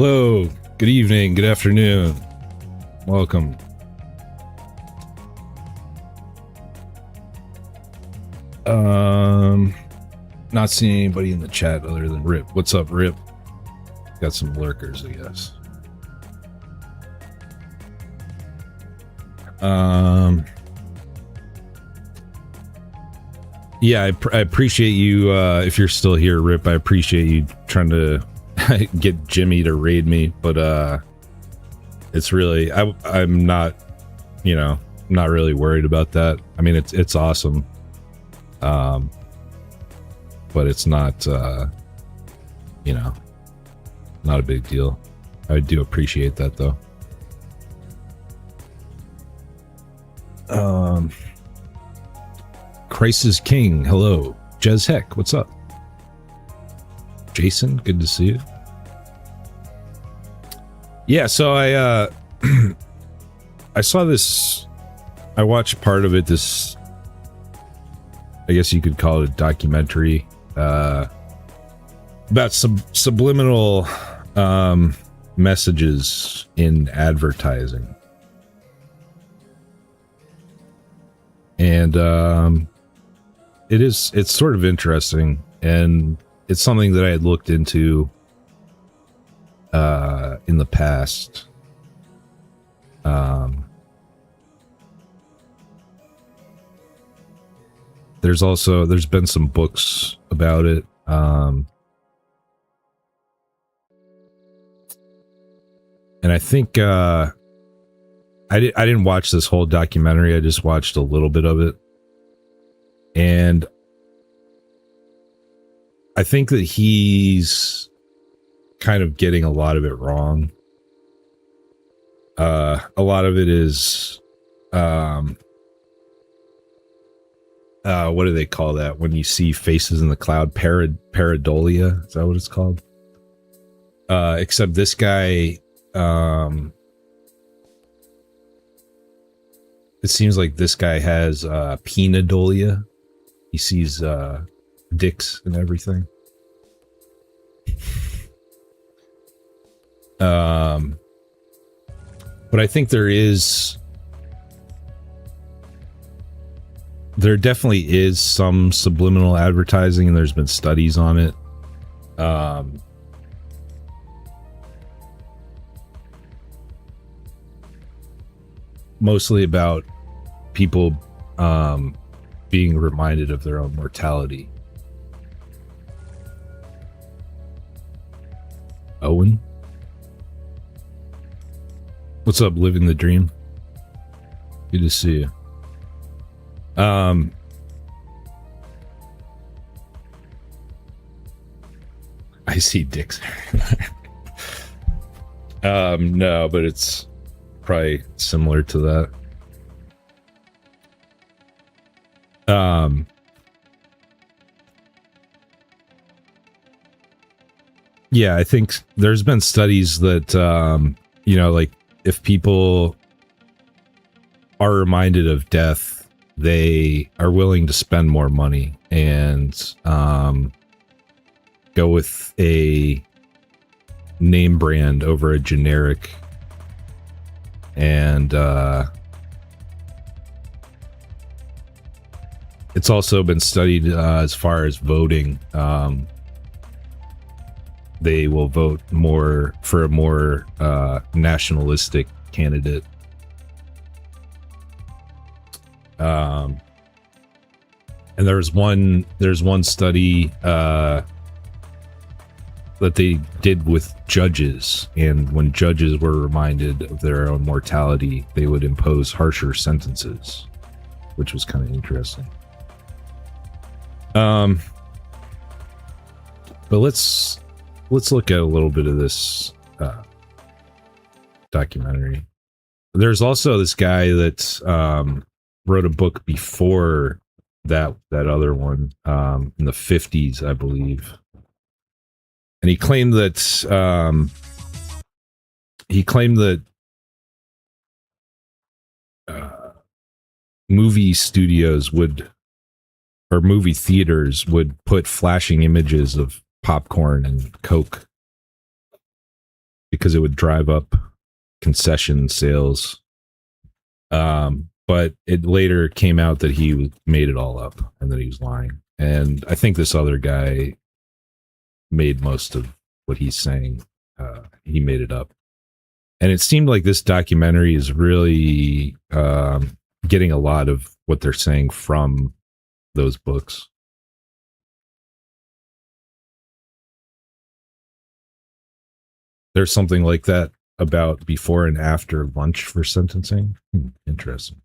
Hello, good evening, good afternoon. Welcome. Not seeing anybody in the chat other than Rip. What's up, Rip? Got some lurkers, I guess. Yeah, I appreciate you, if you're still here, Rip, I appreciate you trying to get Jimmy to raid me, but, it's really, I'm not, not really worried about that. I mean, it's awesome. But it's not, not a big deal. I do appreciate that, though. Christ is King, hello. Jez Heck, what's up? Jason, good to see you. Yeah, so I saw this, I watched part of it, this, I guess you could call it a documentary, about subliminal messages in advertising. And it's sort of interesting, and it's something that I had looked into in the past. There's been some books about it. And I think I didn't watch this whole documentary. I just watched a little bit of it. And I think that he's kind of getting a lot of it wrong. A lot of it is what do they call that when you see faces in the cloud? Pareidolia, is that what it's called? Except this guy, it seems like this guy has penidolia. He sees dicks and everything. But I think there definitely is some subliminal advertising, and there's been studies on it. Mostly about people being reminded of their own mortality. Owen? What's up, living the dream? Good to see you. I see dicks. No, but it's probably similar to that. Yeah, I think there's been studies that, like if people are reminded of death, they are willing to spend more money and go with a name brand over a generic. And it's also been studied as far as voting. They will vote more for a more nationalistic candidate. And there's one study that they did with judges, and when judges were reminded of their own mortality, they would impose harsher sentences, which was kind of interesting. But let's look at a little bit of this documentary. There's also this guy that wrote a book before that other one, in the 50s, I believe. And he claimed that movie studios or movie theaters would put flashing images of popcorn and Coke because it would drive up concession sales. But it later came out that he made it all up and that he was lying. And I think this other guy made most of what he's saying. He made it up. And it seemed like this documentary is really getting a lot of what they're saying from those books. There's something like that about before and after lunch for sentencing. Interesting.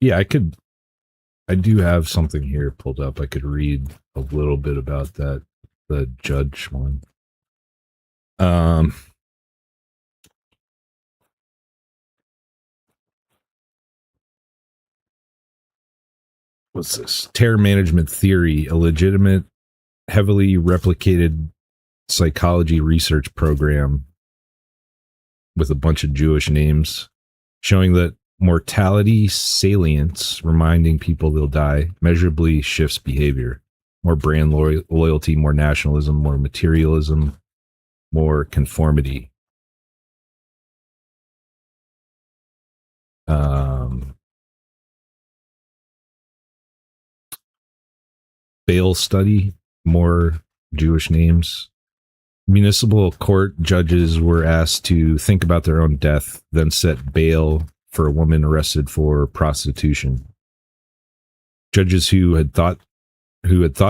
Yeah, I do have something here pulled up. I could read a little bit about that, the judge one. What's this? Terror management theory, a legitimate, heavily replicated psychology research program with a bunch of Jewish names, showing that mortality salience, reminding people they'll die, measurably shifts behavior. More brand loyalty, more nationalism, more materialism, more conformity. Bail study, more Jewish names. Municipal court judges were asked to think about their own death, then set bail for a woman arrested for prostitution. Judges who had thought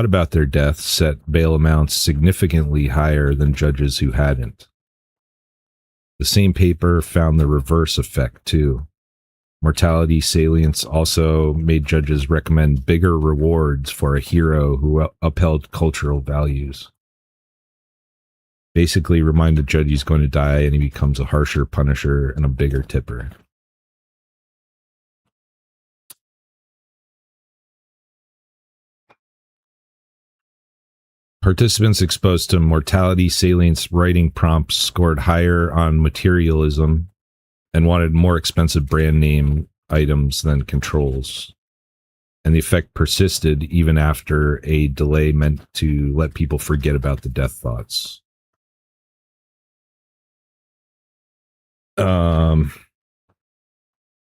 about their death set bail amounts significantly higher than judges who hadn't. The same paper found the reverse effect too. Mortality salience also made judges recommend bigger rewards for a hero who upheld cultural values. Basically remind the judge he's going to die and he becomes a harsher punisher and a bigger tipper. Participants exposed to mortality salience writing prompts scored higher on materialism and wanted more expensive brand name items than controls. And the effect persisted even after a delay meant to let people forget about the death thoughts. The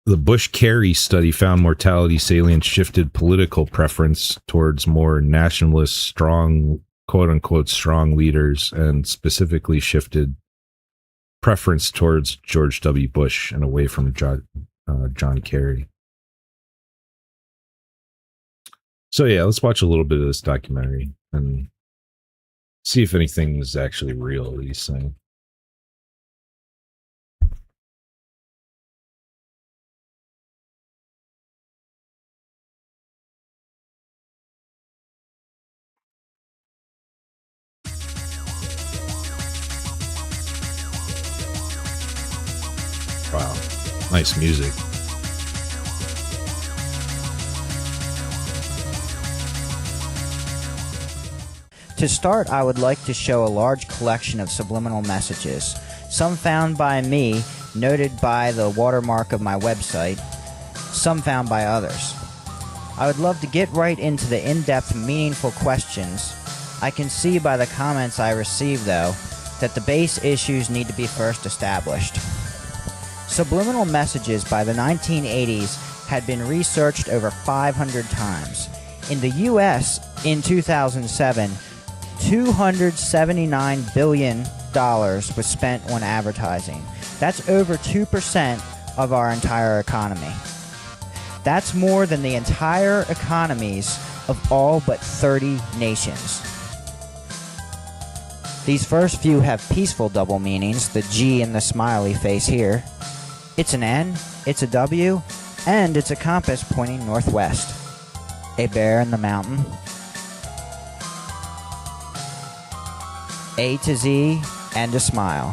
Bush-Kerry study found mortality salience shifted political preference towards more nationalist, strong, quote-unquote, strong leaders, and specifically shifted preference towards George W. Bush and away from John Kerry. So yeah, let's watch a little bit of this documentary and see if anything is actually real that he's saying. Wow, nice music. To start, I would like to show a large collection of subliminal messages, some found by me, noted by the watermark of my website, some found by others. I would love to get right into the in-depth, meaningful questions. I can see by the comments I receive, though, that the base issues need to be first established. Subliminal messages by the 1980s had been researched over 500 times. In the U.S., in 2007, $279 billion was spent on advertising. That's over 2% of our entire economy. That's more than the entire economies of all but 30 nations. These first few have peaceful double meanings, the G in the smiley face here. It's an N, it's a W, and it's a compass pointing northwest. A bear in the mountain. A to Z, and a smile.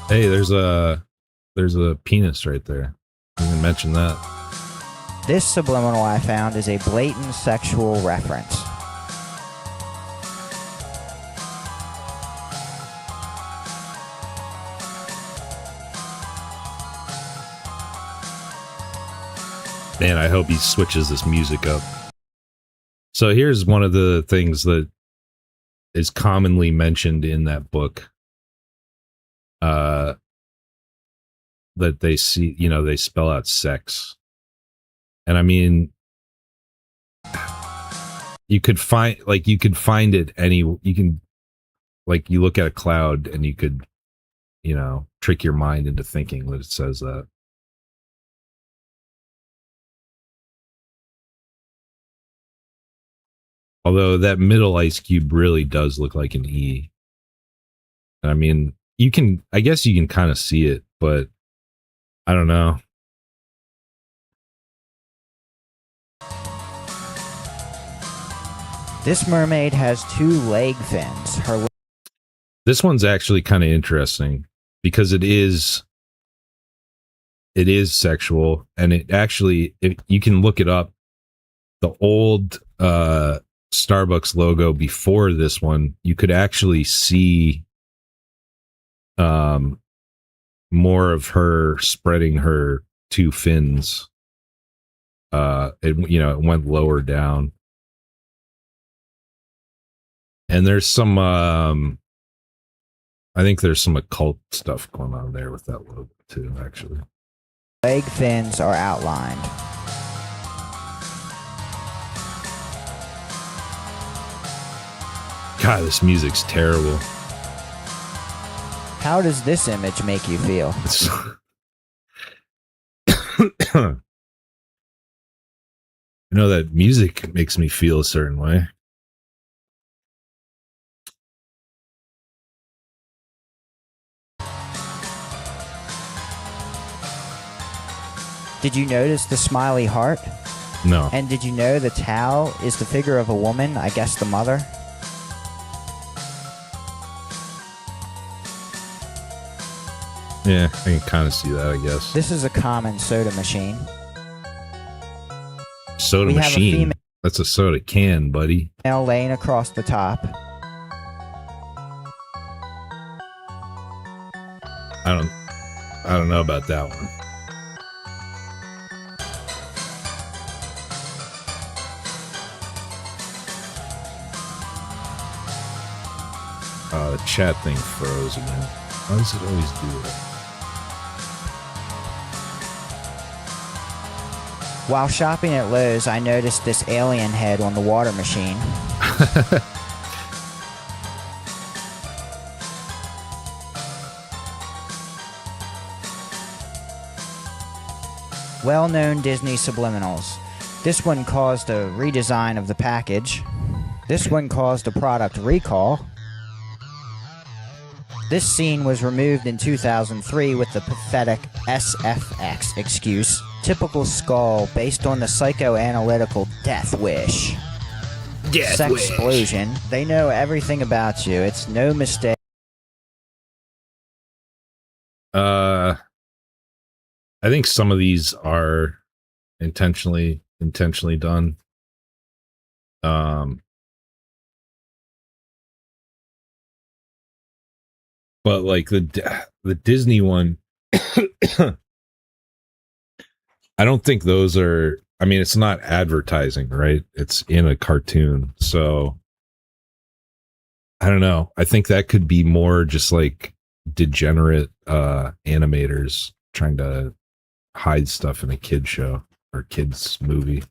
Hey, there's a penis right there. You can mention that. This subliminal I found is a blatant sexual reference. Man, I hope he switches this music up. So here's one of the things that is commonly mentioned in that book. That they see, they spell out sex. And I mean, you could find it you can, like, you look at a cloud and you could, trick your mind into thinking that it says that. Although that middle ice cube really does look like an E. And I mean, I guess you can kind of see it, but I don't know. This mermaid has 2 leg fins. This one's actually kind of interesting because it is sexual, and it actually, you can look it up. The old Starbucks logo before this one, you could actually see more of her spreading her 2 fins. It went lower down. And there's some I think there's some occult stuff going on there with that logo too, actually. Leg fins are outlined. God, this music's terrible. How does this image make you feel? That music makes me feel a certain way. Did you notice the smiley heart? No. And did you know the towel is the figure of a woman, I guess the mother? Yeah, I can kind of see that, I guess. This is a common soda machine. Soda machine? That's a soda can, buddy. Now laying across the top. I don't know about that one. The chat thing froze again. Why does it always do that? While shopping at Lowe's, I noticed this alien head on the water machine. Well-known Disney subliminals. This one caused a redesign of the package. This one caused a product recall. This scene was removed in 2003 with the pathetic SFX excuse. Typical skull based on the psychoanalytical death wish. Sexplosion. They know everything about you. It's no mistake. I think some of these are intentionally done. But like the Disney one, I don't think those are, I mean, it's not advertising, right? It's in a cartoon. So I don't know. I think that could be more just like degenerate animators trying to hide stuff in a kid show or kids movie.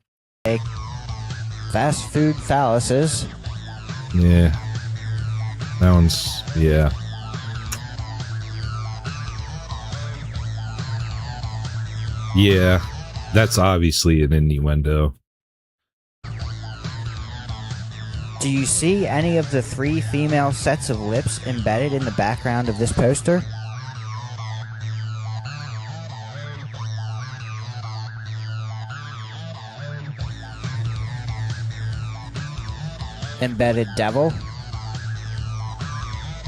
Fast food phalluses. Yeah. That one's, yeah. Yeah, that's obviously an innuendo. Do you see any of the 3 female sets of lips embedded in the background of this poster? Embedded devil?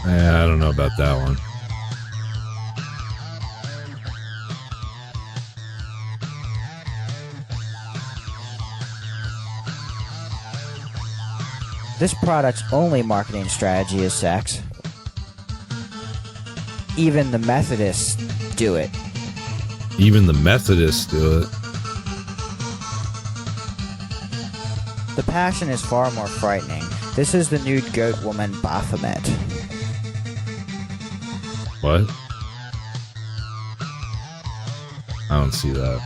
I don't know about that one. This product's only marketing strategy is sex. Even the Methodists do it. Even the Methodists do it. The passion is far more frightening. This is the nude goat woman Baphomet. What? I don't see that.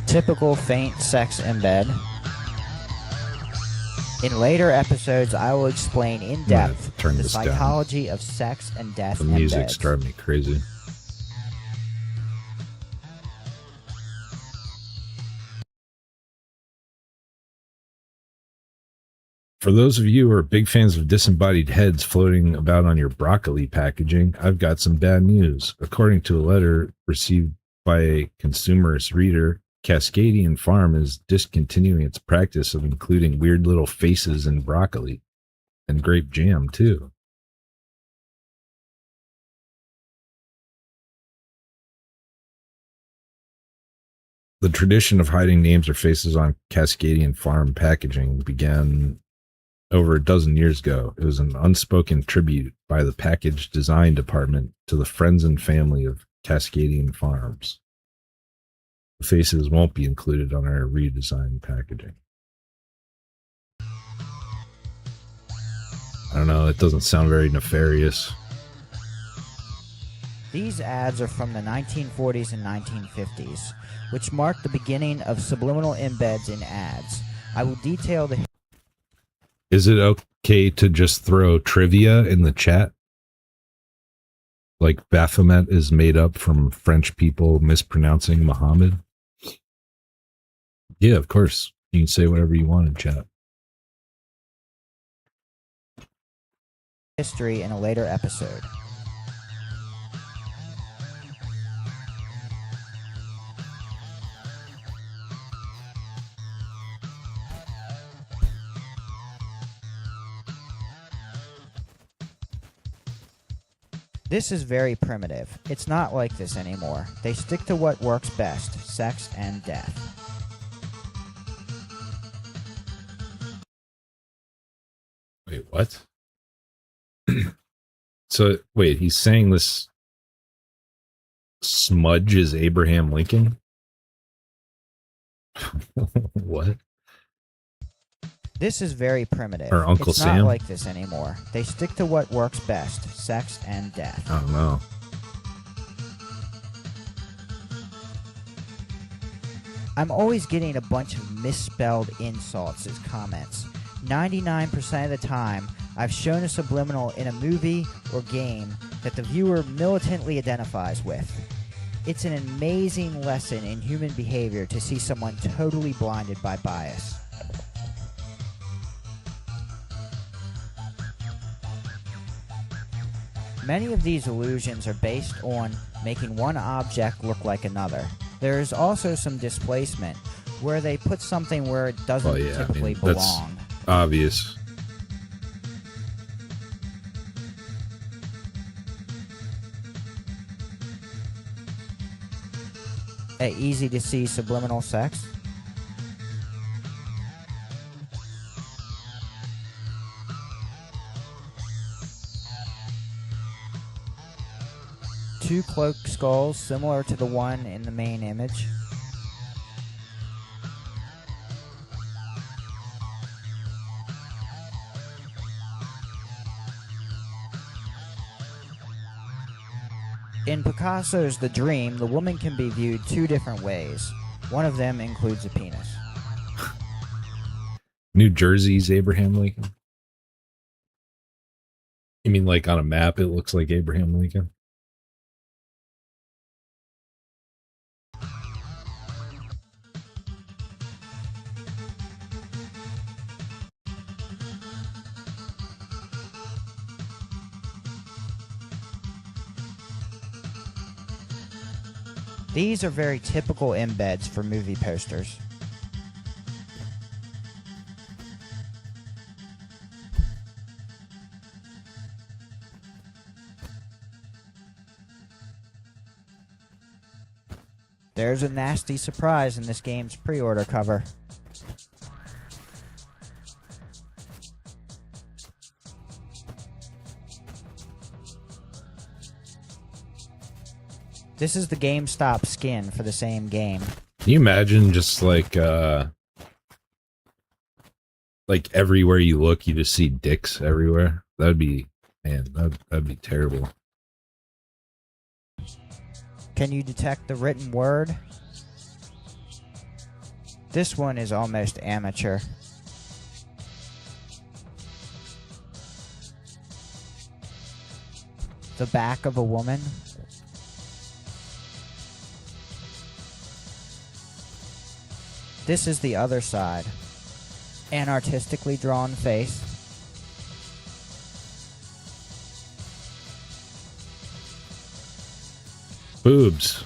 Typical faint sex in bed. In later episodes, I will explain in depth the psychology of sex and death in beds. The music's driving me crazy. For those of you who are big fans of disembodied heads floating about on your broccoli packaging, I've got some bad news. According to a letter received by a consumerist reader, Cascadian Farm is discontinuing its practice of including weird little faces in broccoli and grape jam, too. The tradition of hiding names or faces on Cascadian Farm packaging began over a dozen years ago. It was an unspoken tribute by the package design department to the friends and family of Cascadian Farms. The faces won't be included on our redesigned packaging. I don't know, it doesn't sound very nefarious. These ads are from the 1940s and 1950s, which marked the beginning of subliminal embeds in ads. I will detail the... Is it okay to just throw trivia in the chat? Like Baphomet is made up from French people mispronouncing Muhammad? Yeah, of course. You can say whatever you want in chat. History in a later episode. This is very primitive. It's not like this anymore. They stick to what works best, sex and death. Wait, what? So, wait, he's saying this smudge is Abraham Lincoln? What? This is very primitive. Or Uncle it's Sam? Not like this anymore. They stick to what works best, sex and death. I don't know. I'm always getting a bunch of misspelled insults as comments. 99% of the time, I've shown a subliminal in a movie or game that the viewer militantly identifies with. It's an amazing lesson in human behavior to see someone totally blinded by bias. Many of these illusions are based on making one object look like another. There is also some displacement, where they put something where it doesn't typically belong. That's obvious. Easy to see subliminal sex. Two cloaked skulls similar to the one in the main image. In Picasso's The Dream, the woman can be viewed two different ways. One of them includes a penis. New Jersey's Abraham Lincoln? You mean like on a map it looks like Abraham Lincoln? These are very typical embeds for movie posters. There's a nasty surprise in this game's pre-order cover. This is the GameStop skin for the same game. Can you imagine just like everywhere you look, you just see dicks everywhere? That'd be, man, that'd be terrible. Can you detect the written word? This one is almost amateur. The back of a woman. This is the other side. An artistically drawn face. Boobs.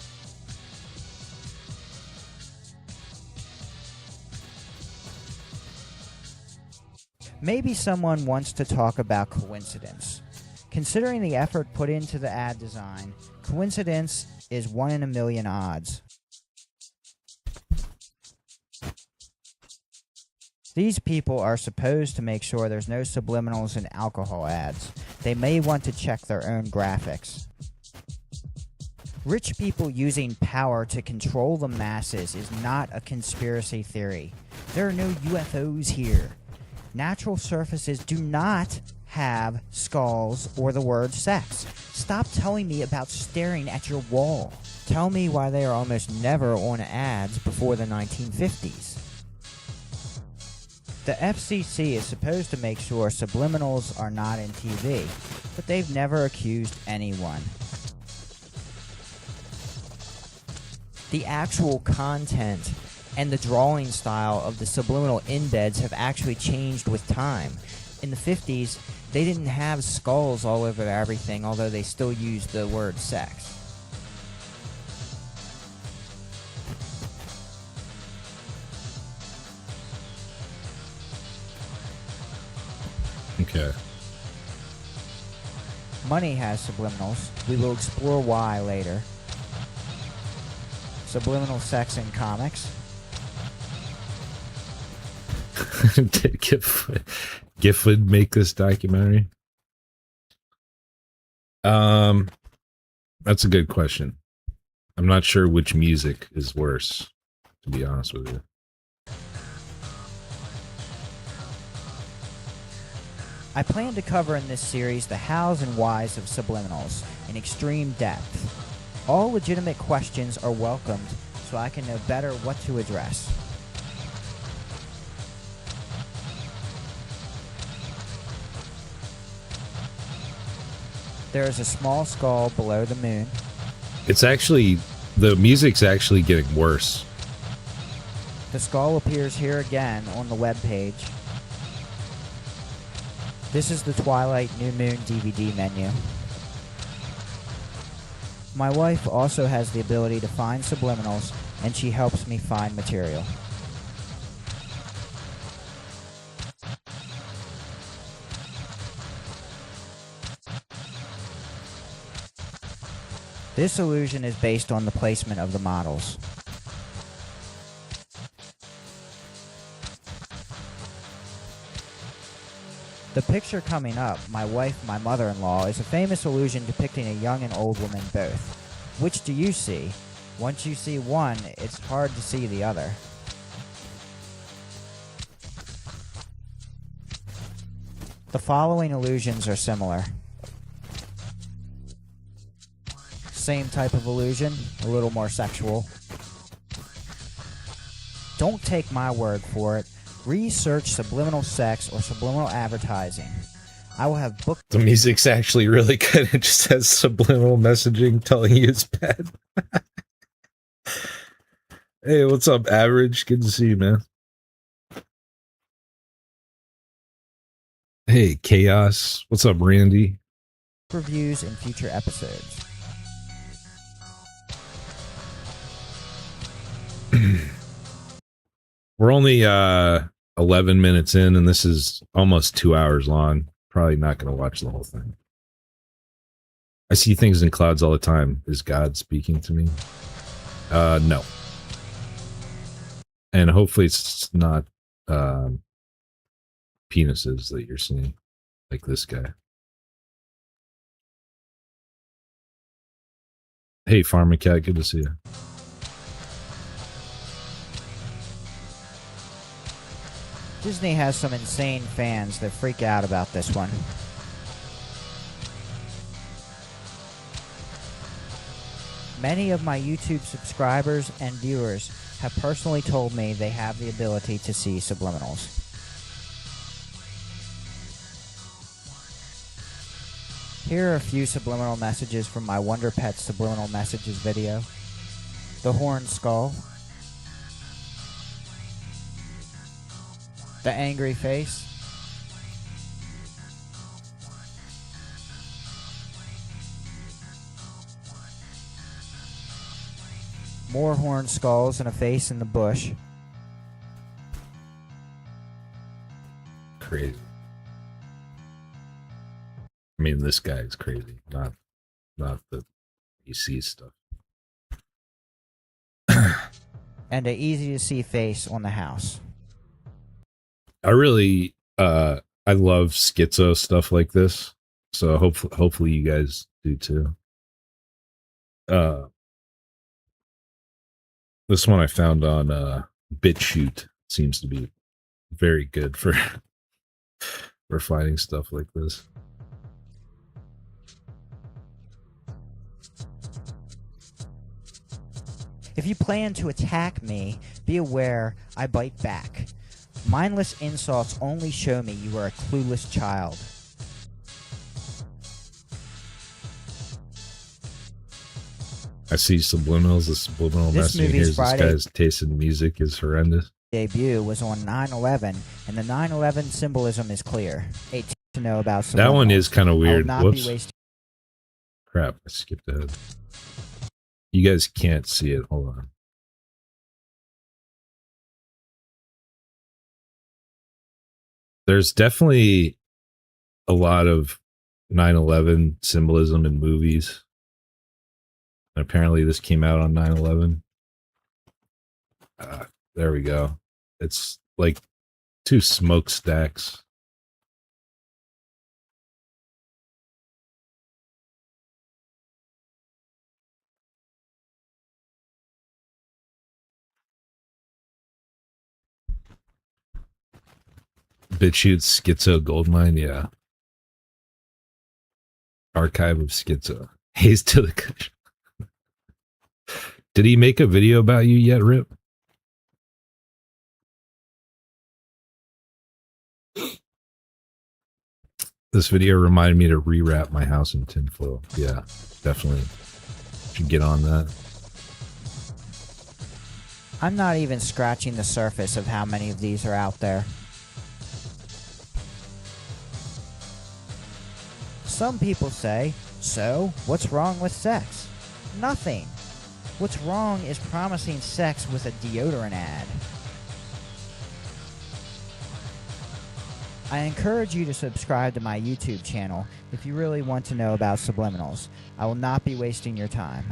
Maybe someone wants to talk about coincidence. Considering the effort put into the ad design, coincidence is 1 in a million odds. These people are supposed to make sure there's no subliminals in alcohol ads. They may want to check their own graphics. Rich people using power to control the masses is not a conspiracy theory. There are no UFOs here. Natural surfaces do not have skulls or the word sex. Stop telling me about staring at your wall. Tell me why they are almost never on ads before the 1950s. The FCC is supposed to make sure subliminals are not in TV, but they've never accused anyone. The actual content and the drawing style of the subliminal embeds have actually changed with time. In the 50s, they didn't have skulls all over everything, although they still used the word sex. Okay. Money has subliminals. We will explore why later. Subliminal sex in comics. GIF would make this documentary. That's a good question. I'm not sure which music is worse, to be honest with you. I plan to cover in this series the hows and whys of subliminals in extreme depth. All legitimate questions are welcomed so I can know better what to address. There is a small skull below the moon. It's actually, the music's actually getting worse. The skull appears here again on the webpage. This is the Twilight New Moon DVD menu. My wife also has the ability to find subliminals, and she helps me find material. This illusion is based on the placement of the models. The picture coming up, my wife, my mother-in-law, is a famous illusion depicting a young and old woman both. Which do you see? Once you see one, it's hard to see the other. The following illusions are similar. Same type of illusion, a little more sexual. Don't take my word for it. Research subliminal sex or subliminal advertising. I will have book. The music's actually really good. It just has subliminal messaging telling you it's bad. Hey, what's up, Average? Good to see you, man. Hey, Chaos. What's up, Randy? Reviews in future episodes. We're only 11 minutes in, and this is almost 2 hours long. Probably not going to watch the whole thing. I see things in clouds all the time. Is God speaking to me? No. And hopefully it's not penises that you're seeing, like this guy. Hey, Farmer Cat, good to see you. Disney has some insane fans that freak out about this one. Many of my YouTube subscribers and viewers have personally told me they have the ability to see subliminals. Here are a few subliminal messages from my Wonder Pets subliminal messages video. The horned skull. The angry face. More horned skulls and a face in the bush. Crazy. I mean, this guy is crazy, not the PC stuff. And an easy to see face on the house. I really I love schizo stuff like this, so hopefully you guys do too. This one I found on BitChute seems to be very good for finding stuff like this. If you plan to attack me, be aware I bite back. Mindless insults only show me you are a clueless child. I see subliminals. The subliminal This messaging movie's here is this Friday. guy's taste in music is horrendous. Debut was on 9/11, and the 9/11 symbolism is clear. To know about That one is kind of I will weird. not Whoops. be wasting. Crap, I skipped ahead. You guys can't see it. Hold on. There's definitely a lot of 9/11 symbolism in movies. And apparently this came out on 9/11. There we go. It's like two smokestacks. BitChute Schizo Goldmine, yeah. Archive of Schizo. Haze to the Kush. Did he make a video about you yet, Rip? This video reminded me to rewrap my house in tinfoil. Yeah, definitely. Should get on that. I'm not even scratching the surface of how many of these are out there. Some people say, so, what's wrong with sex? Nothing. What's wrong is promising sex with a deodorant ad. I encourage you to subscribe to my YouTube channel if you really want to know about subliminals. I will not be wasting your time.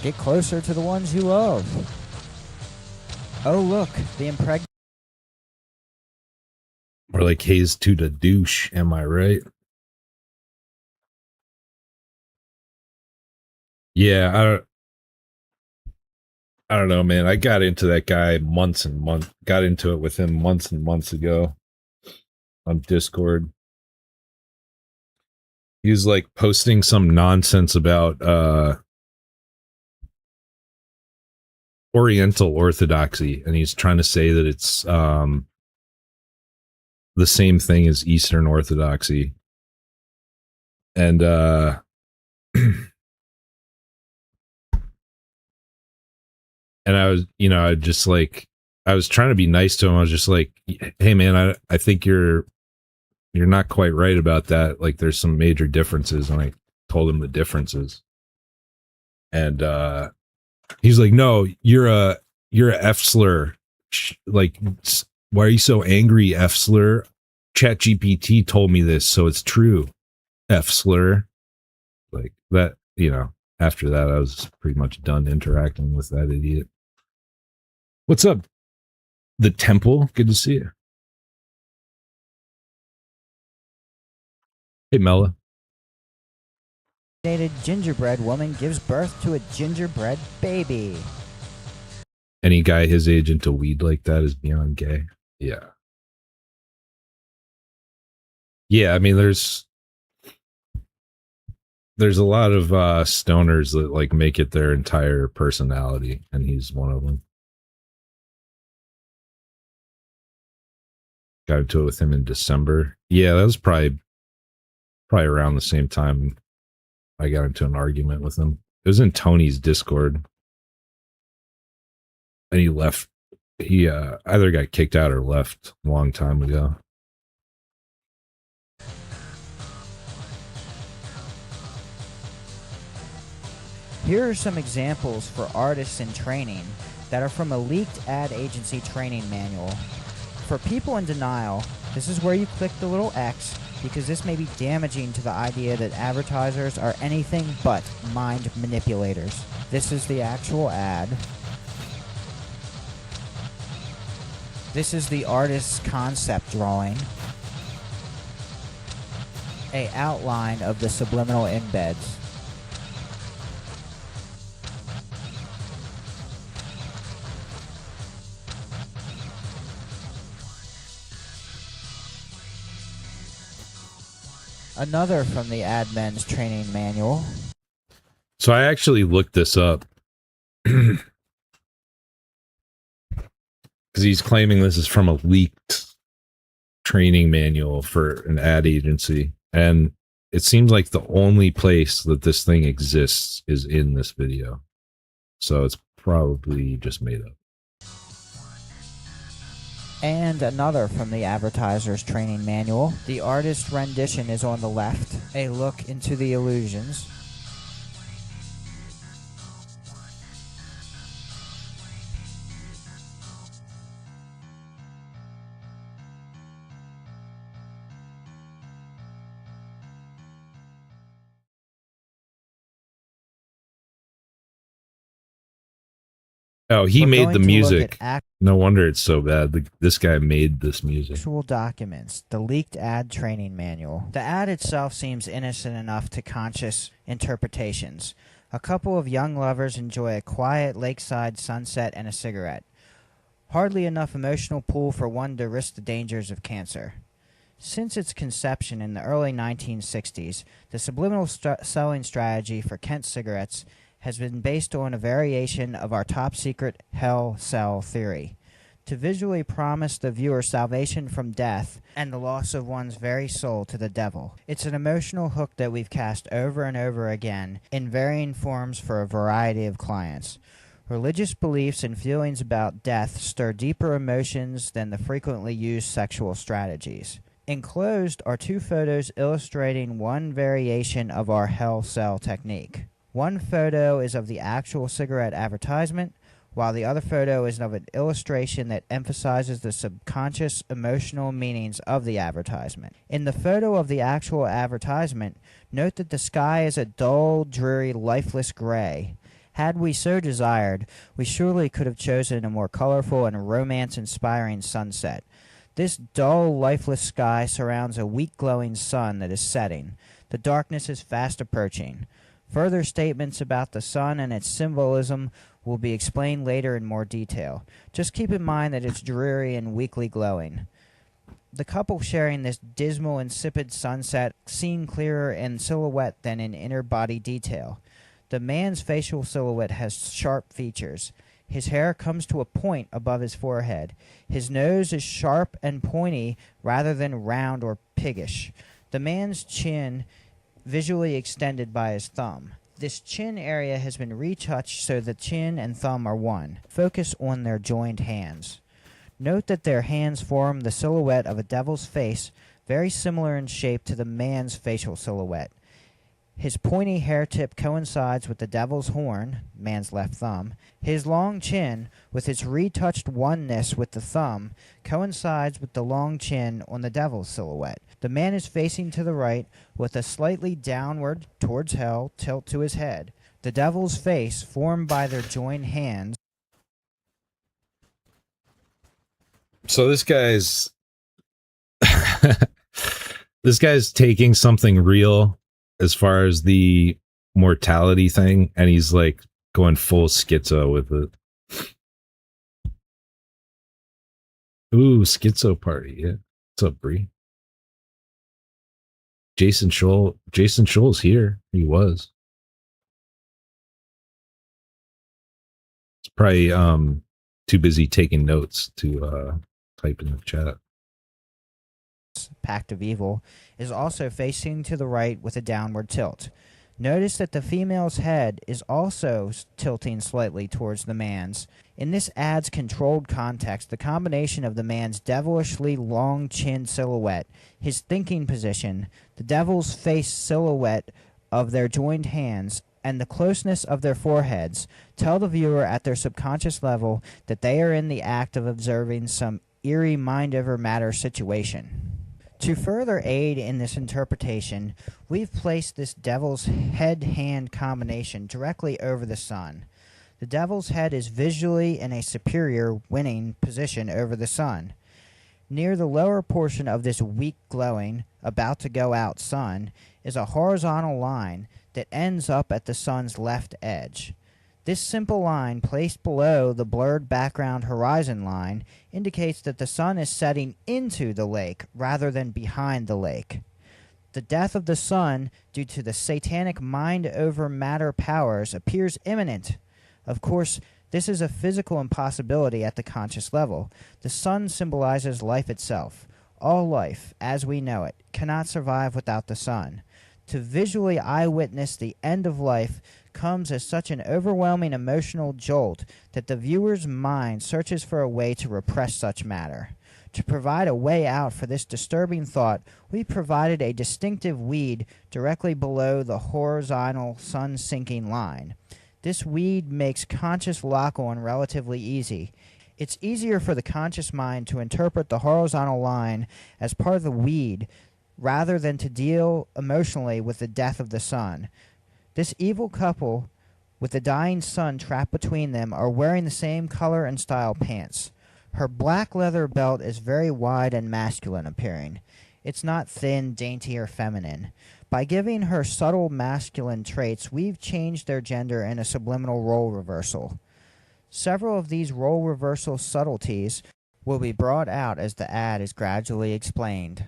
Get closer to the ones you love. Oh look, the impregnated. Or like Haze to the douche, am I right? Yeah, I don't know, man. I got into that guy got into it with him months and months ago on Discord. He was like posting some nonsense about Oriental Orthodoxy, and he's trying to say that it's the same thing as Eastern Orthodoxy. And and I was, I was trying to be nice to him. I was just like, hey man, I think you're not quite right about that. Like there's some major differences. And I told him the differences. And he's like, no, you're a F slur. Like, why are you so angry, F slur? ChatGPT told me this, so it's true. F slur. Like that, after that, I was pretty much done interacting with that idiot. What's up? The Temple? Good to see you. Hey, Mella. Gingerbread woman gives birth to a gingerbread baby. Any guy his age into weed like that is beyond gay. Yeah. Yeah, I mean there's a lot of stoners that like make it their entire personality, and he's one of them. Got into it with him in December. Yeah, that was probably around the same time I got into an argument with him. It was in Tony's Discord, and he left. He either got kicked out or left a long time ago. Here are some examples for artists in training that are from a leaked ad agency training manual. For people in denial, this is where you click the little X, because this may be damaging to the idea that advertisers are anything but mind manipulators. This is the actual ad. This is the artist's concept drawing. An outline of the subliminal embeds. Another from the admin's training manual. So I actually looked this up because he's claiming this is from a leaked training manual for an ad agency, and it seems like the only place that this thing exists is in this video, so it's probably just made up. And another from the advertiser's training manual. The artist's rendition is on the left. A look into the illusions. Oh, he made the music. No wonder it's so bad. This guy made this music. Actual documents. The leaked ad training manual. The ad itself seems innocent enough to conscious interpretations. A couple of young lovers enjoy a quiet lakeside sunset and a cigarette. Hardly enough emotional pull for one to risk the dangers of cancer. Since its conception in the early 1960s, the subliminal selling strategy for Kent cigarettes has been based on a variation of our top-secret hell cell theory, to visually promise the viewer salvation from death and the loss of one's very soul to the devil. It's an emotional hook that we've cast over and over again in varying forms for a variety of clients. Religious beliefs and feelings about death stir deeper emotions than the frequently used sexual strategies. Enclosed are two photos illustrating one variation of our hell cell technique. One photo is of the actual cigarette advertisement, while the other photo is of an illustration that emphasizes the subconscious emotional meanings of the advertisement. In the photo of the actual advertisement, note that the sky is a dull, dreary, lifeless gray. Had we so desired, we surely could have chosen a more colorful and romance-inspiring sunset. This dull, lifeless sky surrounds a weak glowing sun that is setting. The darkness is fast approaching. Further statements about the sun and its symbolism will be explained later in more detail. Just keep in mind that it's dreary and weakly glowing. The couple sharing this dismal, insipid sunset seen clearer in silhouette than in inner body detail. The man's facial silhouette has sharp features. His hair comes to a point above his forehead. His nose is sharp and pointy rather than round or piggish. The man's chin visually extended by his thumb. This chin area has been retouched so the chin and thumb are one. Focus on their joined hands. Note that their hands form the silhouette of a devil's face, very similar in shape to the man's facial silhouette. His pointy hair tip coincides with the devil's horn, man's left thumb. His long chin, with its retouched oneness with the thumb, coincides with the long chin on the devil's silhouette. The man is facing to the right, with a slightly downward, towards hell, tilt to his head. The devil's face, formed by their joined hands. So this guy's... this guy's taking something real as far as the mortality thing, and he's like going full schizo with it. Ooh, schizo party. Yeah. What's up, Bree? Jason Scholl's here. He was. It's probably too busy taking notes to type in the chat. Pact of Evil, is also facing to the right with a downward tilt. Notice that the female's head is also tilting slightly towards the man's. In this adds controlled context, the combination of the man's devilishly long chin silhouette, his thinking position, the devil's face silhouette of their joined hands, and the closeness of their foreheads tell the viewer at their subconscious level that they are in the act of observing some eerie mind over matter situation. To further aid in this interpretation, we've placed this devil's head-hand combination directly over the sun. The devil's head is visually in a superior winning position over the sun. Near the lower portion of this weak glowing, about to go out sun is a horizontal line that ends up at the sun's left edge. This simple line, placed below the blurred background horizon line, indicates that the sun is setting into the lake rather than behind the lake. The death of the sun, due to the satanic mind over matter powers, appears imminent. Of course, this is a physical impossibility at the conscious level. The sun symbolizes life itself. All life, as we know it, cannot survive without the sun. To visually eyewitness the end of life comes as such an overwhelming emotional jolt that the viewer's mind searches for a way to repress such matter. To provide a way out for this disturbing thought, we provided a distinctive weed directly below the horizontal sun-sinking line. This weed makes conscious lock-on relatively easy. It's easier for the conscious mind to interpret the horizontal line as part of the weed rather than to deal emotionally with the death of the sun. This evil couple, with the dying sun trapped between them, are wearing the same color and style pants. Her black leather belt is very wide and masculine appearing. It's not thin, dainty, or feminine. By giving her subtle masculine traits, we've changed their gender in a subliminal role reversal. Several of these role reversal subtleties will be brought out as the ad is gradually explained.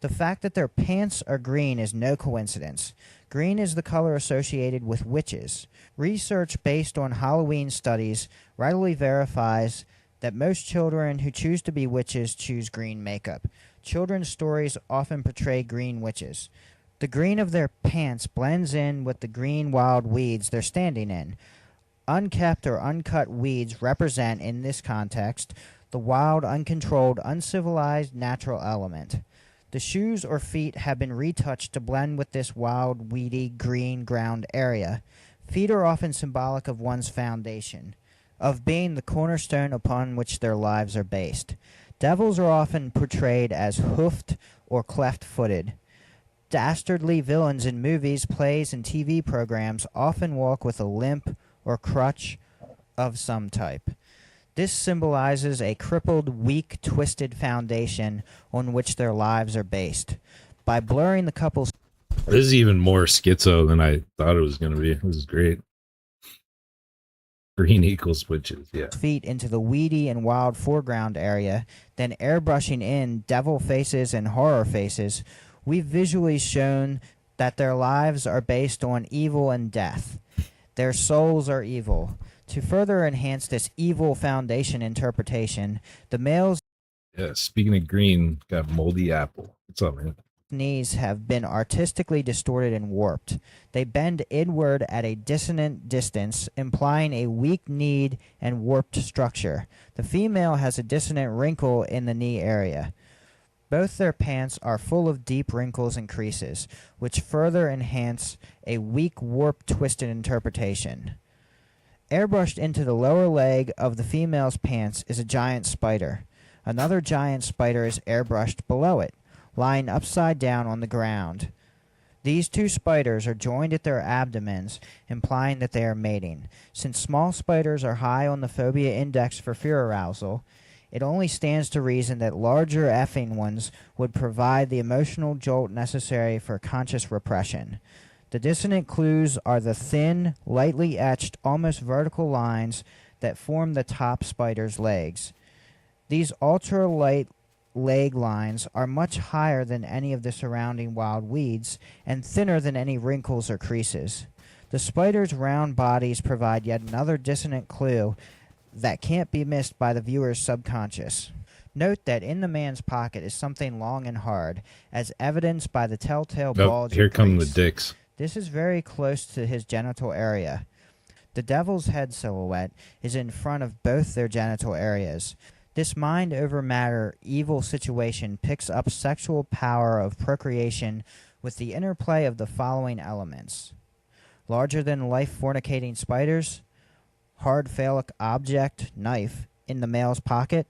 The fact that their pants are green is no coincidence. Green is the color associated with witches. Research based on Halloween studies readily verifies that most children who choose to be witches choose green makeup. Children's stories often portray green witches. The green of their pants blends in with the green wild weeds they're standing in. Unkept or uncut weeds represent, in this context, the wild, uncontrolled, uncivilized natural element. The shoes or feet have been retouched to blend with this wild, weedy, green ground area. Feet are often symbolic of one's foundation, of being the cornerstone upon which their lives are based. Devils are often portrayed as hoofed or cleft-footed. Dastardly villains in movies, plays, and TV programs often walk with a limp or crutch of some type. This symbolizes a crippled, weak, twisted foundation on which their lives are based. By blurring the couple's... This is even more schizo than I thought it was going to be. This is great. Green equals witches, yeah. Feet into the weedy and wild foreground area, then airbrushing in devil faces and horror faces, we've visually shown that their lives are based on evil and death. Their souls are evil. To further enhance this evil foundation interpretation, the male's... Yeah, speaking of green, got moldy apple. What's up, man? Knees have been artistically distorted and warped. They bend inward at a dissonant distance, implying a weak knee and warped structure. The female has a dissonant wrinkle in the knee area. Both their pants are full of deep wrinkles and creases, which further enhance a weak, warped, twisted interpretation. Airbrushed into the lower leg of the female's pants is a giant spider. Another giant spider is airbrushed below it, lying upside down on the ground. These two spiders are joined at their abdomens, implying that they are mating. Since small spiders are high on the phobia index for fear arousal, it only stands to reason that larger effing ones would provide the emotional jolt necessary for conscious repression. The dissonant clues are the thin, lightly etched, almost vertical lines that form the top spider's legs. These ultralight leg lines are much higher than any of the surrounding wild weeds and thinner than any wrinkles or creases. The spider's round bodies provide yet another dissonant clue that can't be missed by the viewer's subconscious. Note that in the man's pocket is something long and hard, as evidenced by the telltale bulge. Here of come the grease. dicks. This is very close to his genital area. The devil's head silhouette is in front of both their genital areas. This mind over matter evil situation picks up sexual power of procreation with the interplay of the following elements: larger than life fornicating spiders, hard phallic object, knife, in the male's pocket,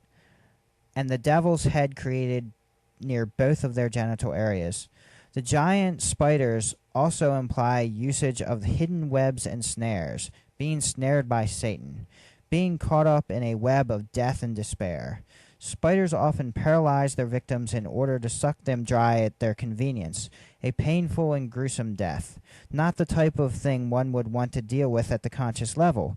and the devil's head created near both of their genital areas. The giant spiders also imply usage of hidden webs and snares, being snared by Satan, being caught up in a web of death and despair. Spiders often paralyze their victims in order to suck them dry at their convenience, a painful and gruesome death, not the type of thing one would want to deal with at the conscious level.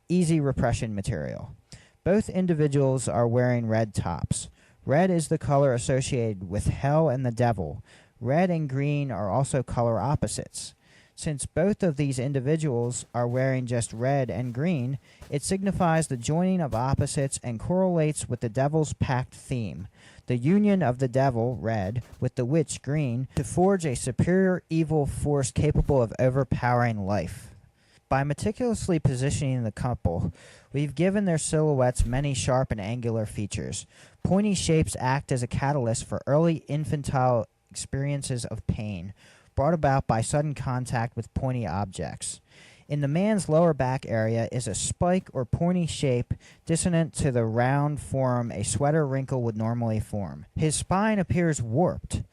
Easy repression material. Both individuals are wearing red tops. Red is the color associated with hell and the devil. Red and green are also color opposites. Since both of these individuals are wearing just red and green, it signifies the joining of opposites and correlates with the devil's pact theme, the union of the devil, red, with the witch, green, to forge a superior evil force capable of overpowering life. By meticulously positioning the couple, we've given their silhouettes many sharp and angular features. Pointy shapes act as a catalyst for early infantile experiences of pain, brought about by sudden contact with pointy objects. In the man's lower back area is a spike or pointy shape dissonant to the round form a sweater wrinkle would normally form. His spine appears warped.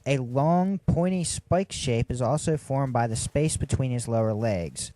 A long, pointy spike shape is also formed by the space between his lower legs.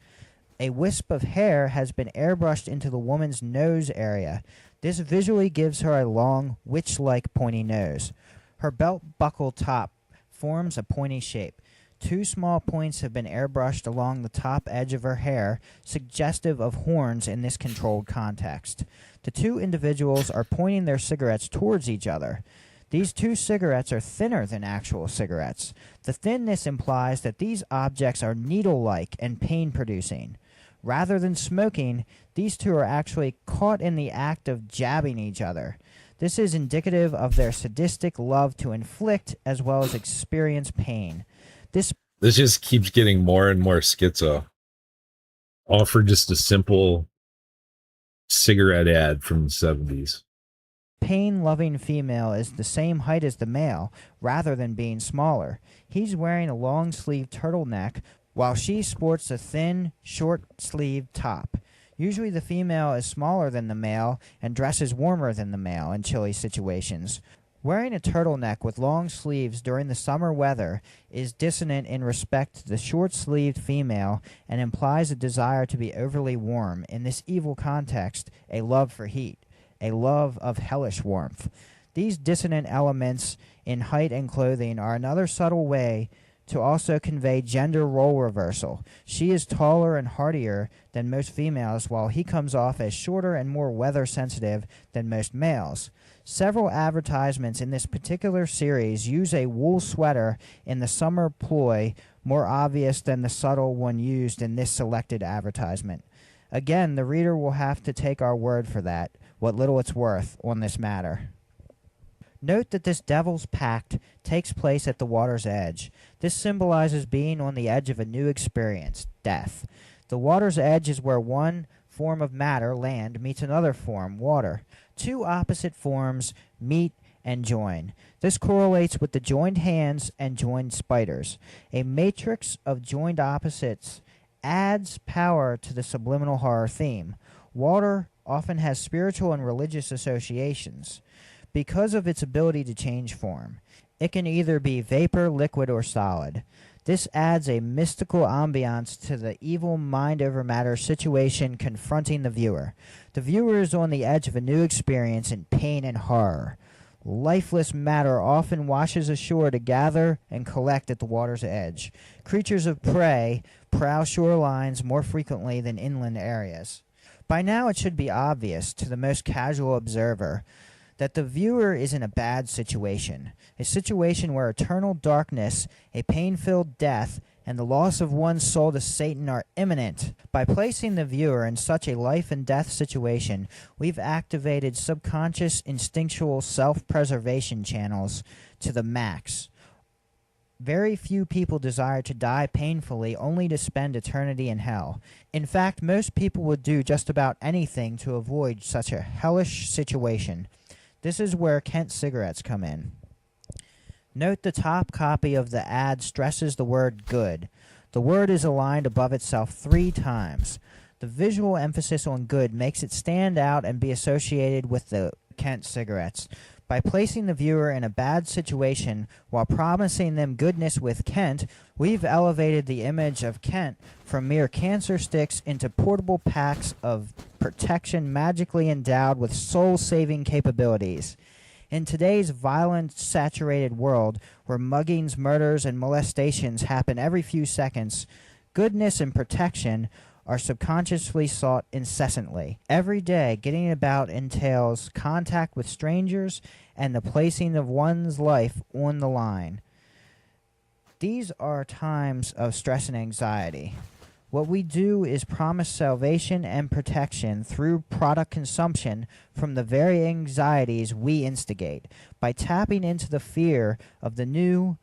A wisp of hair has been airbrushed into the woman's nose area. This visually gives her a long, witch-like pointy nose. Her belt buckle top forms a pointy shape. Two small points have been airbrushed along the top edge of her hair, suggestive of horns in this controlled context. The two individuals are pointing their cigarettes towards each other. These two cigarettes are thinner than actual cigarettes. The thinness implies that these objects are needle-like and pain-producing. Rather than smoking, these two are actually caught in the act of jabbing each other. This is indicative of their sadistic love to inflict as well as experience pain. This just keeps getting more and more schizo. All for just a simple cigarette ad from the 70s. Pain-loving female is the same height as the male, rather than being smaller. He's wearing a long-sleeved turtleneck, while she sports a thin, short-sleeved top. Usually the female is smaller than the male and dresses warmer than the male in chilly situations. Wearing a turtleneck with long sleeves during the summer weather is dissonant in respect to the short-sleeved female and implies a desire to be overly warm. In this evil context, a love for heat, a love of hellish warmth. These dissonant elements in height and clothing are another subtle way to also convey gender role reversal. She is taller and hardier than most females, while he comes off as shorter and more weather-sensitive than most males. Several advertisements in this particular series use a wool sweater in the summer ploy, more obvious than the subtle one used in this selected advertisement. Again, the reader will have to take our word for that, what little it's worth, on this matter. Note that this devil's pact takes place at the water's edge. This symbolizes being on the edge of a new experience, death. The water's edge is where one form of matter, land, meets another form, water. Two opposite forms meet and join. This correlates with the joined hands and joined spiders. A matrix of joined opposites adds power to the subliminal horror theme. Water often has spiritual and religious associations because of its ability to change form. It can either be vapor, liquid, or solid. This adds a mystical ambiance to the evil mind over matter situation confronting the viewer. The viewer is on the edge of a new experience in pain and horror. Lifeless matter often washes ashore to gather and collect at the water's edge. Creatures of prey prowl shorelines more frequently than inland areas. By now it should be obvious to the most casual observer that the viewer is in a bad situation, a situation where eternal darkness, a pain-filled death, and the loss of one's soul to Satan are imminent. By placing the viewer in such a life and death situation, we've activated subconscious instinctual self-preservation channels to the max. Very few people desire to die painfully only to spend eternity in hell. In fact, most people would do just about anything to avoid such a hellish situation. This is where Kent cigarettes come in. Note the top copy of the ad stresses the word good. The word is aligned above itself 3 times. The visual emphasis on good makes it stand out and be associated with the Kent cigarettes. By placing the viewer in a bad situation while promising them goodness with Kent, we've elevated the image of Kent from mere cancer sticks into portable packs of protection magically endowed with soul-saving capabilities. In today's violence-saturated world, where muggings, murders, and molestations happen every few seconds, goodness and protection are subconsciously sought incessantly. Every day, getting about entails contact with strangers and the placing of one's life on the line. These are times of stress and anxiety. What we do is promise salvation and protection through product consumption from the very anxieties we instigate. By tapping into the fear of the new.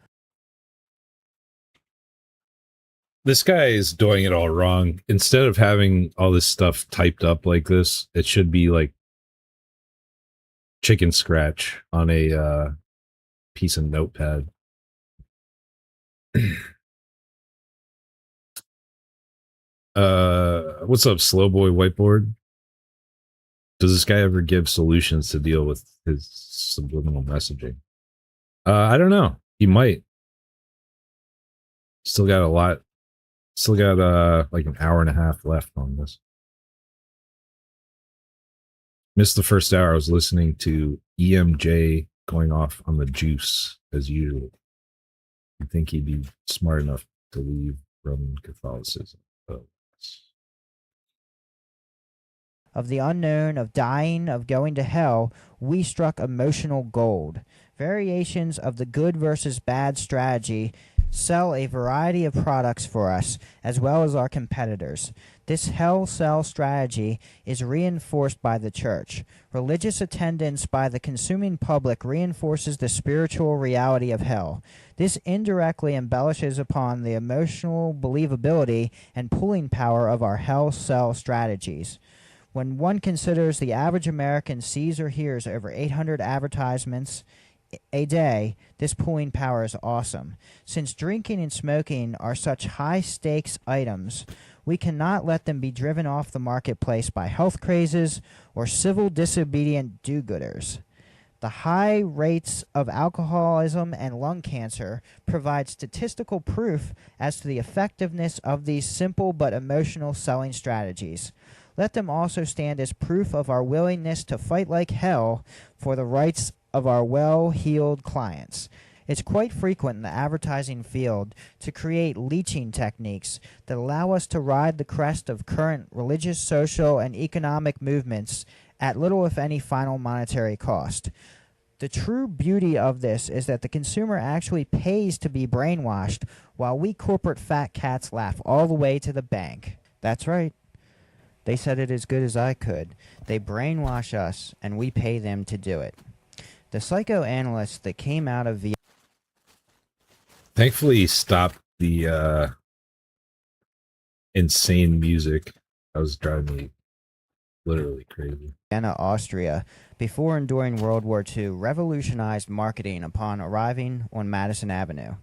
This guy is doing it all wrong. Instead of having all this stuff typed up like this, it should be like chicken scratch on a piece of notepad. What's up, slow boy whiteboard? Does this guy ever give solutions to deal with his subliminal messaging? I don't know. He might. Still got a lot. Still got like an hour and a half left on this. Missed the first hour. I was listening to EMJ going off on the juice as usual. You'd think he'd be smart enough to leave Roman Catholicism. Oh. Of the unknown, of dying, of going to hell, we struck emotional gold. Variations of the good versus bad strategy sell a variety of products for us, as well as our competitors. This hell sell strategy is reinforced by the church. Religious attendance by the consuming public reinforces the spiritual reality of hell. This indirectly embellishes upon the emotional believability and pulling power of our hell sell strategies. When one considers the average American sees or hears over 800 advertisements a day, this pulling power is awesome. Since drinking and smoking are such high-stakes items, we cannot let them be driven off the marketplace by health crazes or civil disobedient do-gooders. The high rates of alcoholism and lung cancer provide statistical proof as to the effectiveness of these simple but emotional selling strategies. Let them also stand as proof of our willingness to fight like hell for the rights of our well-heeled clients. It's quite frequent in the advertising field to create leeching techniques that allow us to ride the crest of current religious, social, and economic movements at little, if any, final monetary cost. The true beauty of this is that the consumer actually pays to be brainwashed, while we corporate fat cats laugh all the way to the bank. That's right. They said it as good as I could. They brainwash us, and we pay them to do it. The psychoanalysts that came out of Vienna. Thankfully, he stopped the insane music. That was driving me literally crazy. Vienna, Austria, before and during World War II, revolutionized marketing upon arriving on Madison Avenue.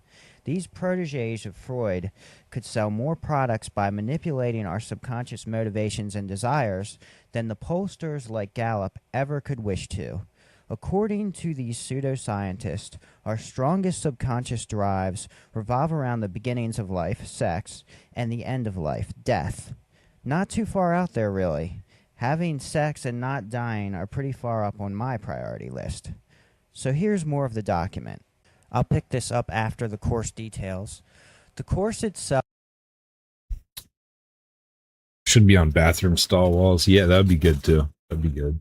These protégés of Freud could sell more products by manipulating our subconscious motivations and desires than the pollsters like Gallup ever could wish to. According to these pseudoscientists, our strongest subconscious drives revolve around the beginnings of life, sex, and the end of life, death. Not too far out there, really. Having sex and not dying are pretty far up on my priority list. So here's more of the document. I'll pick this up after the course details. The course itself should be on bathroom stall walls. Yeah, that would be good too. That'd be good.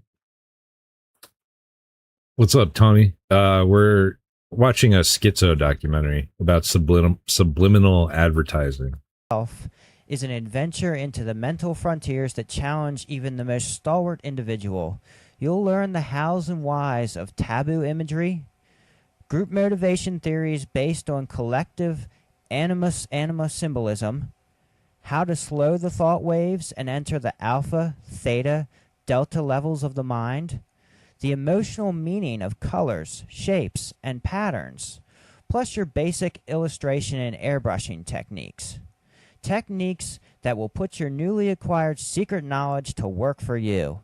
What's up, Tony? We're watching a schizo documentary about subliminal advertising. Is an adventure into the mental frontiers that challenge even the most stalwart individual. You'll learn the hows and whys of taboo imagery, group motivation theories based on collective anima symbolism, how to slow the thought waves and enter the alpha, theta, delta levels of the mind, the emotional meaning of colors, shapes, and patterns, plus your basic illustration and airbrushing techniques. Techniques that will put your newly acquired secret knowledge to work for you.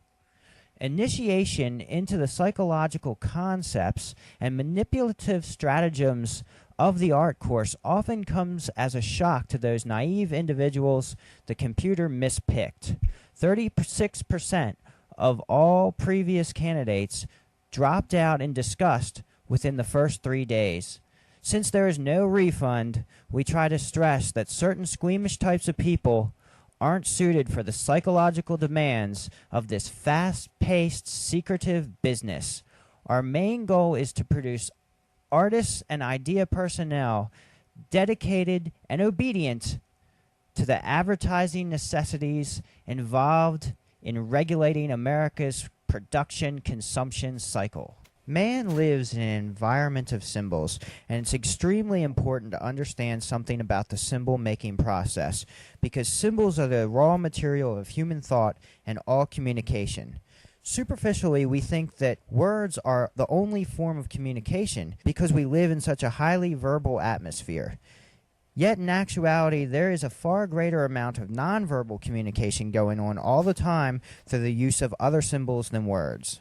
Initiation into the psychological concepts and manipulative stratagems of the art course often comes as a shock to those naive individuals the computer mispicked. 36% of all previous candidates dropped out in disgust within the first 3 days. Since there is no refund, we try to stress that certain squeamish types of people aren't suited for the psychological demands of this fast-paced, secretive business. Our main goal is to produce artists and idea personnel dedicated and obedient to the advertising necessities involved in regulating America's production consumption cycle. Man lives in an environment of symbols, and it's extremely important to understand something about the symbol-making process, because symbols are the raw material of human thought and all communication. Superficially, we think that words are the only form of communication because we live in such a highly verbal atmosphere. Yet in actuality, there is a far greater amount of nonverbal communication going on all the time through the use of other symbols than words.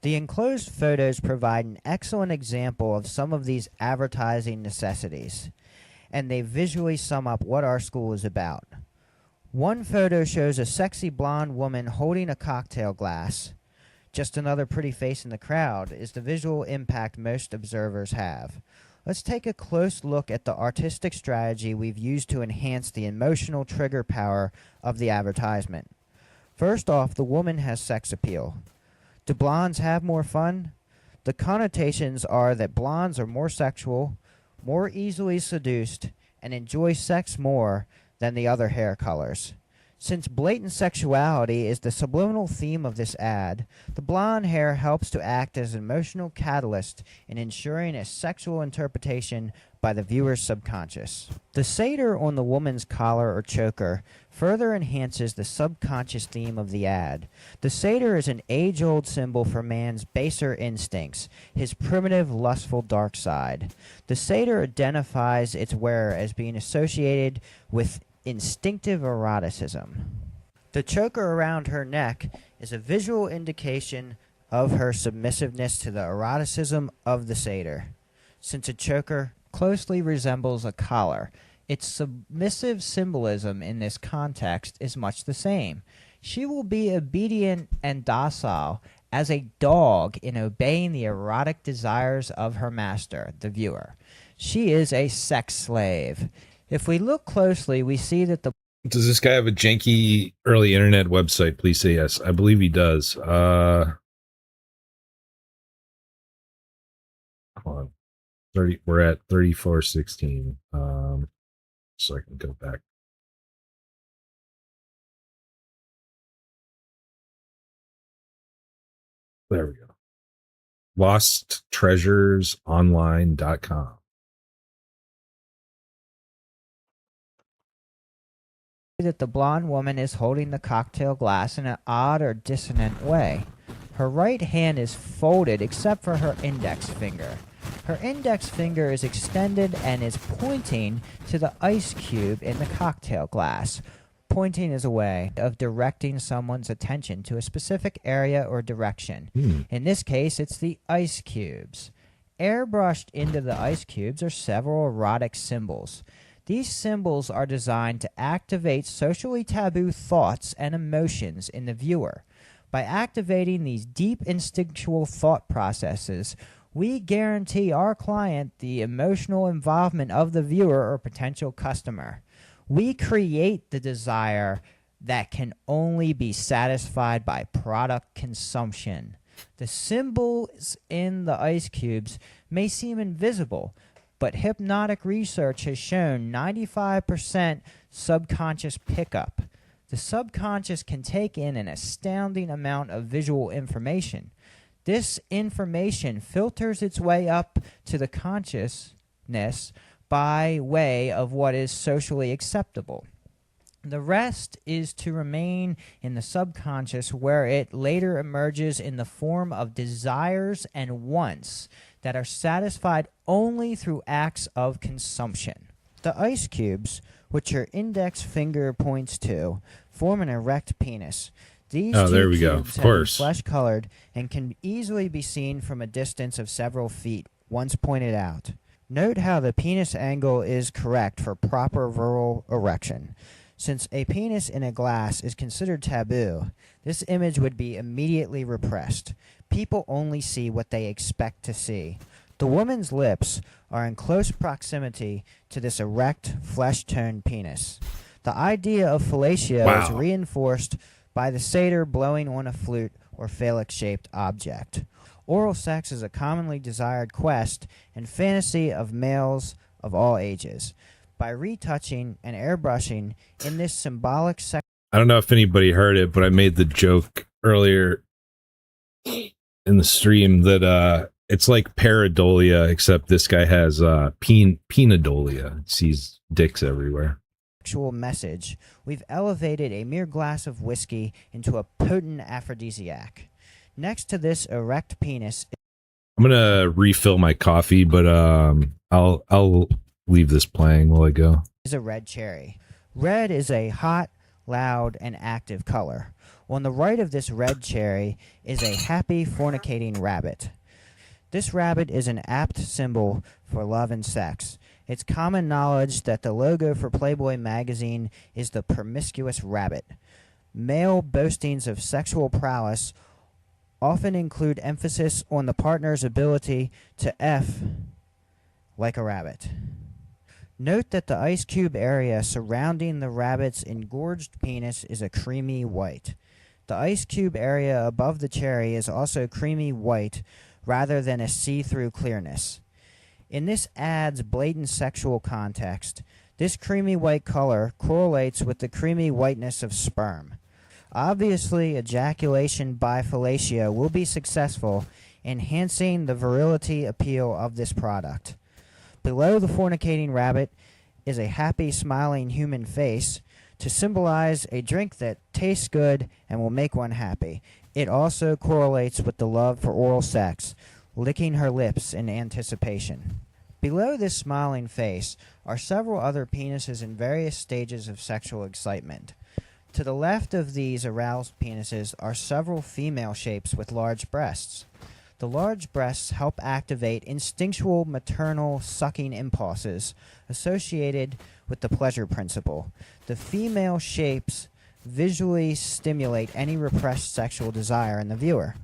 The enclosed photos provide an excellent example of some of these advertising necessities, and they visually sum up what our school is about. One photo shows a sexy blonde woman holding a cocktail glass. Just another pretty face in the crowd is the visual impact most observers have. Let's take a close look at the artistic strategy we've used to enhance the emotional trigger power of the advertisement. First off, the woman has sex appeal. Do blondes have more fun? The connotations are that blondes are more sexual, more easily seduced, and enjoy sex more than the other hair colors. Since blatant sexuality is the subliminal theme of this ad, the blonde hair helps to act as an emotional catalyst in ensuring a sexual interpretation by the viewer's subconscious. The satyr on the woman's collar or choker further enhances the subconscious theme of the ad. The satyr is an age-old symbol for man's baser instincts, his primitive, lustful dark side. The satyr identifies its wearer as being associated with instinctive eroticism. The choker around her neck is a visual indication of her submissiveness to the eroticism of the satyr. Since a choker closely resembles a collar, its submissive symbolism in this context is much the same. She will be obedient and docile as a dog in obeying the erotic desires of her master, the viewer. She is a sex slave. If we look closely, we see that the... Does this guy have a janky early internet website? Please say yes. I believe he does. Come on. 30. We're at 3416. So I can go back. There we go. LostTreasuresOnline.com. that the blonde woman is holding the cocktail glass in an odd or dissonant way. Her right hand is folded except for her index finger. Her index finger is extended and is pointing to the ice cube in the cocktail glass. Pointing is a way of directing someone's attention to a specific area or direction. In this case, it's the ice cubes. Airbrushed into the ice cubes are several erotic symbols. These symbols are designed to activate socially taboo thoughts and emotions in the viewer. By activating these deep instinctual thought processes, we guarantee our client the emotional involvement of the viewer or potential customer. We create the desire that can only be satisfied by product consumption. The symbols in the ice cubes may seem invisible, but hypnotic research has shown 95% subconscious pickup. The subconscious can take in an astounding amount of visual information. This information filters its way up to the consciousness by way of what is socially acceptable. The rest is to remain in the subconscious, where it later emerges in the form of desires and wants that are satisfied only through acts of consumption. The ice cubes, which your index finger points to, form an erect penis. These there we two go. cubes Of have been course. flesh-colored and can easily be seen from a distance of several feet once pointed out. Note how the penis angle is correct for proper virile erection. Since a penis in a glass is considered taboo, this image would be immediately repressed. People only see what they expect to see. The woman's lips are in close proximity to this erect, flesh-toned penis. The idea of fellatio is reinforced by the satyr blowing on a flute or phallic-shaped object. Oral sex is a commonly desired quest and fantasy of males of all ages. By retouching and airbrushing in this symbolic sex. I don't know if anybody heard it, but I made the joke earlier in the stream that it's like pareidolia, except this guy has penidolia. Sees dicks everywhere. Sexual message, we've elevated a mere glass of whiskey into a potent aphrodisiac. Next to this erect penis, I'm gonna refill my coffee, but I'll leave this playing while I go. Is a red cherry. Red is a hot, loud, and active color. On the right of this red cherry is a happy fornicating rabbit. This rabbit is an apt symbol for love and sex. It's common knowledge that the logo for Playboy magazine is the promiscuous rabbit. Male boastings of sexual prowess often include emphasis on the partner's ability to F like a rabbit. Note that the ice cube area surrounding the rabbit's engorged penis is a creamy white. The ice cube area above the cherry is also creamy white rather than a see-through clearness. In this adds blatant sexual context. This creamy white color correlates with the creamy whiteness of sperm. Obviously, ejaculation by fellatio will be successful, enhancing the virility appeal of this product. Below the fornicating rabbit is a happy, smiling human face to symbolize a drink that tastes good and will make one happy. It also correlates with the love for oral sex, licking her lips in anticipation. Below this smiling face are several other penises in various stages of sexual excitement. To the left of these aroused penises are several female shapes with large breasts. The large breasts help activate instinctual maternal sucking impulses associated with the pleasure principle. The female shapes visually stimulate any repressed sexual desire in the viewer.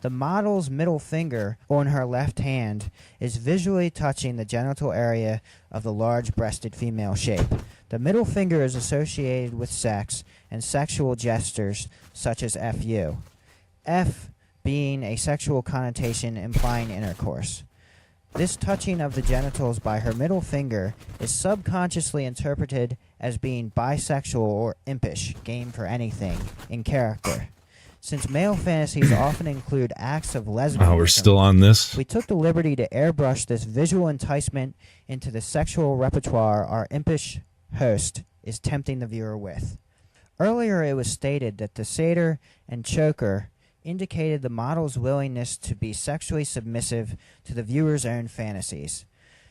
The model's middle finger on her left hand is visually touching the genital area of the large-breasted female shape. The middle finger is associated with sex and sexual gestures such as FU. F being a sexual connotation implying intercourse. This touching of the genitals by her middle finger is subconsciously interpreted as being bisexual or impish, game for anything, in character. Since male fantasies often include acts of lesbianism, Oh, we're still on this. we took the liberty to airbrush this visual enticement into the sexual repertoire our impish host is tempting the viewer with. Earlier it was stated that the satyr and choker indicated the model's willingness to be sexually submissive to the viewer's own fantasies.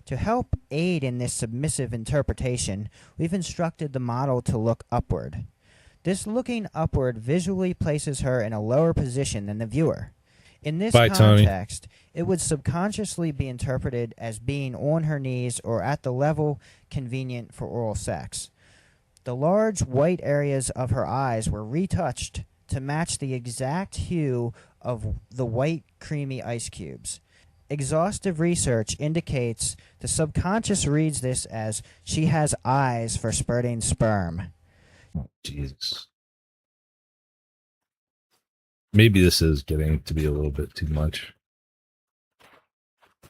To help aid in this submissive interpretation, we've instructed the model to look upward. This looking upward visually places her in a lower position than the viewer. In this context, it would subconsciously be interpreted as being on her knees or at the level convenient for oral sex. The large white areas of her eyes were retouched to match the exact hue of the white creamy ice cubes. Exhaustive research indicates the subconscious reads this as she has eyes for spurting sperm. Jesus. Maybe this is getting to be a little bit too much.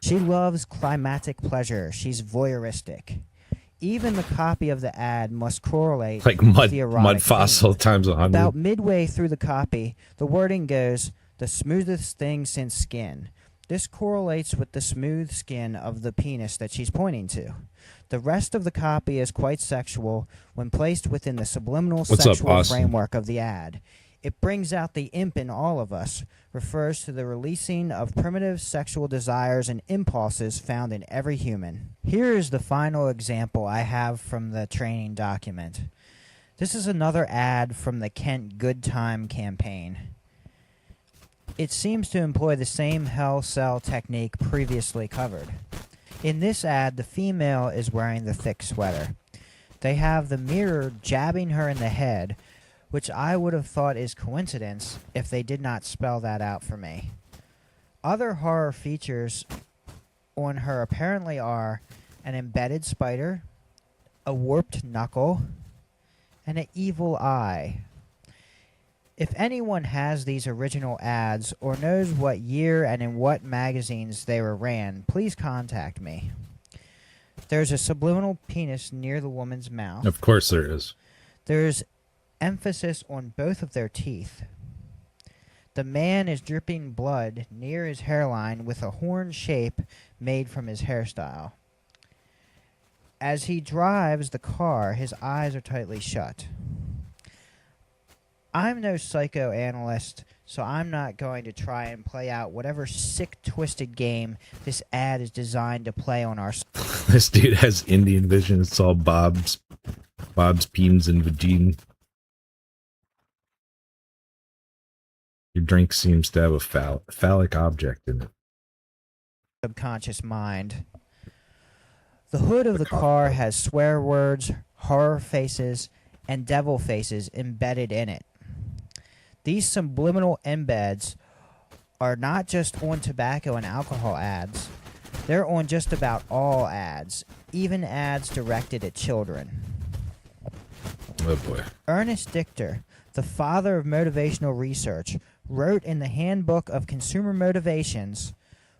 She loves climatic pleasure. She's voyeuristic. Even the copy of the ad must correlate Like with the mud erotic fossil theme. times 100. About midway through the copy, the wording goes, "the smoothest thing since skin." This correlates with the smooth skin of the penis that she's pointing to. The rest of the copy is quite sexual when placed within the subliminal What's up, sexual Austin? framework of the ad. It brings out the imp in all of us, refers to the releasing of primitive sexual desires and impulses found in every human. Here is the final example I have from the training document. This is another ad from the Kent Good Time campaign. It seems to employ the same hell cell technique previously covered. In this ad, the female is wearing the thick sweater. They have the mirror jabbing her in the head, which I would have thought is coincidence if they did not spell that out for me. Other horror features on her apparently are an embedded spider, a warped knuckle, and an evil eye. If anyone has these original ads or knows what year and in what magazines they were ran, please contact me. There's a subliminal penis near the woman's mouth. Of course there is. There's emphasis on both of their teeth. The man is dripping blood near his hairline with a horn shape made from his hairstyle. As he drives the car, his eyes are tightly shut. I'm no psychoanalyst, so I'm not going to try and play out whatever sick, twisted game this ad is designed to play on our... This dude has Indian vision. It's all Bob's peens and vagine. Your drink seems to have a phallic object in it. subconscious mind. The hood of the car has swear words, horror faces, and devil faces embedded in it. These subliminal embeds are not just on tobacco and alcohol ads. They're on just about all ads, even ads directed at children. Oh boy. Ernest Dichter, the father of motivational research, wrote in the Handbook of Consumer Motivations,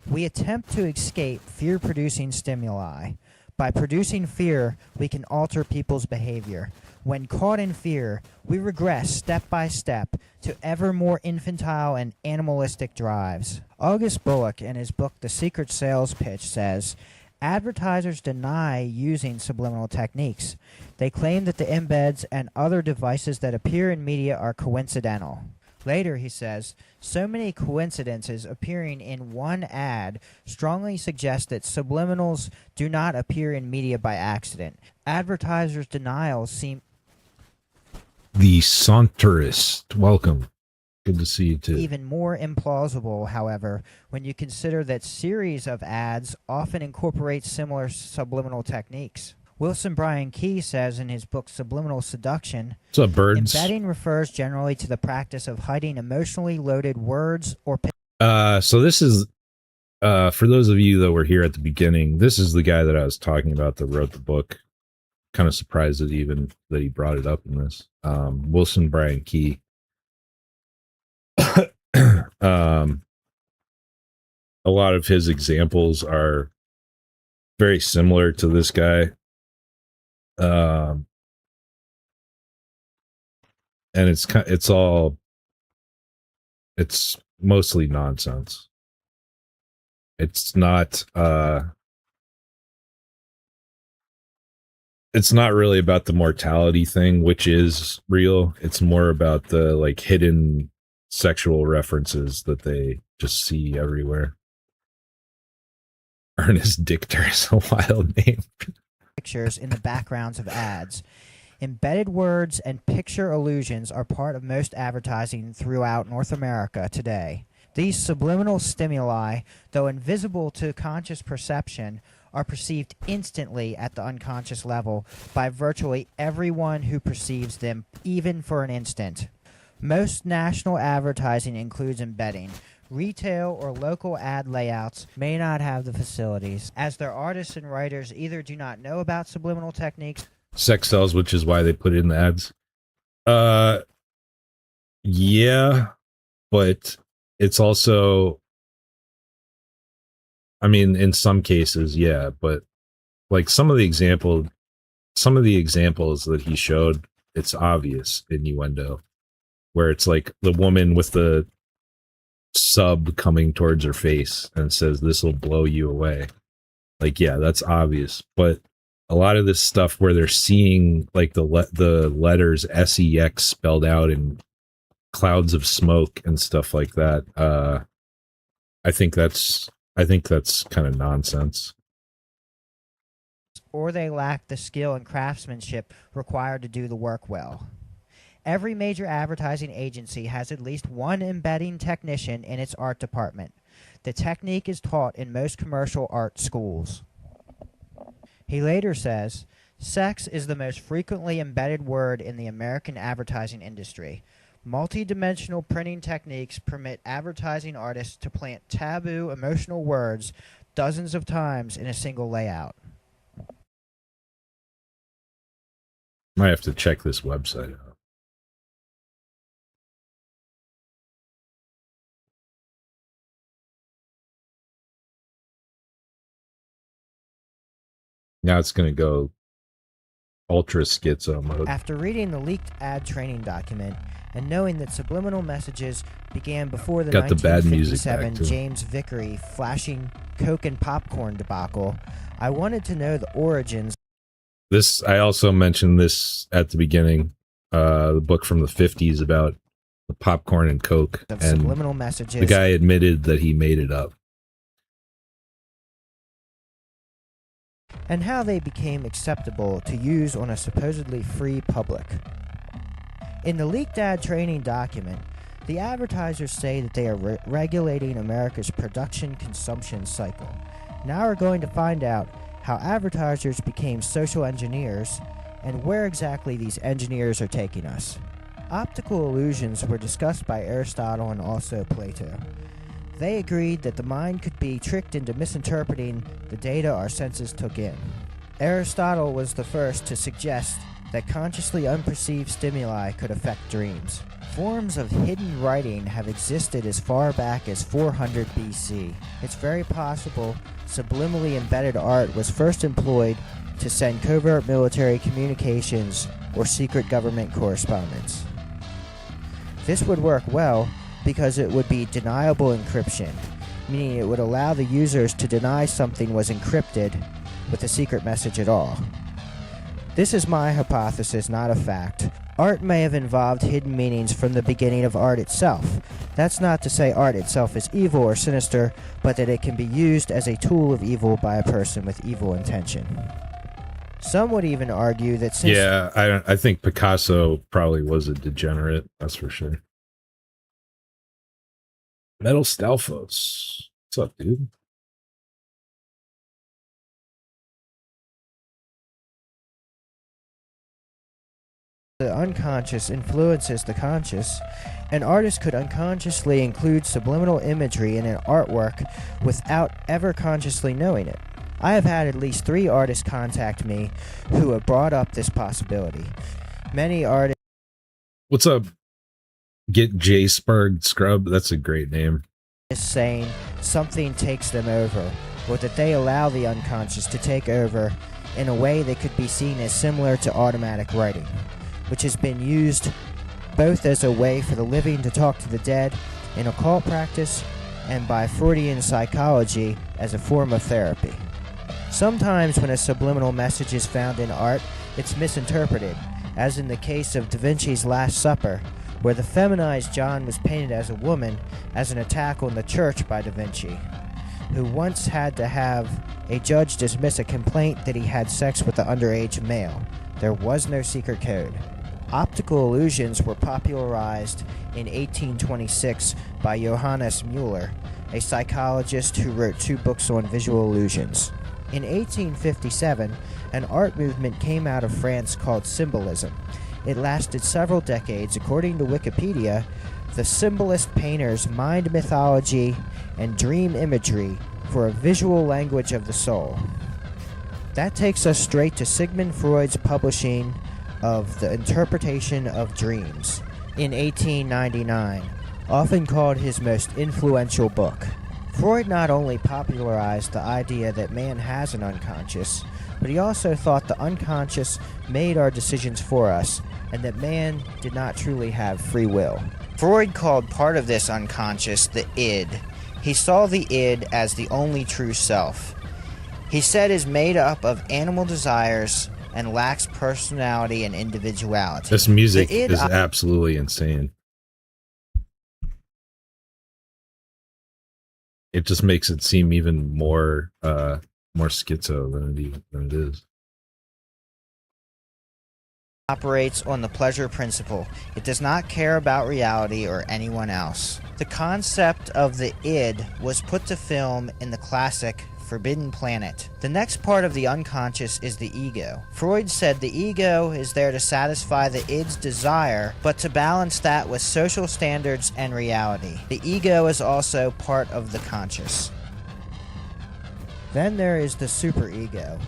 "We attempt to escape fear-producing stimuli. By producing fear, we can alter people's behavior. When caught in fear, we regress step by step to ever more infantile and animalistic drives." August Bullock, in his book The Secret Sales Pitch, says, advertisers deny using subliminal techniques. They claim that the embeds and other devices that appear in media are coincidental. Later, he says, so many coincidences appearing in one ad strongly suggest that subliminals do not appear in media by accident. Advertisers' denials seem... The Saunterist, welcome. Good to see you too. Even more implausible, however, when you consider that series of ads often incorporate similar subliminal techniques. Wilson Bryan Key says in his book Subliminal Seduction, what's up, birds? embedding refers generally to the practice of hiding emotionally loaded words or... So this is, for those of you that were here at the beginning, this is the guy that I was talking about that wrote the book. Kind of surprised that he brought it up in this. Wilson Bryan Key. A lot of his examples are very similar to this guy. And it's mostly nonsense. It's not really about the mortality thing, which is real. It's more about the like hidden sexual references that they just see everywhere. Ernest Dichter is a wild name. pictures in the backgrounds of ads. Embedded words and picture illusions are part of most advertising throughout North America today. These subliminal stimuli, though invisible to conscious perception, are perceived instantly at the unconscious level by virtually everyone who perceives them, even for an instant. Most national advertising includes embedding. Retail or local ad layouts may not have the facilities, as their artists and writers either do not know about subliminal techniques. Sex sells, which is why they put it in the ads. Yeah. but it's also, I mean, in some cases, yeah, but like some of the examples that he showed, it's obvious innuendo, where it's like the woman with the sub coming towards her face and says, "This will blow you away." Like, yeah, that's obvious, but a lot of this stuff where they're seeing like the letters sex spelled out in clouds of smoke and stuff like that, I think that's kind of nonsense. Or they lack the skill and craftsmanship required to do the work well. Every major advertising agency has at least one embedding technician in its art department. The technique is taught in most commercial art schools. He later says, sex is the most frequently embedded word in the American advertising industry. Multi-dimensional printing techniques permit advertising artists to plant taboo emotional words dozens of times in a single layout. Might have to check this website out. Now it's going to go ultra schizo mode. After reading the leaked ad training document and knowing that subliminal messages began before the 1957 James Vickery flashing Coke and popcorn debacle, I wanted to know the origins. This, I also mentioned this at the beginning, the book from the 50s about the popcorn and Coke. Of and subliminal messages. The guy admitted that he made it up. And how they became acceptable to use on a supposedly free public. In the leaked ad training document, the advertisers say that they are regulating America's production-consumption cycle. Now we're going to find out how advertisers became social engineers and where exactly these engineers are taking us. Optical illusions were discussed by Aristotle and also Plato. They agreed that the mind could be tricked into misinterpreting the data our senses took in. Aristotle was the first to suggest that consciously unperceived stimuli could affect dreams. Forms of hidden writing have existed as far back as 400 BC. It's very possible subliminally embedded art was first employed to send covert military communications or secret government correspondence. This would work well because it would be deniable encryption, meaning it would allow the users to deny something was encrypted with a secret message at all. This is my hypothesis, not a fact. Art may have involved hidden meanings from the beginning of art itself. That's not to say art itself is evil or sinister, but that it can be used as a tool of evil by a person with evil intention. Some would even argue that since... Yeah, I think Picasso probably was a degenerate, that's for sure. Metal Stalfos. What's up, dude? The unconscious influences the conscious, an artist could unconsciously include subliminal imagery in an artwork without ever consciously knowing it. I have had at least 3 artists contact me who have brought up this possibility. Many artists... What's up? Get J Spurg Scrub. That's a great name. Saying something takes them over, or that they allow the unconscious to take over in a way that could be seen as similar to automatic writing, which has been used both as a way for the living to talk to the dead in occult practice and by Freudian psychology as a form of therapy. Sometimes when a subliminal message is found in art, it's misinterpreted, as in the case of Da Vinci's Last Supper, where the feminized John was painted as a woman as an attack on the church by Da Vinci, who once had to have a judge dismiss a complaint that he had sex with an underage male. There was no secret code. Optical illusions were popularized in 1826 by Johannes Müller, a psychologist who wrote 2 books on visual illusions. In 1857, an art movement came out of France called symbolism. It lasted several decades. According to Wikipedia, the symbolist painters mined mythology and dream imagery for a visual language of the soul. That takes us straight to Sigmund Freud's publishing of The Interpretation of Dreams in 1899, often called his most influential book. Freud not only popularized the idea that man has an unconscious, but he also thought the unconscious made our decisions for us, and that man did not truly have free will. Freud called part of this unconscious the id. He saw the id as the only true self. He said is made up of animal desires and lacks personality and individuality. This music is absolutely insane. It just makes it seem even more schizo than it is. Operates on the pleasure principle. It does not care about reality or anyone else. The concept of the id was put to film in the classic Forbidden Planet. The next part of the unconscious is the ego. Freud said the ego is there to satisfy the id's desire, but to balance that with social standards and reality. The ego is also part of the conscious. Then there is the superego,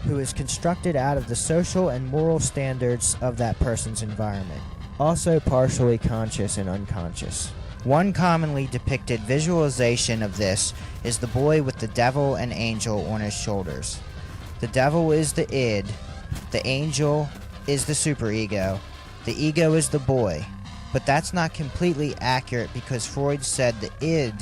who is constructed out of the social and moral standards of that person's environment, also partially conscious and unconscious. One commonly depicted visualization of this is the boy with the devil and angel on his shoulders. The devil is the id, the angel is the superego, the ego is the boy. But that's not completely accurate because Freud said the id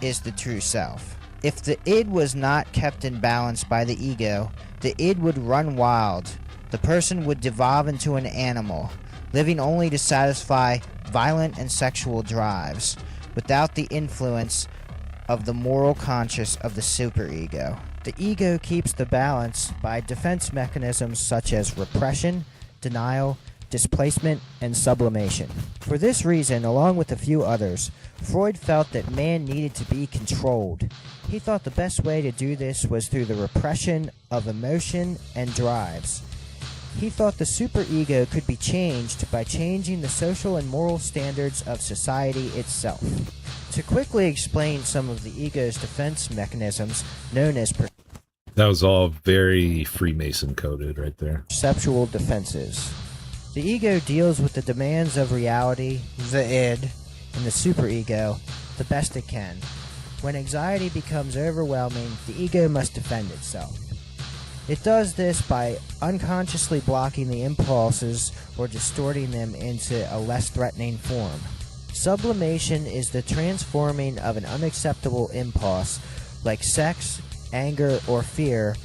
is the true self. If the id was not kept in balance by the ego, the id would run wild. The person would devolve into an animal, living only to satisfy violent and sexual drives, without the influence of the moral conscious of the superego. The ego keeps the balance by defense mechanisms such as repression, denial, displacement, and sublimation. For this reason, along with a few others, Freud felt that man needed to be controlled. He thought the best way to do this was through the repression of emotion and drives. He thought the superego could be changed by changing the social and moral standards of society itself. To quickly explain some of the ego's defense mechanisms, known as that was all very Freemason coded right there. Perceptual defenses. The ego deals with the demands of reality, the id, and the superego the best it can. When anxiety becomes overwhelming, the ego must defend itself. It does this by unconsciously blocking the impulses or distorting them into a less threatening form. Sublimation is the transforming of an unacceptable impulse, like sex, anger, or fear,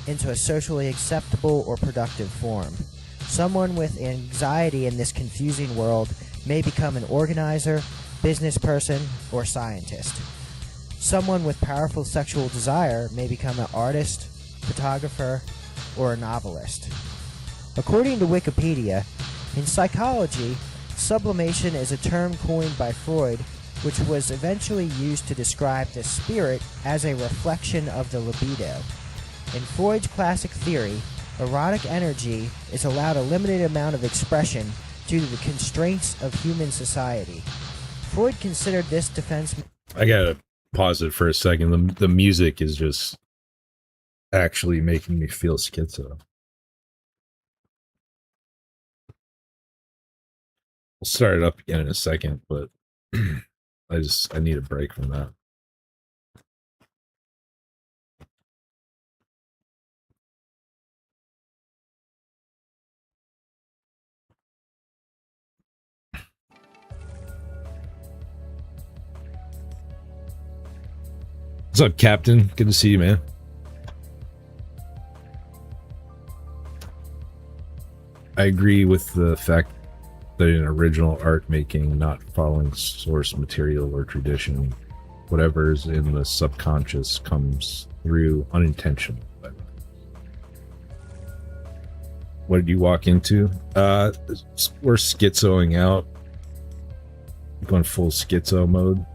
into a socially acceptable or productive form. Someone with anxiety in this confusing world may become an organizer, business person, or scientist. Someone with powerful sexual desire may become an artist, photographer, or a novelist. According to Wikipedia, in psychology, sublimation is a term coined by Freud, which was eventually used to describe the spirit as a reflection of the libido. In Freud's classic theory, erotic energy is allowed a limited amount of expression due to the constraints of human society. Freud considered this defense... I gotta pause it for a second. The music is just actually making me feel schizo. We'll start it up again in a second, but I need a break from that. What's up, Captain? Good to see you, man. I agree with the fact that in original art making, not following source material or tradition, whatever's in the subconscious comes through unintentionally. What did you walk into? We're schizoing out. Going full schizo mode.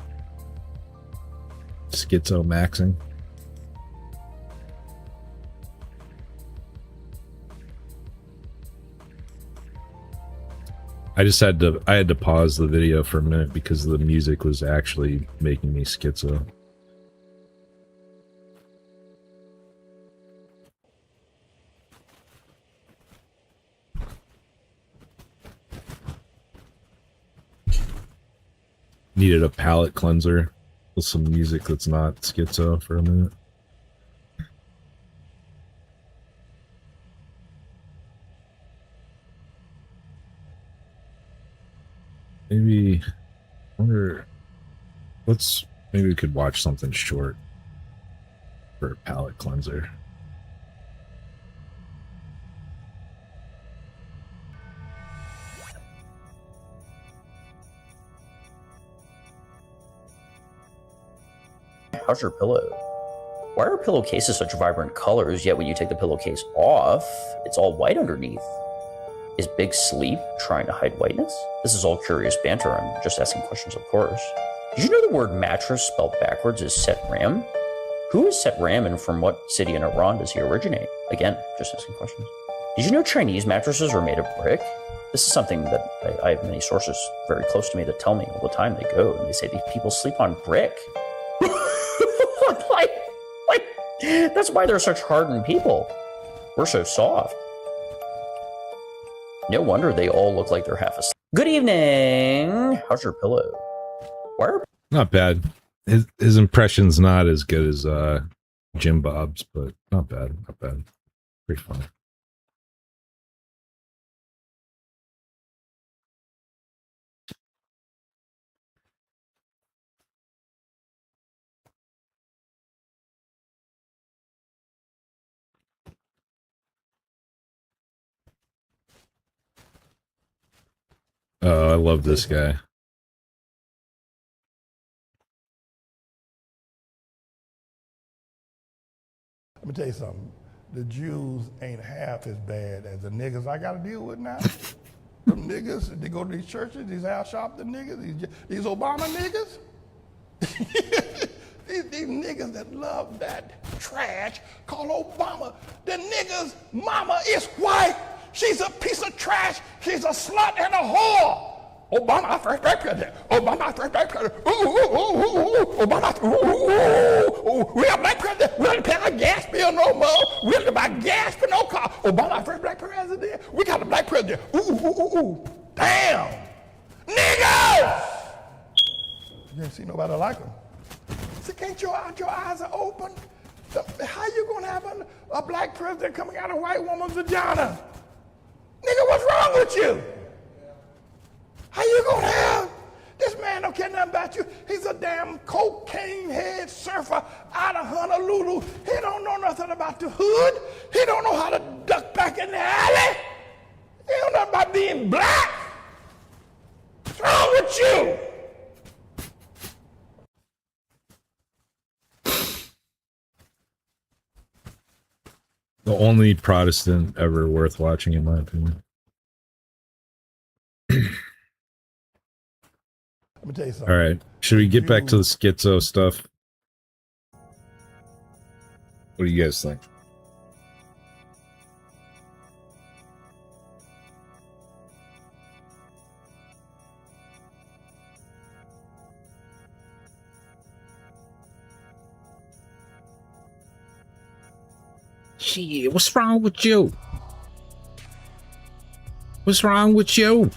Schizo maxing. I had to pause the video for a minute because the music was actually making me schizo. needed a palate cleanser with some music that's not schizo for a minute. Maybe, I wonder, maybe we could watch something short for a palate cleanser. How's your pillow? Why are pillowcases such vibrant colors, yet when you take the pillowcase off, it's all white underneath? Is Big Sleep trying to hide whiteness? This is all curious banter. I'm just asking questions, of course. Did you know the word mattress spelled backwards is Set Ram? Who is Set Ram and from what city in Iran does he originate? Again, just asking questions. Did you know Chinese mattresses are made of brick? This is something that I have many sources very close to me that tell me all the time. They go and they say these people sleep on brick. That's why they're such hardened people. We're so soft. No wonder they all look like they're half asleep. Good evening. How's your pillow? Why are... Not bad. His impression's not as good as Jim Bob's, but not bad. Not bad. Pretty fun. Oh, I love this guy. Let me tell you something. The Jews ain't half as bad as the niggas I gotta deal with now. Them niggas, they go to these churches, these Al Sharpton niggas, these Obama niggas. these niggas that love that trash called Obama. The nigga's mama is white. She's a piece of trash. She's a slut and a whore. Obama, first black president. Obama, first black president. Ooh, ooh, ooh, ooh, ooh. Obama, ooh, ooh, ooh. We have black president. We don't pay our gas bill no more. We don't buy gas for no car. Obama, first black president. We got a black president. Ooh, ooh, ooh, ooh. Damn. Niggas! You ain't see nobody like them. So can't your eyes are open? How you gonna have a black president coming out of a white woman's vagina? Nigga, what's wrong with you? How you gonna have? This man don't care nothing about you. He's a damn cocaine head surfer out of Honolulu. He don't know nothing about the hood. He don't know how to duck back in the alley. He don't know about being black. What's wrong with you? The only Protestant ever worth watching, in my opinion. Let me tell you something. All right. Should we get back to the schizo stuff? What do you guys think? Shit, what's wrong with you? What's wrong with you?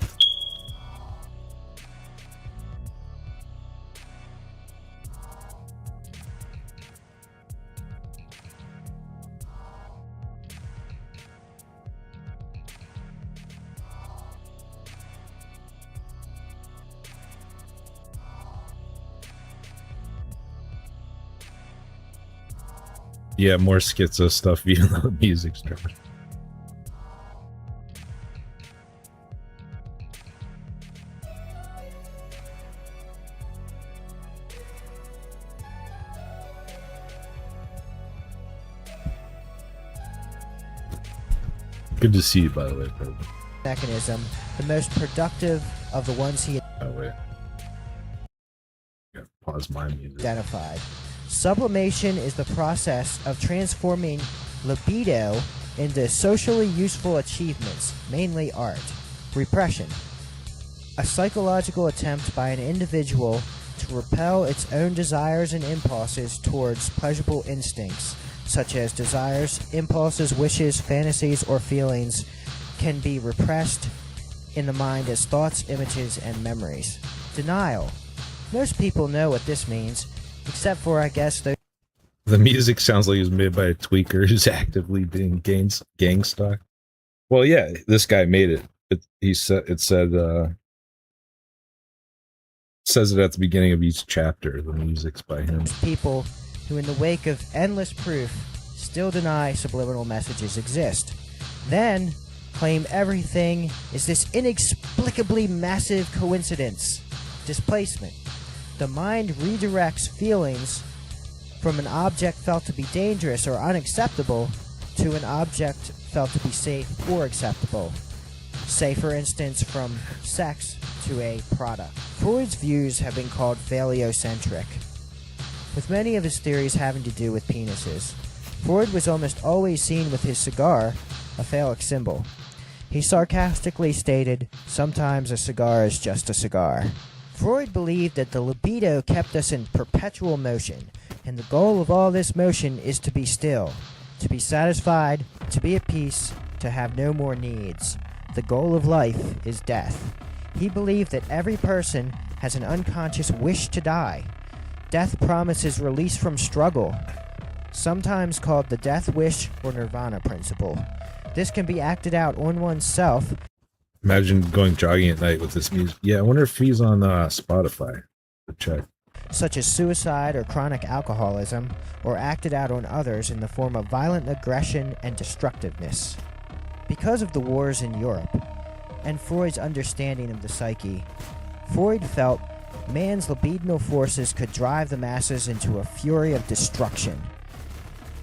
Yeah, more schizo stuff, even though the music's trash. Good to see you, by the way, President. Mechanism, the most productive of the ones he Oh, wait. Gotta pause my music. identified. Sublimation is the process of transforming libido into socially useful achievements, mainly art. Repression, a psychological attempt by an individual to repel its own desires and impulses towards pleasurable instincts, such as desires, impulses, wishes, fantasies, or feelings, can be repressed in the mind as thoughts, images, and memories. Denial, Most people know what this means, except for, I guess, those The music sounds like it was made by a tweaker who's actively being gang stalked. Well, yeah, this guy made it. It says it at the beginning of each chapter. The music's by him. people who, in the wake of endless proof, still deny subliminal messages exist. Then claim everything is this inexplicably massive coincidence. Displacement. The mind redirects feelings from an object felt to be dangerous or unacceptable to an object felt to be safe or acceptable. Say, for instance, from sex to a product. Freud's views have been called phallocentric, with many of his theories having to do with penises. Freud was almost always seen with his cigar, a phallic symbol. He sarcastically stated, "Sometimes a cigar is just a cigar." Freud believed that the libido kept us in perpetual motion, and the goal of all this motion is to be still, to be satisfied, to be at peace, to have no more needs. The goal of life is death. He believed that every person has an unconscious wish to die. Death promises release from struggle, sometimes called the death wish or nirvana principle. This can be acted out on oneself. Imagine going jogging at night with this music. Yeah, I wonder if he's on Spotify. Check. Such as suicide or chronic alcoholism, or acted out on others in the form of violent aggression and destructiveness. Because of the wars in Europe, and Freud's understanding of the psyche, Freud felt man's libidinal forces could drive the masses into a fury of destruction.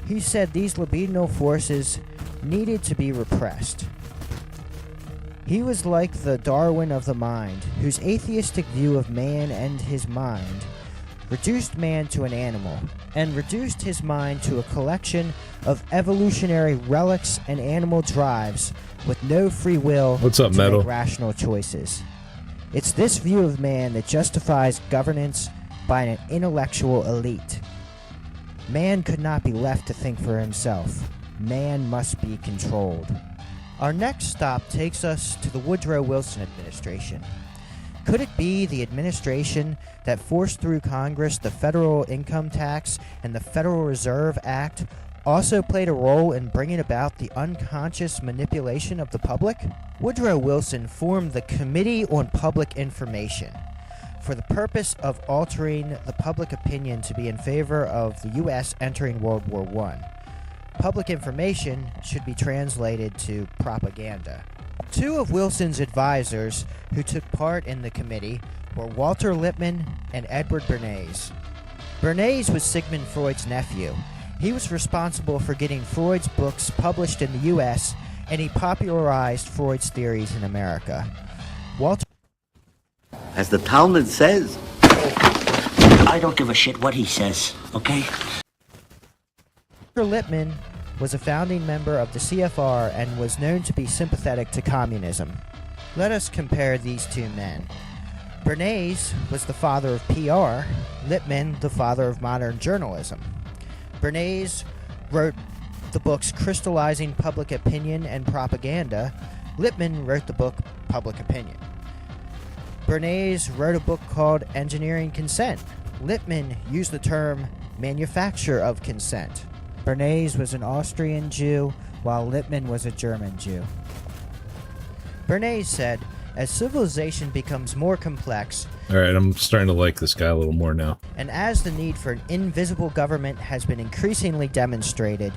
He said these libidinal forces needed to be repressed. He was like the Darwin of the mind, whose atheistic view of man and his mind reduced man to an animal, and reduced his mind to a collection of evolutionary relics and animal drives with no free will to make rational choices. It's this view of man that justifies governance by an intellectual elite. Man could not be left to think for himself. Man must be controlled. Our next stop takes us to the Woodrow Wilson administration. Could it be the administration that forced through Congress the federal income tax and the Federal Reserve Act also played a role in bringing about the unconscious manipulation of the public? Woodrow Wilson formed the Committee on Public Information for the purpose of altering the public opinion to be in favor of the U.S. entering World War I. Public information should be translated to propaganda. Two of Wilson's advisors who took part in the committee were Walter Lippmann and Edward Bernays. Bernays was Sigmund Freud's nephew. He was responsible for getting Freud's books published in the U.S., and he popularized Freud's theories in America. Walter, as the Talmud says, I don't give a shit what he says, okay? Lippmann was a founding member of the CFR and was known to be sympathetic to communism. Let us compare these two men. Bernays was the father of PR, Lippmann the father of modern journalism. Bernays wrote the books Crystallizing Public Opinion and Propaganda. Lippmann wrote the book Public Opinion. Bernays wrote a book called Engineering Consent. Lippmann used the term manufacture of consent. Bernays was an Austrian Jew, while Lippmann was a German Jew. Bernays said, as civilization becomes more complex, all right, I'm starting to like this guy a little more now. And as the need for an invisible government has been increasingly demonstrated,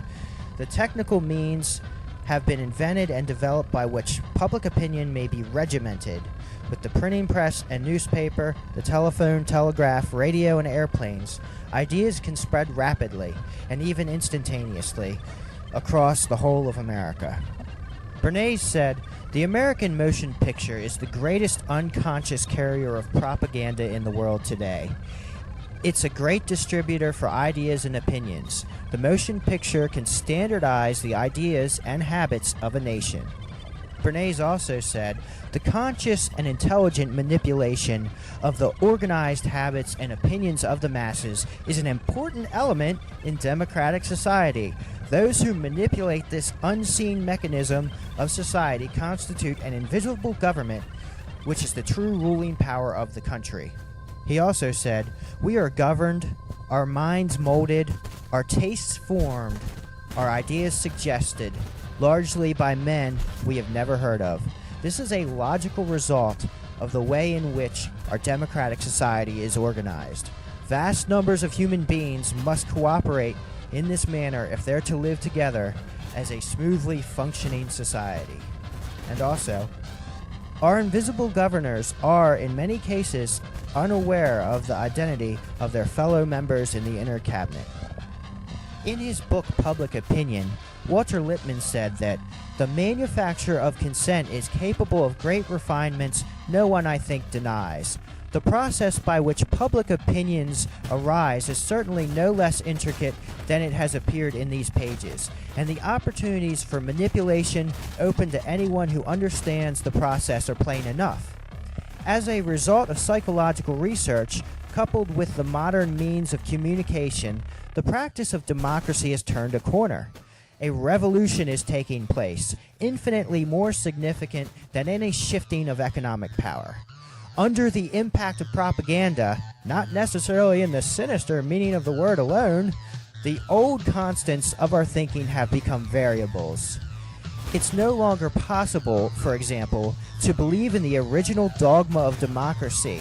the technical means have been invented and developed by which public opinion may be regimented. With the printing press and newspaper, the telephone, telegraph, radio, and airplanes, ideas can spread rapidly and even instantaneously across the whole of America. Bernays said, the American motion picture is the greatest unconscious carrier of propaganda in the world today. It's a great distributor for ideas and opinions. The motion picture can standardize the ideas and habits of a nation. Bernays also said, the conscious and intelligent manipulation of the organized habits and opinions of the masses is an important element in democratic society. Those who manipulate this unseen mechanism of society constitute an invisible government, which is the true ruling power of the country. He also said, "We are governed, our minds molded, our tastes formed, our ideas suggested, largely by men we have never heard of. This is a logical result of the way in which our democratic society is organized. Vast numbers of human beings must cooperate in this manner if they're to live together as a smoothly functioning society." And also, "Our invisible governors are, in many cases, unaware of the identity of their fellow members in the inner cabinet." In his book Public Opinion, Walter Lippmann said that the manufacture of consent is capable of great refinements no one, I think, denies. The process by which public opinions arise is certainly no less intricate than it has appeared in these pages, and the opportunities for manipulation open to anyone who understands the process are plain enough. As a result of psychological research, coupled with the modern means of communication, the practice of democracy has turned a corner. A revolution is taking place, infinitely more significant than any shifting of economic power. Under the impact of propaganda, not necessarily in the sinister meaning of the word alone, the old constants of our thinking have become variables. It's no longer possible, for example, to believe in the original dogma of democracy,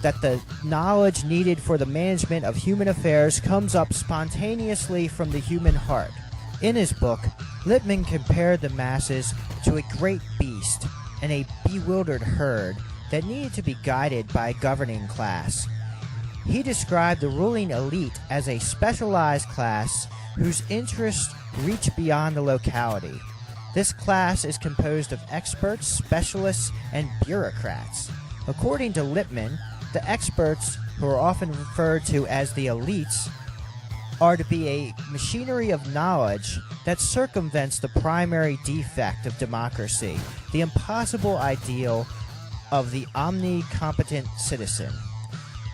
that the knowledge needed for the management of human affairs comes up spontaneously from the human heart. In his book, Lippmann compared the masses to a great beast and a bewildered herd that needed to be guided by a governing class. He described the ruling elite as a specialized class whose interests reach beyond the locality. This class is composed of experts, specialists, and bureaucrats. According to Lippmann, the experts, who are often referred to as the elites, are to be a machinery of knowledge that circumvents the primary defect of democracy, the impossible ideal of the omnicompetent citizen.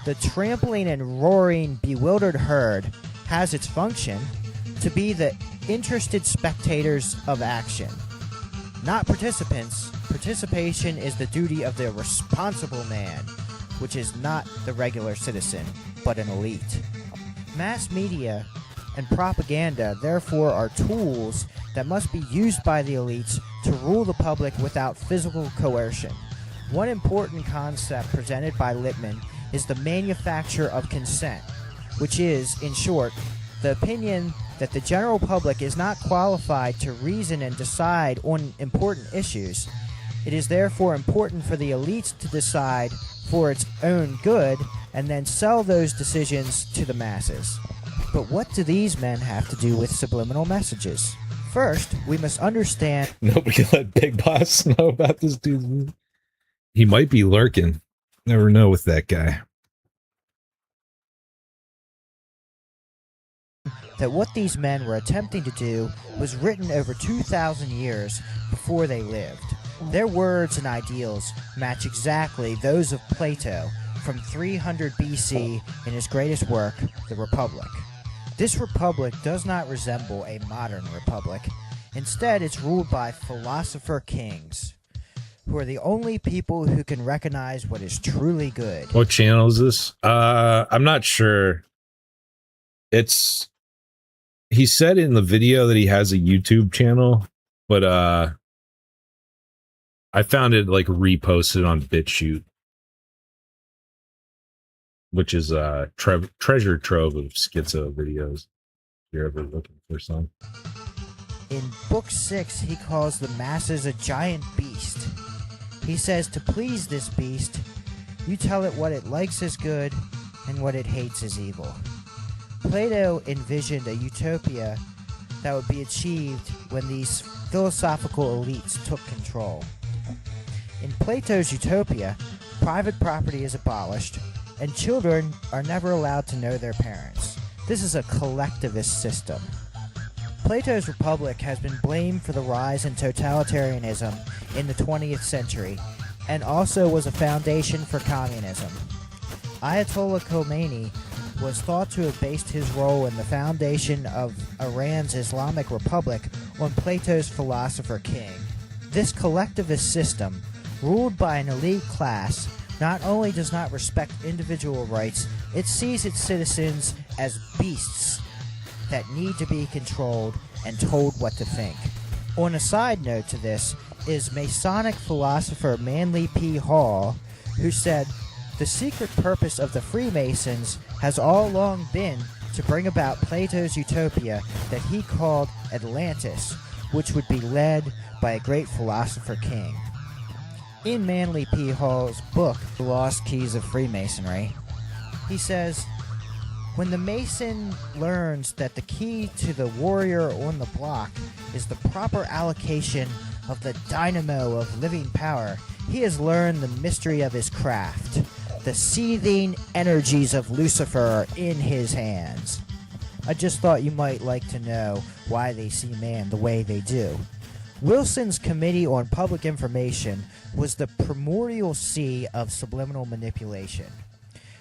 The trampling and roaring, bewildered herd has its function to be the interested spectators of action, not participants. Participation is the duty of the responsible man, which is not the regular citizen, but an elite. Mass media and propaganda, therefore, are tools that must be used by the elites to rule the public without physical coercion. One important concept presented by Lippmann is the manufacture of consent, which is, in short, the opinion that the general public is not qualified to reason and decide on important issues. It is therefore important for the elites to decide for its own good and then sell those decisions to the masses. But what do these men have to do with subliminal messages? First, we must understand... Nobody let Big Boss know about this dude. He might be lurking. Never know with that guy. That what these men were attempting to do was written over 2,000 years before they lived. Their words and ideals match exactly those of Plato from 300 BC in his greatest work, The Republic. This republic does not resemble a modern republic. Instead, it's ruled by philosopher kings, who are the only people who can recognize what is truly good. What channel is this? I'm not sure. He said in the video that he has a YouTube channel, but I found it like reposted on BitChute, which is a treasure trove of schizo videos, if you're ever looking for some. In Book 6, he calls the masses a giant beast. He says to please this beast, you tell it what it likes is good and what it hates is evil. Plato envisioned a utopia that would be achieved when these philosophical elites took control. In Plato's utopia, private property is abolished, and children are never allowed to know their parents. This is a collectivist system. Plato's Republic has been blamed for the rise in totalitarianism in the 20th century, and also was a foundation for communism. Ayatollah Khomeini was thought to have based his role in the foundation of Iran's Islamic Republic on Plato's philosopher king. This collectivist system, ruled by an elite class, not only does not respect individual rights, it sees its citizens as beasts that need to be controlled and told what to think. On a side note to this is Masonic philosopher Manly P. Hall, who said, "The secret purpose of the Freemasons has all along been to bring about Plato's utopia that he called Atlantis, which would be led by a great philosopher king." In Manly P. Hall's book, The Lost Keys of Freemasonry, he says, "When the Mason learns that the key to the warrior on the block is the proper allocation of the dynamo of living power, he has learned the mystery of his craft. The seething energies of Lucifer are in his hands." I just thought you might like to know why they see man the way they do. Wilson's Committee on Public Information was the primordial sea of subliminal manipulation.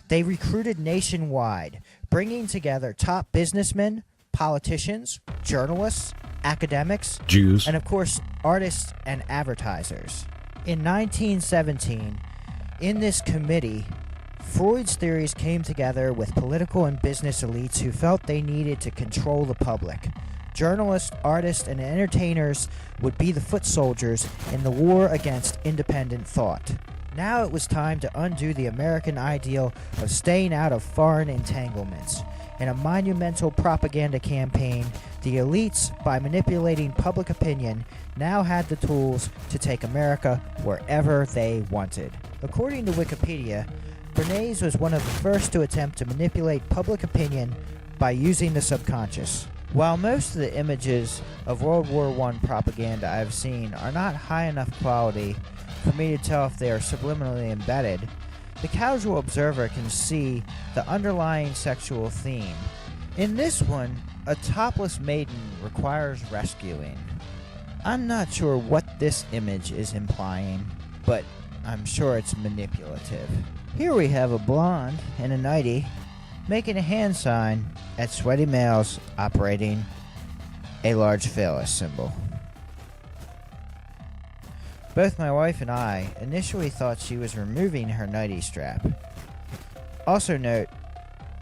They recruited nationwide, bringing together top businessmen, politicians, journalists, academics, Jews, and of course, artists and advertisers. In 1917, in this committee, Freud's theories came together with political and business elites who felt they needed to control the public. Journalists, artists, and entertainers would be the foot soldiers in the war against independent thought. Now it was time to undo the American ideal of staying out of foreign entanglements. In a monumental propaganda campaign, the elites, by manipulating public opinion, now had the tools to take America wherever they wanted. According to Wikipedia, Bernays was one of the first to attempt to manipulate public opinion by using the subconscious. While most of the images of World War I propaganda I've seen are not high enough quality for me to tell if they are subliminally embedded, the casual observer can see the underlying sexual theme. In this one, a topless maiden requires rescuing. I'm not sure what this image is implying, but I'm sure it's manipulative. Here we have a blonde in a nightie making a hand sign at sweaty males operating a large phallus symbol. Both my wife and I initially thought she was removing her nightie strap. Also note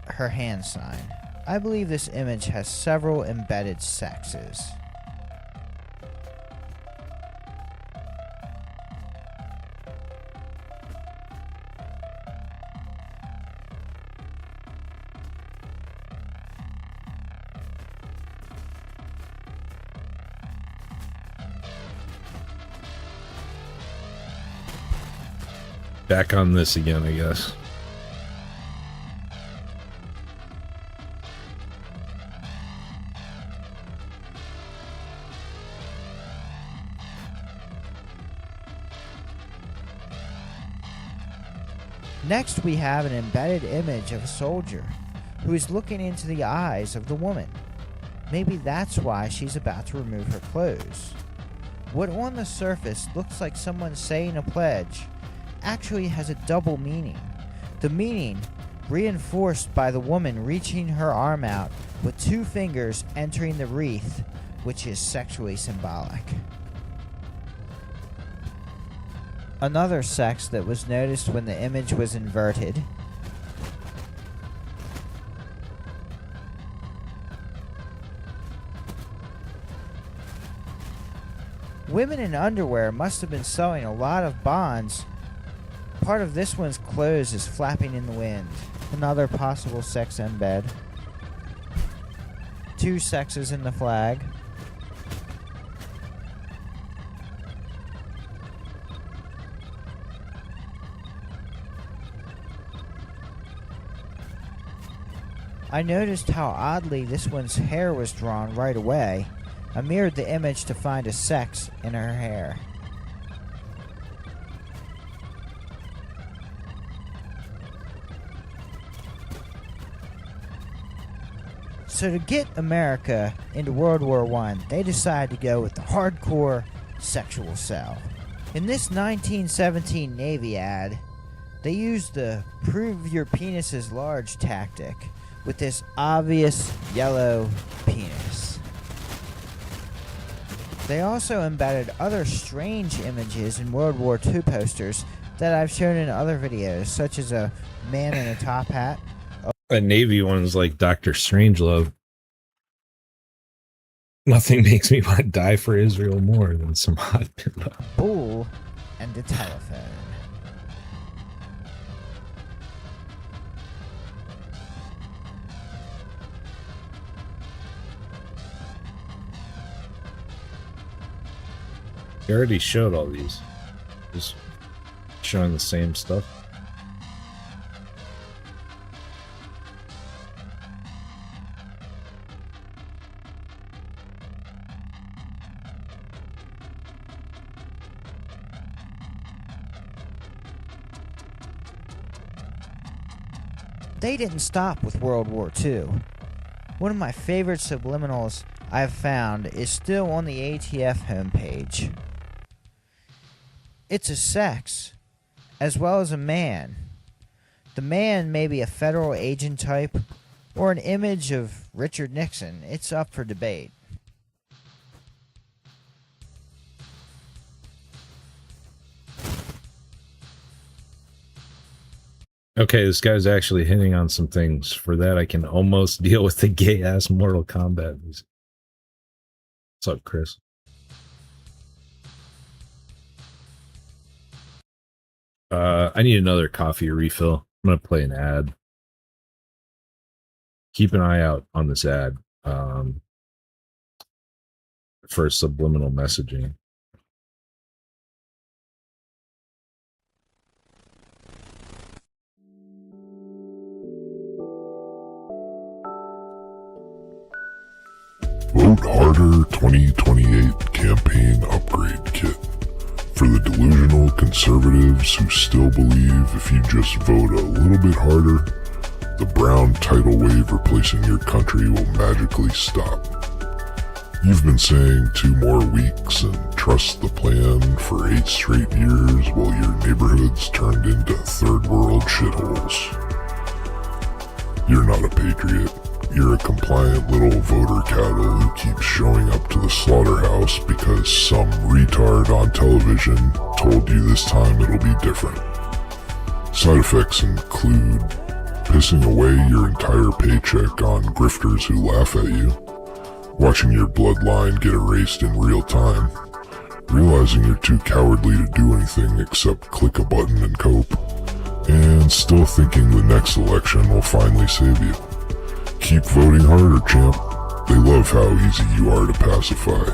her hand sign. I believe this image has several embedded sexes. back on this again, I guess. Next, we have an embedded image of a soldier who is looking into the eyes of the woman. Maybe that's why she's about to remove her clothes. What on the surface looks like someone saying a pledge actually has a double meaning. The meaning reinforced by the woman reaching her arm out with two fingers entering the wreath, which is sexually symbolic. Another sex that was noticed when the image was inverted. Women in underwear must have been sewing a lot of bonds. Part of this one's clothes is flapping in the wind. Another possible sex embed. Two sexes in the flag. I noticed how oddly this one's hair was drawn right away. I mirrored the image to find a sex in her hair. So to get America into World War I, they decided to go with the hardcore sexual sell. In this 1917 Navy ad, they used the prove your penis is large tactic with this obvious yellow penis. They also embedded other strange images in World War II posters that I've shown in other videos, such as a man in a top hat. A Navy one's like Dr. Strangelove. Nothing makes me want to die for Israel more than some hot pillow. Bull, and a telephone. You already showed all these. Just showing the same stuff. They didn't stop with World War II. One of my favorite subliminals I've found is still on the ATF homepage. It's a sex, as well as a man. The man may be a federal agent type, or an image of Richard Nixon. It's up for debate. Okay, this guy's actually hitting on some things. For that, I can almost deal with the gay-ass Mortal Kombat music. What's up, Chris? I need another coffee refill. I'm going to play an ad. Keep an eye out on this ad for subliminal messaging. Vote Harder 2028 Campaign Upgrade Kit. For the delusional conservatives who still believe if you just vote a little bit harder, the brown tidal wave replacing your country will magically stop. You've been saying 2 more weeks and trust the plan for 8 straight years while your neighborhood's turned into third world shitholes. You're not a patriot. You're a compliant little voter cattle who keeps showing up to the slaughterhouse because some retard on television told you this time it'll be different. Side effects include pissing away your entire paycheck on grifters who laugh at you, watching your bloodline get erased in real time, realizing you're too cowardly to do anything except click a button and cope, and still thinking the next election will finally save you. Keep voting harder, champ. They love how easy you are to pacify.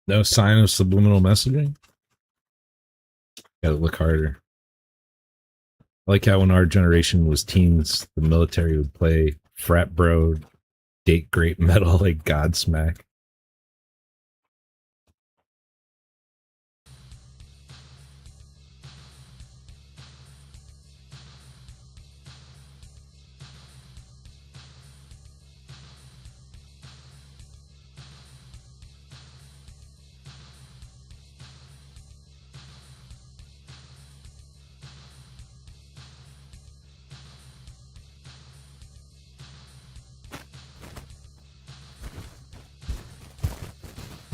No sign of subliminal messaging? Gotta look harder. I like how when our generation was teens, the military would play frat bro, date great metal like Godsmack.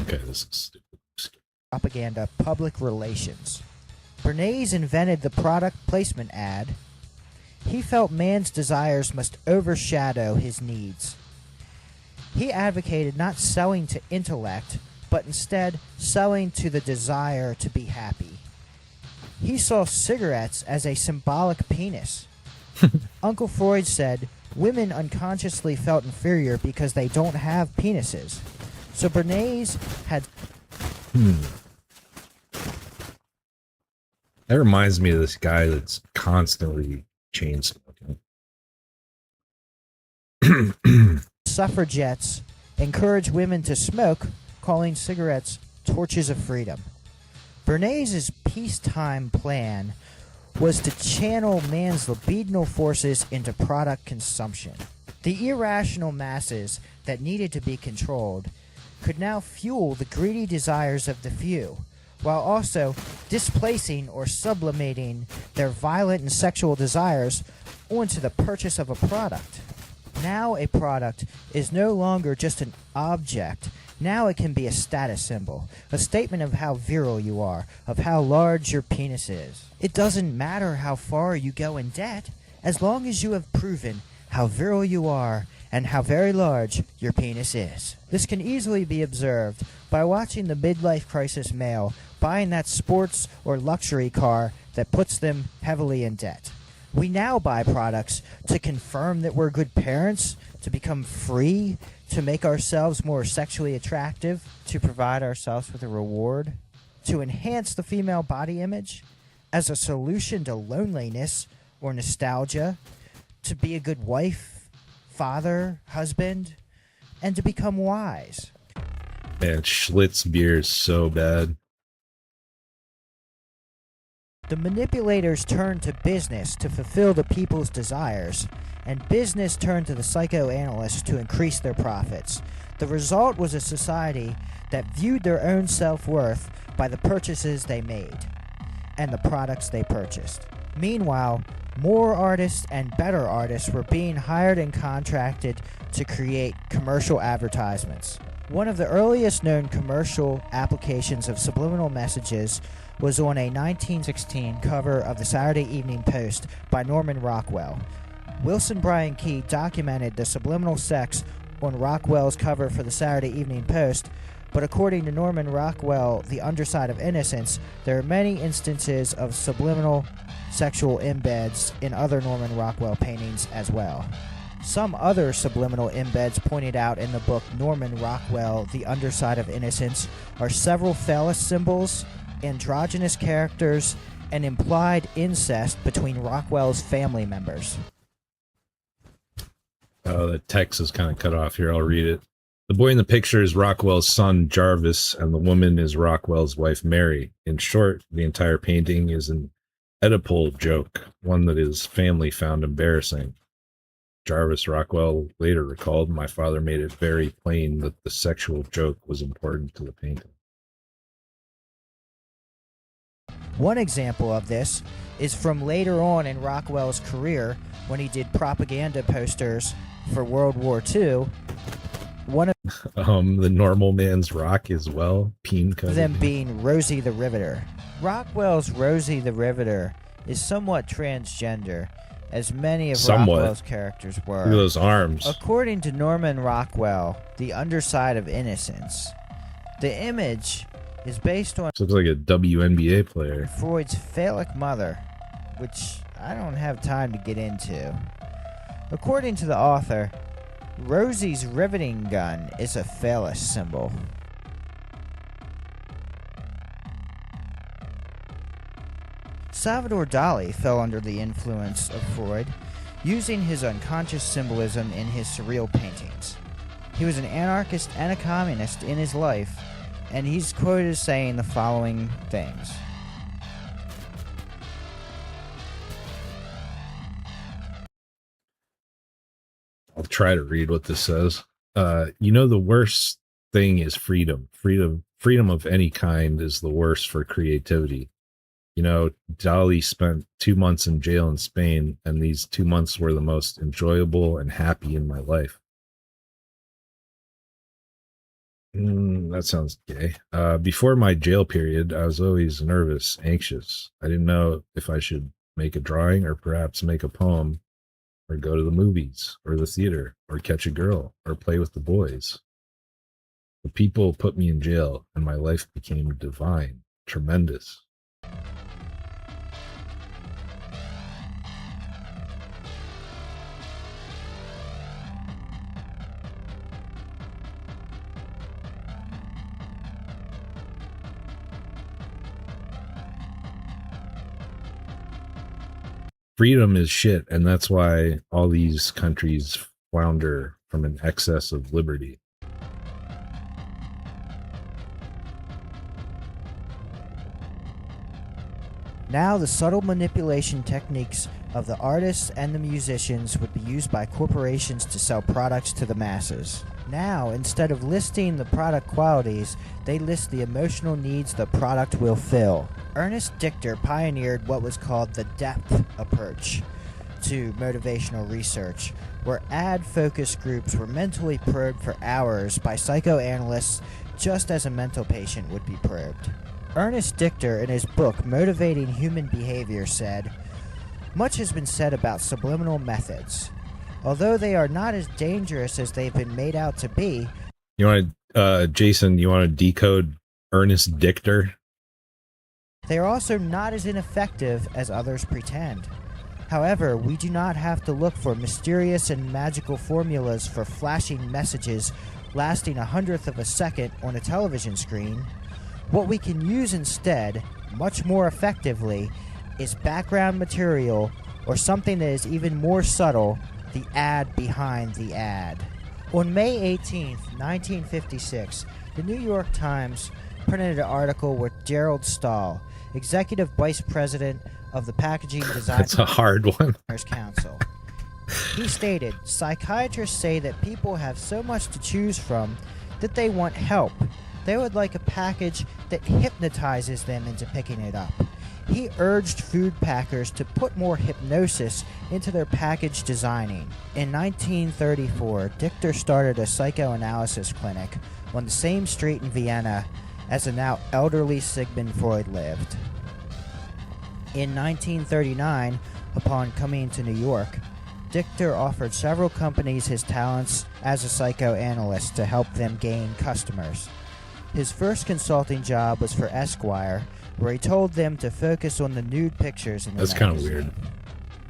Okay, this is stupid. Propaganda public relations. Bernays invented the product placement ad. He felt man's desires must overshadow his needs. He advocated not selling to intellect, but instead selling to the desire to be happy. He saw cigarettes as a symbolic penis. Uncle Freud said women unconsciously felt inferior because they don't have penises. So Bernays had... That reminds me of this guy that's constantly chain smoking. Suffragettes encourage women to smoke, calling cigarettes torches of freedom. Bernays' peacetime plan was to channel man's libidinal forces into product consumption. The irrational masses that needed to be controlled could now fuel the greedy desires of the few, while also displacing or sublimating their violent and sexual desires onto the purchase of a product. Now a product is no longer just an object. Now it can be a status symbol, a statement of how virile you are, of how large your penis is. It doesn't matter how far you go in debt, as long as you have proven how virile you are and how very large your penis is. This can easily be observed by watching the midlife crisis male buying that sports or luxury car that puts them heavily in debt. We now buy products to confirm that we're good parents, to become free, to make ourselves more sexually attractive, to provide ourselves with a reward, to enhance the female body image, as a solution to loneliness or nostalgia, to be a good wife, father, husband, and to become wise. Man, Schlitz beer is so bad. The manipulators turned to business to fulfill the people's desires, and business turned to the psychoanalysts to increase their profits. The result was a society that viewed their own self-worth by the purchases they made and the products they purchased. Meanwhile, more artists and better artists were being hired and contracted to create commercial advertisements. One of the earliest known commercial applications of subliminal messages was on a 1916 cover of the Saturday Evening Post by Norman Rockwell. Wilson Bryan Key documented the subliminal sex on Rockwell's cover for the Saturday Evening Post, but according to Norman Rockwell, The Underside of Innocence, there are many instances of subliminal sexual embeds in other Norman Rockwell paintings as well. Some other subliminal embeds pointed out in the book Norman Rockwell, The Underside of Innocence, are several phallus symbols, androgynous characters, and implied incest between Rockwell's family members. Oh, the text is kind of cut off here. I'll read it. The boy in the picture is Rockwell's son, Jarvis, and the woman is Rockwell's wife, Mary. In short, the entire painting is an Oedipal joke, one that his family found embarrassing. Jarvis Rockwell later recalled, "My father made it very plain that the sexual joke was important to the painting." One example of this is from later on in Rockwell's career when he did propaganda posters for World War II. One of The normal man's rock as well, peen cut. them being Rosie the Riveter. Rockwell's Rosie the Riveter is somewhat transgender, as many of Rockwell's characters were. Look at those arms. According to Norman Rockwell, The Underside of Innocence, the image is based on This looks like a WNBA player. Freud's phallic mother, which I don't have time to get into. According to the author, Rosie's riveting gun is a phallus symbol. Salvador Dali fell under the influence of Freud, using his unconscious symbolism in his surreal paintings. He was an anarchist and a communist in his life, and he's quoted as saying the following things. I'll try to read what this says. The worst thing is freedom. Freedom of any kind is the worst for creativity. Dali spent 2 months in jail in Spain, and these 2 months were the most enjoyable and happy in my life. That sounds gay. Before my jail period, I was always nervous, anxious. I didn't know if I should make a drawing or perhaps make a poem, or go to the movies or the theater or catch a girl or play with the boys. The people put me in jail and my life became divine, tremendous. Freedom is shit, and that's why all these countries flounder from an excess of liberty. Now the subtle manipulation techniques of the artists and the musicians would be used by corporations to sell products to the masses. Now, instead of listing the product qualities, they list the emotional needs the product will fill. Ernest Dichter pioneered what was called the depth approach to motivational research, where ad focus groups were mentally probed for hours by psychoanalysts just as a mental patient would be probed. Ernest Dichter, in his book Motivating Human Behavior, said, "Much has been said about subliminal methods. Although they are not as dangerous as they've been made out to be." You want to, Jason, you want to decode Ernest Dichter? "They are also not as ineffective as others pretend. However, we do not have to look for mysterious and magical formulas for flashing messages lasting 1/100th of a second on a television screen. What we can use instead, much more effectively, is background material, or something that is even more subtle, the ad behind the ad." On May 18, 1956, the New York Times printed an article with Gerald Stahl, Executive Vice President of the Packaging Design That's a hard one. Council. He stated, "Psychiatrists say that people have so much to choose from that they want help. They would like a package that hypnotizes them into picking it up." He urged food packers to put more hypnosis into their package designing. In 1934, Dichter started a psychoanalysis clinic on the same street in Vienna as the now elderly Sigmund Freud lived. In 1939, upon coming to New York, Dichter offered several companies his talents as a psychoanalyst to help them gain customers. His first consulting job was for Esquire, where he told them to focus on the nude pictures in the That's kind of magazine. weird.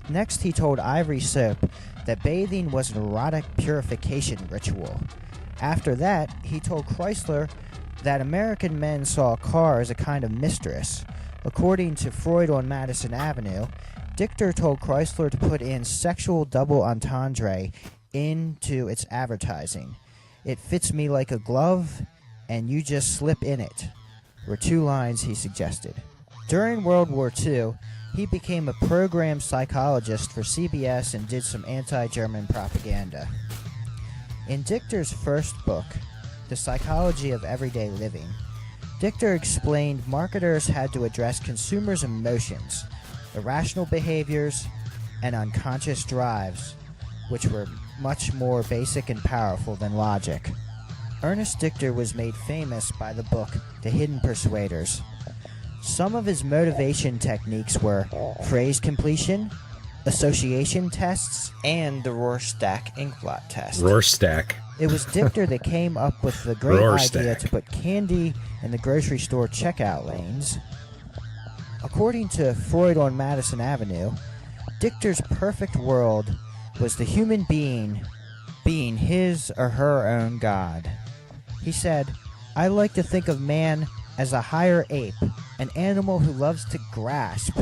Next, he told Ivory Soap that bathing was an erotic purification ritual. After that, he told Chrysler that American men saw a car as a kind of mistress. According to Freud on Madison Avenue, Dichter told Chrysler to put in sexual double entendre into its advertising. "It fits me like a glove, and you just slip in it," were two lines he suggested. During World War II, he became a program psychologist for CBS and did some anti-German propaganda. In Dichter's first book, The Psychology of Everyday Living, Dichter explained marketers had to address consumers' emotions, irrational behaviors, and unconscious drives, which were much more basic and powerful than logic. Ernest Dichter was made famous by the book The Hidden Persuaders. Some of his motivation techniques were phrase completion, association tests, and the Rorschach inkblot test. Rorschach. It was Dichter that came up with the great Rorschach. idea to put candy in the grocery store checkout lanes. According to Freud on Madison Avenue, Dichter's perfect world was the human being being his or her own god. He said, "I like to think of man as a higher ape, an animal who loves to grasp,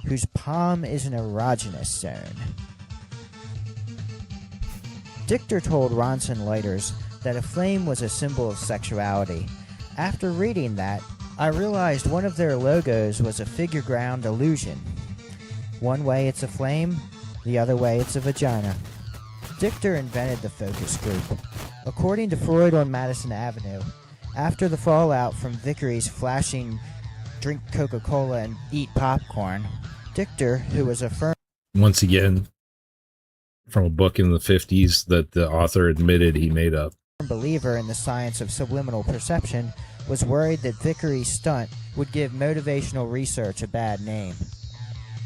whose palm is an erogenous zone." Dichter told Ronson lighters that a flame was a symbol of sexuality. After reading that, I realized one of their logos was a figure ground illusion. One way it's a flame, the other way it's a vagina. Dichter invented the focus group. According to Freud on Madison Avenue, after the fallout from Vickery's flashing "drink Coca-Cola and eat popcorn," Dichter, who was a firm Once again, from a book in the 50s that the author admitted he made up. believer in the science of subliminal perception, was worried that Vickery's stunt would give motivational research a bad name.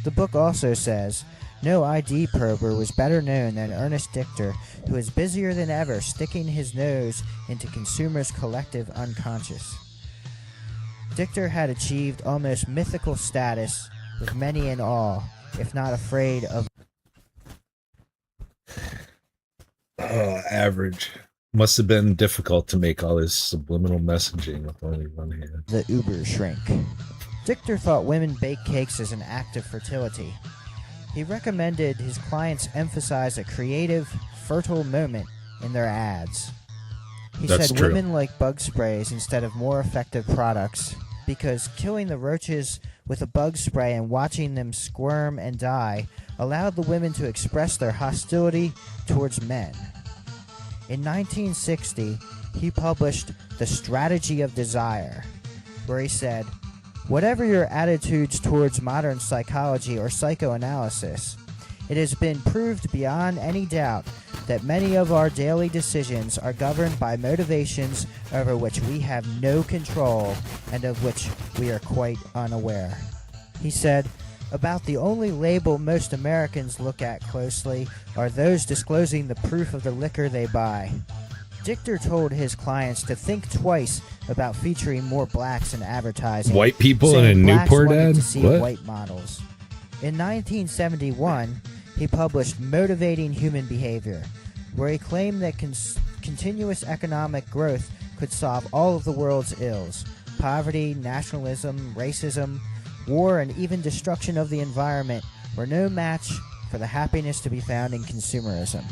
The book also says, "No ID prober was better known than Ernest Dichter, who is busier than ever sticking his nose into consumers' collective unconscious." Dichter had achieved almost mythical status, with many in awe, if not afraid of. Average. Must have been difficult to make all this subliminal messaging with only one hand. The uber shrink. Dichter thought women bake cakes as an act of fertility. He recommended his clients emphasize a creative, fertile moment in their ads. He That's said true. women like bug sprays instead of more effective products because killing the roaches with a bug spray and watching them squirm and die allowed the women to express their hostility towards men. In 1960, he published The Strategy of Desire, where he said, "Whatever your attitudes towards modern psychology or psychoanalysis, it has been proved beyond any doubt that many of our daily decisions are governed by motivations over which we have no control and of which we are quite unaware." He said, "About the only label most Americans look at closely are those disclosing the proof of the liquor they buy." Dichter told his clients to think twice about featuring more blacks in advertising. White people in a saying blacks Newport wanted ad? to see What? white models. In 1971, he published Motivating Human Behavior, where he claimed that continuous economic growth could solve all of the world's ills: poverty, nationalism, racism, war, and even destruction of the environment were no match for the happiness to be found in consumerism.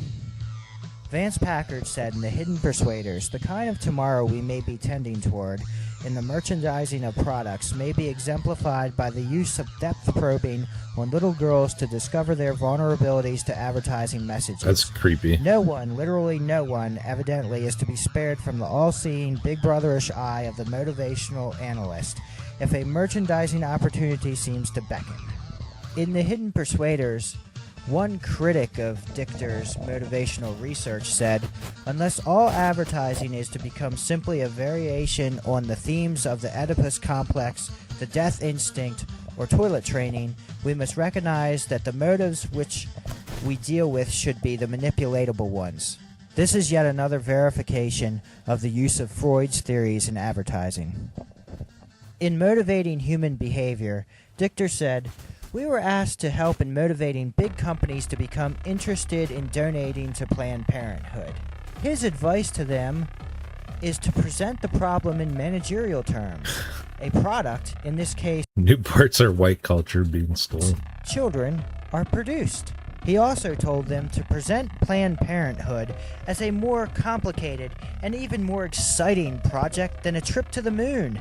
Vance Packard said in The Hidden Persuaders, "The kind of tomorrow we may be tending toward in the merchandising of products may be exemplified by the use of depth probing on little girls to discover their vulnerabilities to advertising messages." That's creepy. No one, literally no one, evidently is to be spared from the all-seeing, big brotherish eye of the motivational analyst if a merchandising opportunity seems to beckon. In The Hidden Persuaders, one critic of Dichter's motivational research said, "Unless all advertising is to become simply a variation on the themes of the Oedipus complex, the death instinct, or toilet training, we must recognize that the motives which we deal with should be the manipulatable ones." This is yet another verification of the use of Freud's theories in advertising. In Motivating Human Behavior, Dichter said, "We were asked to help in motivating big companies to become interested in donating to Planned Parenthood. His advice to them is to present the problem in managerial terms. A product, in this case, Newports are white culture being stolen. children, are produced." He also told them to present Planned Parenthood as a more complicated and even more exciting project than a trip to the moon.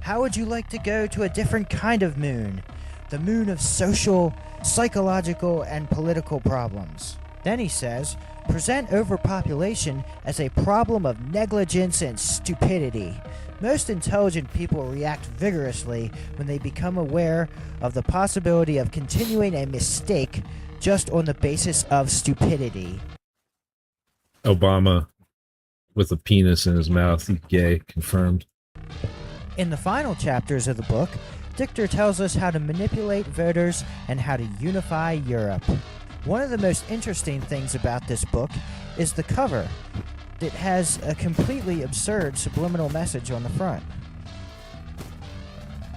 "How would you like to go to a different kind of moon? The moon of social, psychological, and political problems." Then he says, "Present overpopulation as a problem of negligence and stupidity. Most intelligent people react vigorously when they become aware of the possibility of continuing a mistake just on the basis of stupidity." Obama with a penis in his mouth. He's gay. Confirmed. In the final chapters of the book, Dichter tells us how to manipulate voters and how to unify Europe. One of the most interesting things about this book is the cover. It has a completely absurd subliminal message on the front.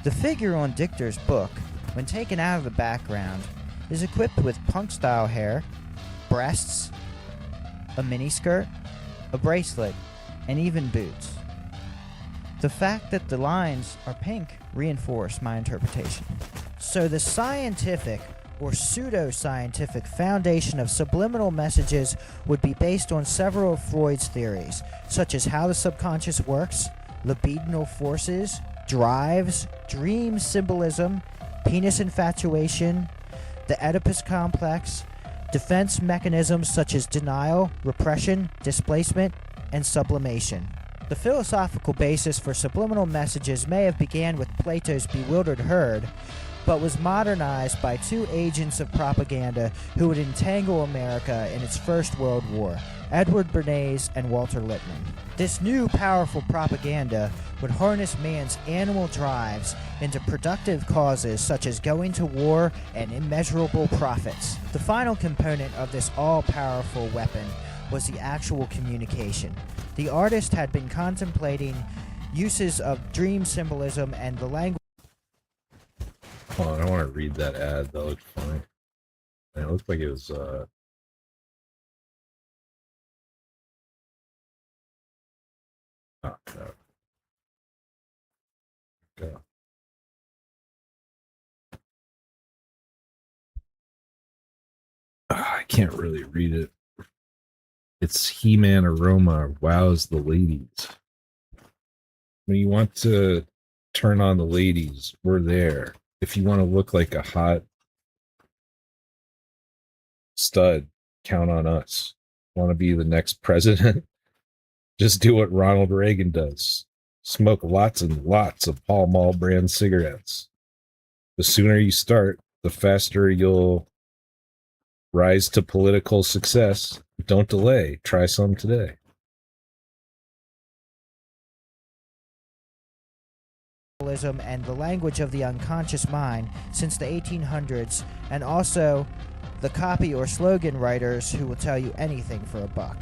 The figure on Dichter's book, when taken out of the background, is equipped with punk-style hair, breasts, a miniskirt, a bracelet, and even boots. The fact that the lines are pink reinforce my interpretation. So the scientific or pseudo-scientific foundation of subliminal messages would be based on several of Freud's theories, such as how the subconscious works, libidinal forces, drives, dream symbolism, penis infatuation, the Oedipus complex, defense mechanisms such as denial, repression, displacement, and sublimation. The philosophical basis for subliminal messages may have began with Plato's bewildered herd, but was modernized by two agents of propaganda who would entangle America in its First World War, Edward Bernays and Walter Lippmann. This new powerful propaganda would harness man's animal drives into productive causes such as going to war and immeasurable profits. The final component of this all-powerful weapon was the actual communication. The artist had been contemplating uses of dream symbolism and the language. Hold on, I want to read that ad. That looked funny. And it looked like it was, oh, no. Go. I can't really read it. It's He-Man Aroma wows the ladies. When you want to turn on the ladies, we're there. If you want to look like a hot stud, count on us. Want to be the next president? Just do what Ronald Reagan does. Smoke lots and lots of Pall Mall brand cigarettes. The sooner you start, the faster you'll rise to political success. Don't delay. Try some today. And the language of the unconscious mind since the 1800s, and also the copy or slogan writers who will tell you anything for a buck.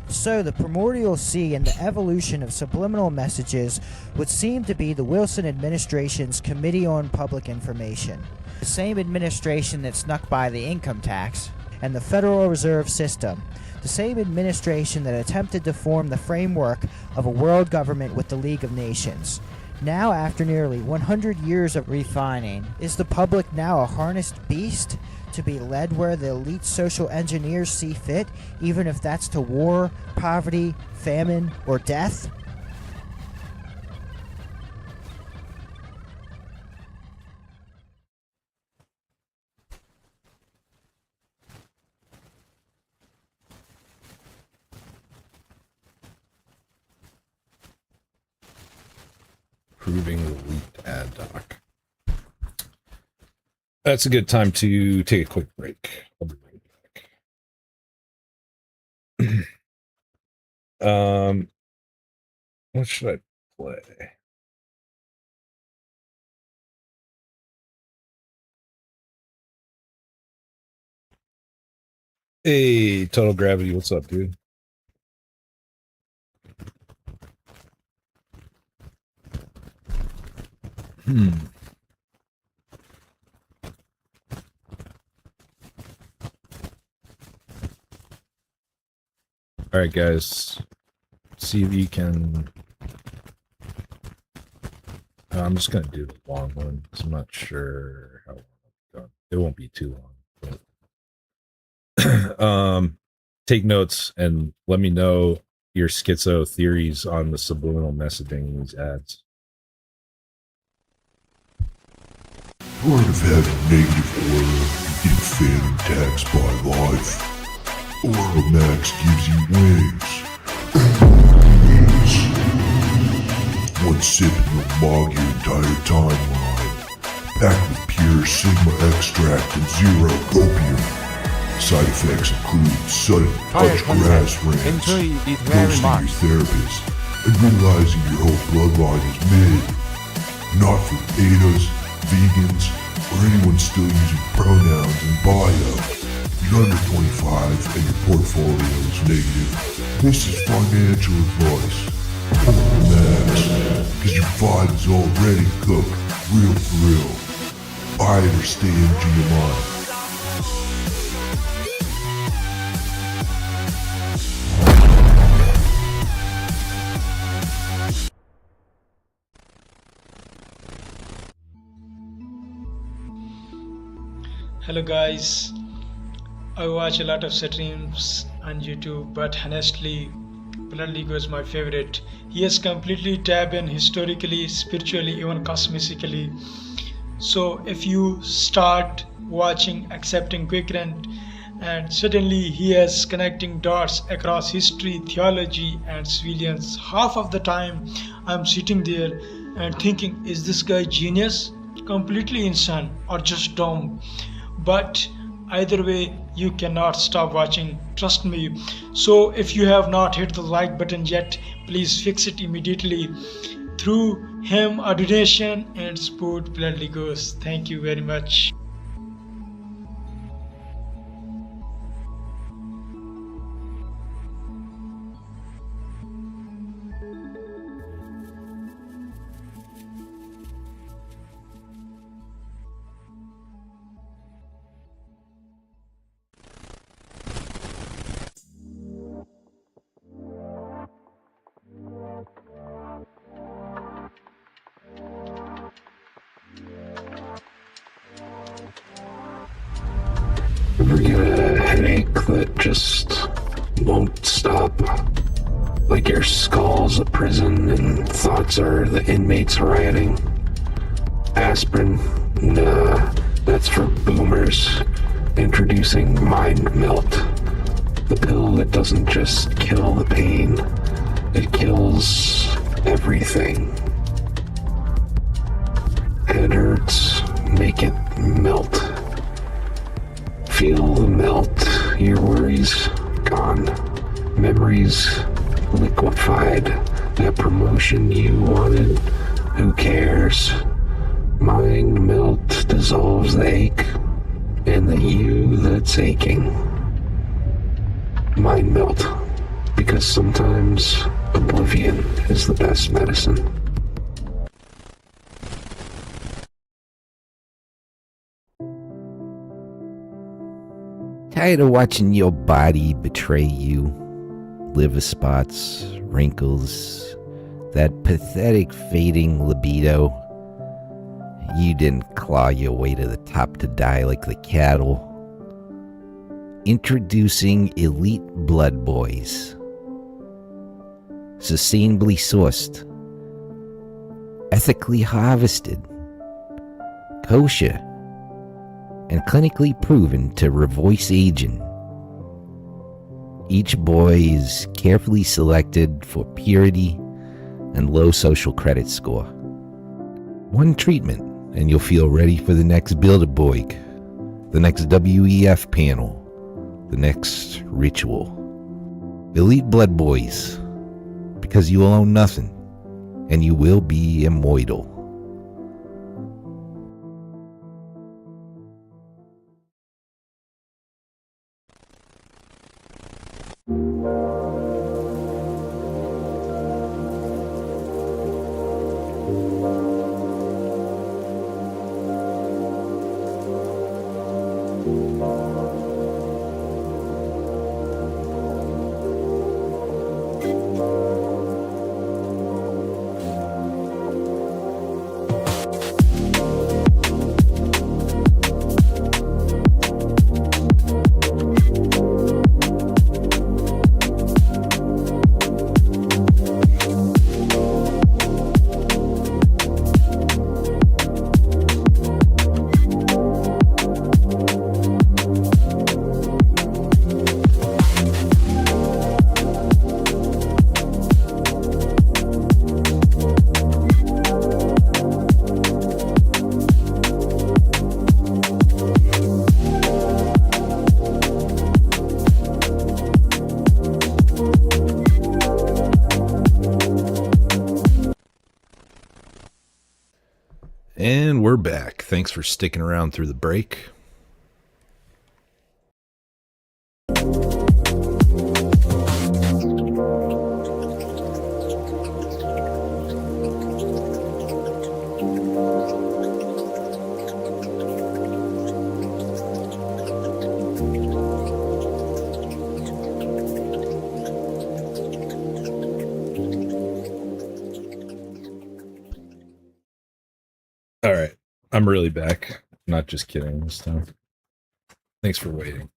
So the primordial sea and the evolution of subliminal messages would seem to be the Wilson administration's Committee on Public Information, the same administration that snuck by the income tax and the Federal Reserve System, the same administration that attempted to form the framework of a world government with the League of Nations. Now, after nearly 100 years of refining, is the public now a harnessed beast to be led where the elite social engineers see fit, even if that's to war, poverty, famine, or death? Proving the leaked ad doc. That's a good time to take a quick break. I'll be right back. What should I play? Hey, Total Gravity, what's up, dude? All right, guys. See if you can. I'm just gonna do the long one because I'm not sure how long it's going. It won't be too long. But take notes and let me know your schizo theories on the subliminal messaging in these ads. Part of having negative aura, you get phantom taxed by life. Aura Max gives you wings. One sip and you'll mog your entire timeline. Packed with pure Sigma extract and zero opium. Side effects include sudden touch grass rants, ghosting your therapist, and realizing your whole bloodline is mid. Not for betas, vegans, or anyone still using pronouns in bio. You're under 25 and your portfolio is negative. This is financial advice. Max, because your vibe is already cooked, real for real. Buy it or stay MGMI. Hello guys, I watch a lot of streams on YouTube, but honestly, Blood Ego is my favorite. He has completely tapped in historically, spiritually, even cosmically. So if you start watching, accepting quick and suddenly he is connecting dots across history, theology and civilians. Half of the time I'm sitting there and thinking, is this guy genius, completely insane, or just dumb? But either way, you cannot stop watching, trust me. So if you have not hit the like button yet, please fix it immediately through him a donation and support Bloodly Ghost. Thank you very much. Ever get a headache that just won't stop? Like your skull's a prison and thoughts are the inmates rioting? Aspirin? Nah, that's for boomers. Introducing Mind Melt, The pill that doesn't just kill the pain, it kills everything. It hurts, make it melt. Feel the melt, your worries gone. Memories liquefied. That promotion you wanted, who cares? Mind melt dissolves the ache, and the you that's aching. Mind melt, because sometimes oblivion is the best medicine. Tired of watching your body betray you? Liver spots, wrinkles, that pathetic fading libido. You didn't claw your way to the top to die like the cattle. Introducing Elite Blood Boys. Sustainably sourced, ethically harvested, kosher, and clinically proven to reverse aging. Each boy is carefully selected for purity and low social credit score. One treatment and you'll feel ready for the next Bilderberg, the next WEF panel, the next ritual. Elite Blood Boys, because you will own nothing and you will be immortal. And we're back. Thanks for sticking around through the break. All right. I'm really back. Not just kidding this time. Thanks for waiting.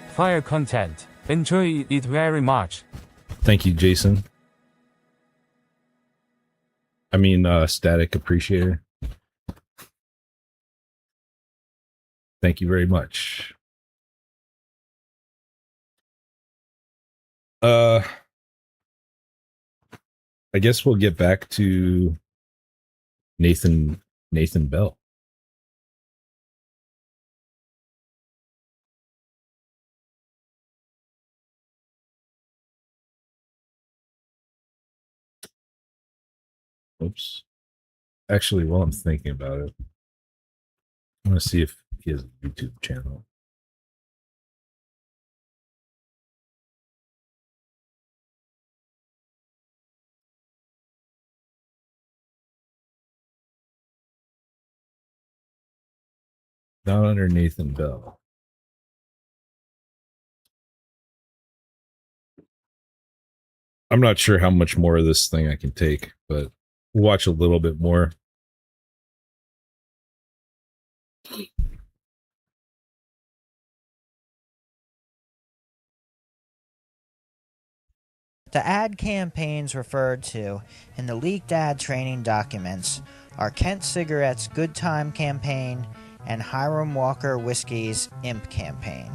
Fire content. Enjoy it very much. Thank you, Jason. I mean, Static Appreciator. Thank you very much. I guess we'll get back to Nathan Bell. Oops. Actually, while I'm thinking about it, I want to see if he has a YouTube channel. Not under Nathan Bell. I'm not sure how much more of this thing I can take, but we'll watch a little bit more. The ad campaigns referred to in the leaked ad training documents are Kent Cigarettes' Good Time campaign and Hiram Walker Whiskey's Imp campaign.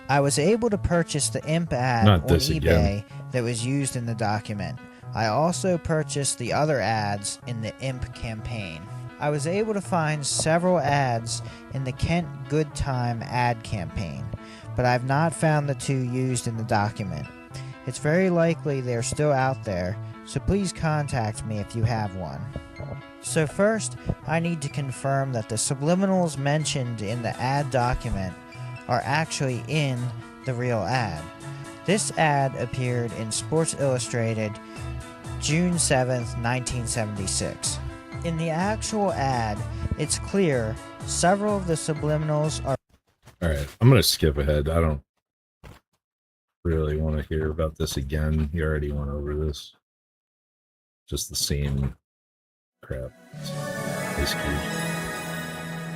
I was able to purchase the Imp ad Not on this eBay again. that was used in the document. I also purchased the other ads in the Imp campaign. I was able to find several ads in the Kent Good Time ad campaign, but I've not found the two used in the document. It's very likely they're still out there, so please contact me if you have one. So first, I need to confirm that the subliminals mentioned in the ad document are actually in the real ad. This ad appeared in Sports Illustrated June 7th, 1976. In the actual ad, it's clear several of the subliminals are... Alright, I'm gonna skip ahead. I don't really want to hear about this again. You already went over this. Just the same crap. Basically.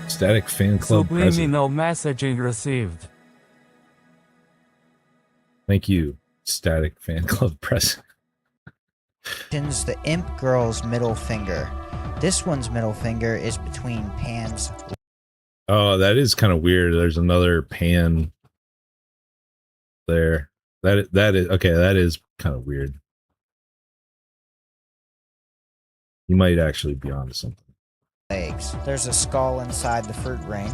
Static fan club president. Subliminal messaging received. Thank you, Static fan club president. the Imp girl's middle finger. This one's middle finger is between Pan's... Oh, that is kind of weird. There's another pan there. That is okay. That is kind of weird. You might actually be onto something. legs. There's a skull inside the fruit ring.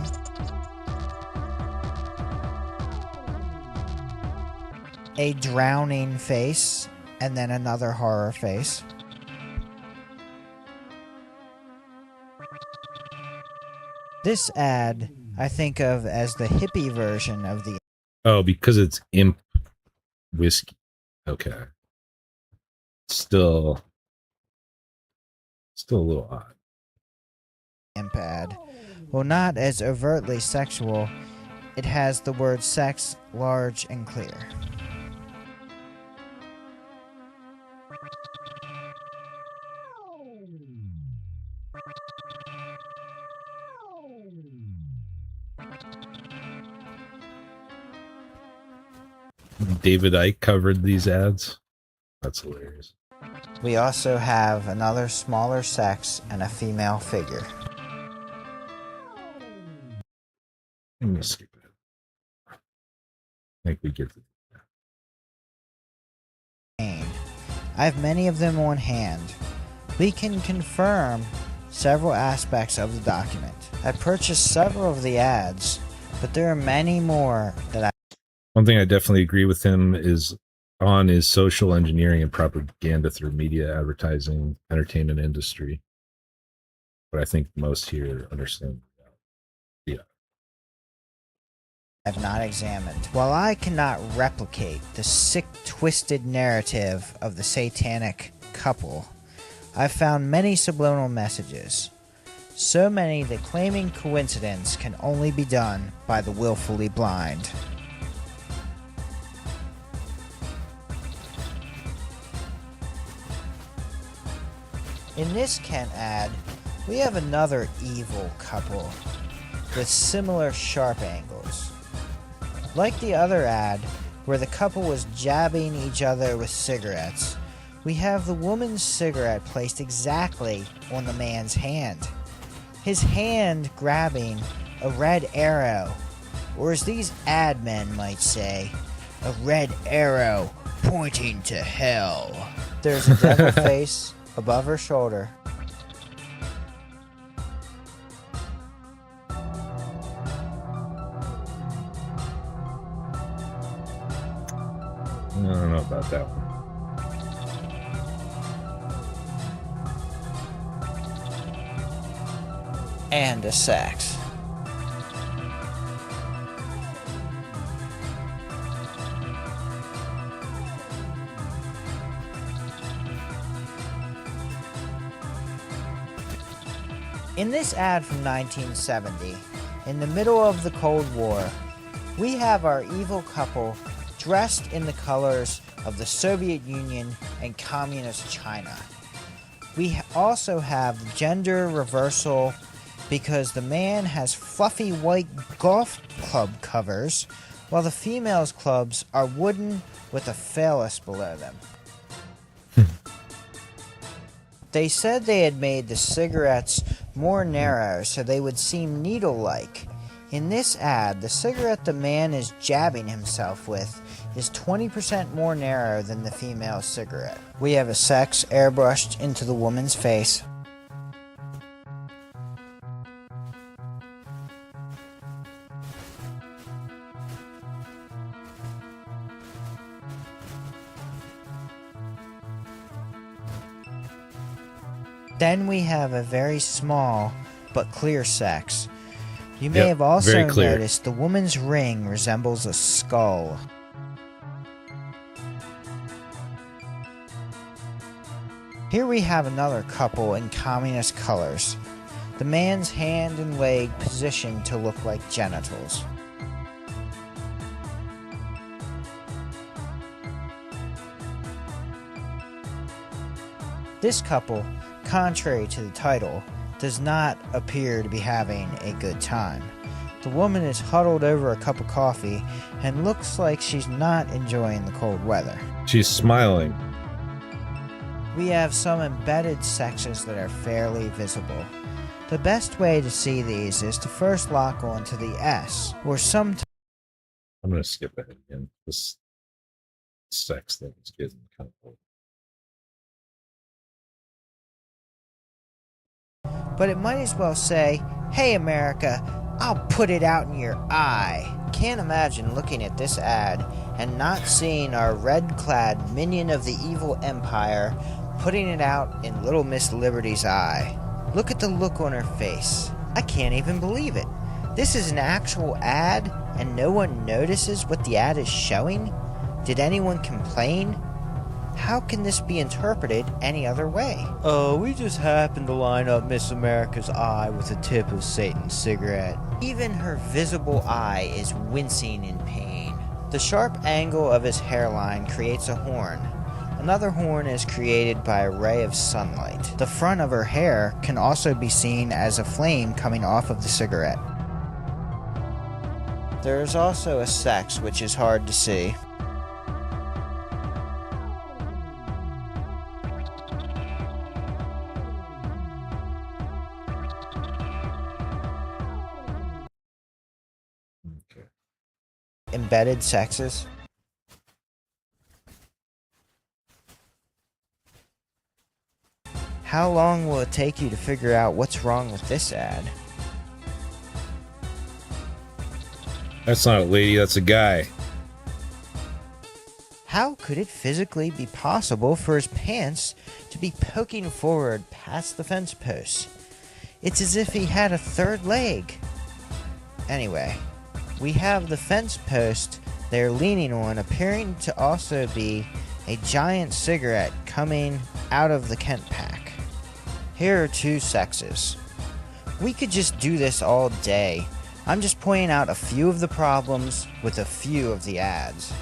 A drowning face, and then another horror face. This ad I think of as the hippie version of the... Oh, because it's imp whiskey. Okay. Still a little odd. Imp ad. Well, not as overtly sexual. It has the word sex large and clear. David Icke covered these ads. That's hilarious. We also have another smaller sex and a female figure. I'm gonna skip it. I think we get to I have many of them on hand. We can confirm several aspects of the document. I purchased several of the ads, but there are many more that I... One thing I definitely agree with him is social engineering and propaganda through media, advertising, entertainment industry. But I think most here understand. Yeah. Have not examined. While I cannot replicate the sick, twisted narrative of the satanic couple, I've found many subliminal messages. So many that claiming coincidence can only be done by the willfully blind. In this Kent ad, we have another evil couple with similar sharp angles. Like the other ad, where the couple was jabbing each other with cigarettes, we have the woman's cigarette placed exactly on the man's hand. His hand grabbing a red arrow, or as these ad men might say, a red arrow pointing to hell. There's a devil face above her shoulder. I don't know about that one. And a sex. In this ad from 1970, in the middle of the Cold War, we have our evil couple dressed in the colors of the Soviet Union and Communist China. We also have the gender reversal because the man has fluffy white golf club covers, while the female's clubs are wooden with a phallus below them. They said they had made the cigarettes more narrow so they would seem needle-like. In this ad, the cigarette the man is jabbing himself with is 20% more narrow than the female cigarette. We have a sex airbrushed into the woman's face. Then we have a very small but clear sex. You may have also noticed the woman's ring resembles a skull. Here we have another couple in communist colors. The man's hand and leg positioned to look like genitals. This couple, contrary to the title, does not appear to be having a good time. The woman is huddled over a cup of coffee and looks like she's not enjoying the cold weather. She's smiling. We have some embedded sexes that are fairly visible. The best way to see these is to first lock onto the S, or sometimes... I'm going to skip ahead again. This sex thing is getting kind of old. But it might as well say, "Hey America, I'll put it out in your eye." Can't imagine looking at this ad and not seeing our red-clad minion of the evil empire putting it out in Little Miss Liberty's eye. Look at the look on her face. I can't even believe it. This is an actual ad and no one notices what the ad is showing? Did anyone complain? How can this be interpreted any other way? Oh, we just happened to line up Miss America's eye with the tip of Satan's cigarette. Even her visible eye is wincing in pain. The sharp angle of his hairline creates a horn. Another horn is created by a ray of sunlight. The front of her hair can also be seen as a flame coming off of the cigarette. There is also a sex which is hard to see. Embedded sexes. How long will it take you to figure out what's wrong with this ad? That's not a lady, that's a guy. How could it physically be possible for his pants to be poking forward past the fence posts? It's as if he had a third leg. Anyway, we have the fence post they're leaning on appearing to also be a giant cigarette coming out of the Kent pack. Here are two sexes. We could just do this all day. I'm just pointing out a few of the problems with a few of the ads.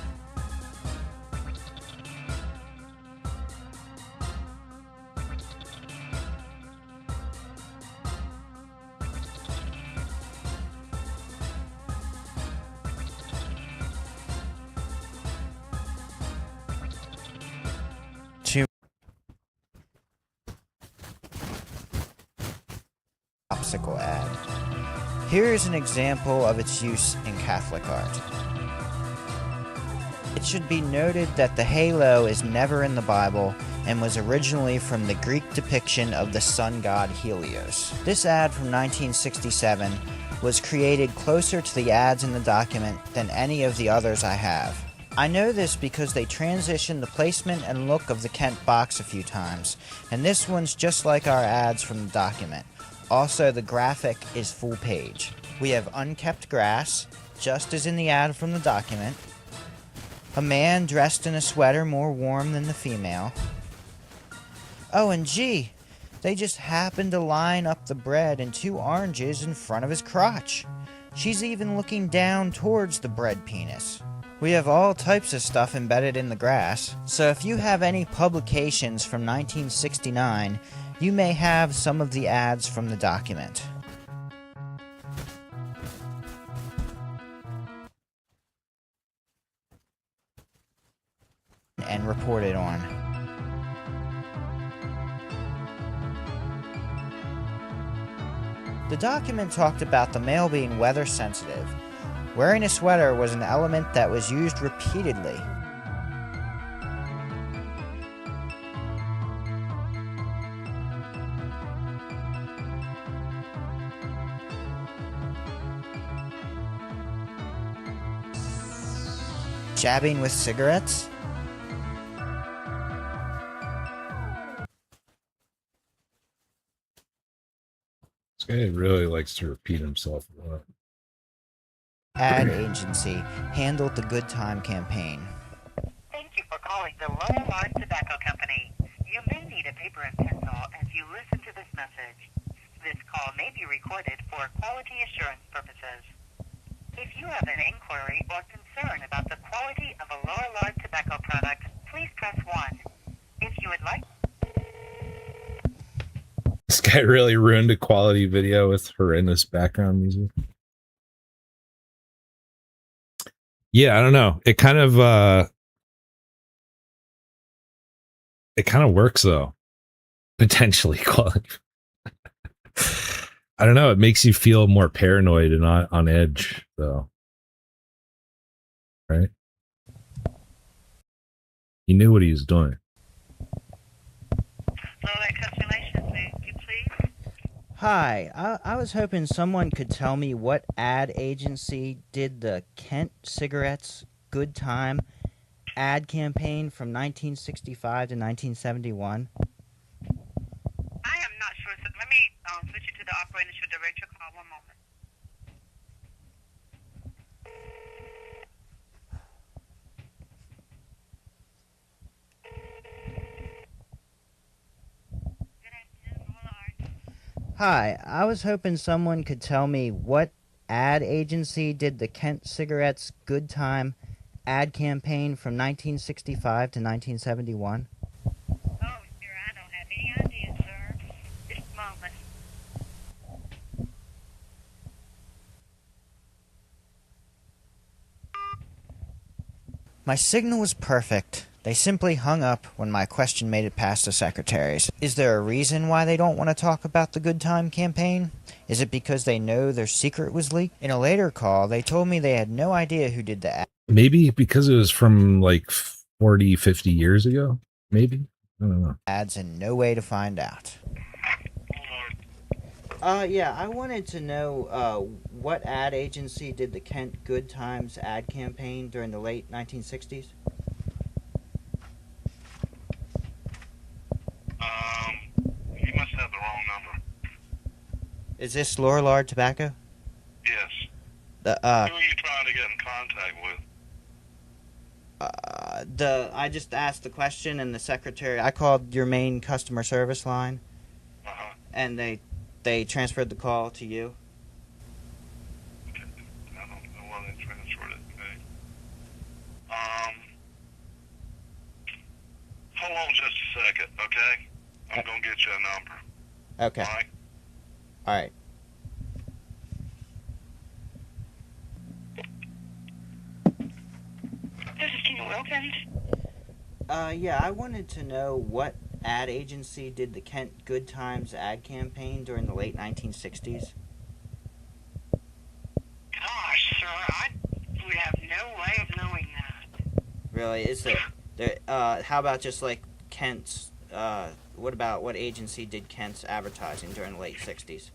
Popsicle ad. Here is an example of its use in Catholic art. It should be noted that the halo is never in the Bible and was originally from the Greek depiction of the sun god Helios. This ad from 1967 was created closer to the ads in the document than any of the others I have. I know this because they transitioned the placement and look of the Kent box a few times, and this one's just like our ads from the document. Also, the graphic is full page. We have unkept grass, just as in the ad from the document. A man dressed in a sweater more warm than the female. Oh, and gee, they just happened to line up the bread and 2 oranges in front of his crotch. She's even looking down towards the bread penis. We have all types of stuff embedded in the grass, so if you have any publications from 1969, you may have some of the ads from the document. And reported on. The document talked about the male being weather sensitive. Wearing a sweater was an element that was used repeatedly. Jabbing with cigarettes? This guy really likes to repeat himself a lot. Ad agency handled the Good Time campaign. Thank you for calling the Lower Line Tobacco Company. You may need a paper and pencil as you listen to this message. This call may be recorded for quality assurance purposes. If you have an inquiry or concern about the quality of a Lower Line tobacco product, please press 1. If you would like... This guy really ruined a quality video with horrendous background music. Yeah, I don't know. It kind of works though. Potentially quality. I don't know. It makes you feel more paranoid and on edge, though. Right? He knew what he was doing. Hi, I was hoping someone could tell me what ad agency did the Kent Cigarettes Good Time ad campaign from 1965 to 1971. I am not sure. So let me switch you to the operator and should direct your call. One moment. Hi, I was hoping someone could tell me what ad agency did the Kent Cigarettes Good Time ad campaign from 1965 to 1971. Oh, sir, I don't have any idea, sir. Just a moment. My signal was perfect. They simply hung up when my question made it past the secretaries. Is there a reason why they don't want to talk about the Good Time campaign? Is it because they know their secret was leaked? In a later call, they told me they had no idea who did the ad. Maybe because it was from like 40, 50 years ago. Maybe. I don't know. Ads and no way to find out. Yeah, I wanted to know what ad agency did the Kent Good Times ad campaign during the late 1960s? You must have the wrong number. Is this Lorillard Tobacco? Yes. Who are you trying to get in contact with? I just asked the question and the secretary, I called your main customer service line, and they transferred the call to you. Okay. I don't know why they transferred it to me. Hold on just a second, okay? I'm going to get you a number. Okay. All right? All right. This is Tina Wilkins. Yeah, I wanted to know what ad agency did the Kent Good Times ad campaign during the late 1960s? Gosh, sir, I would have no way of knowing that. Really? Is there how about just like Kent's, what agency did Kent's advertising during the late 60s?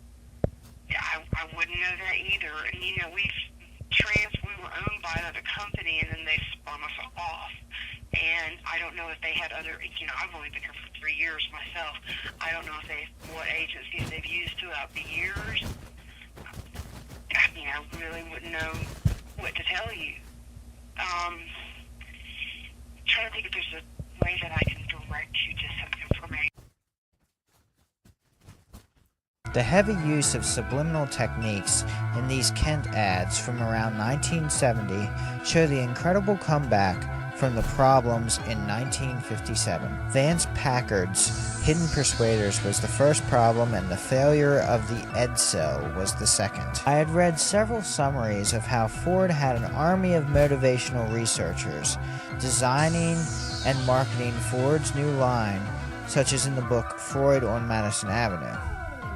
Yeah, I wouldn't know that either. And, you know, we were owned by another company, and then they spun us off. And I don't know if they had other, you know, I've only been here for 3 years myself. I don't know what agencies they've used throughout the years. I mean, I really wouldn't know what to tell you. Trying to think if there's a way that I can direct you to some information. The heavy use of subliminal techniques in these Kent ads from around 1970 show the incredible comeback from the problems in 1957. Vance Packard's Hidden Persuaders was the first problem, and the failure of the Edsel was the second. I had read several summaries of how Ford had an army of motivational researchers designing and marketing Ford's new line, such as in the book Freud on Madison Avenue.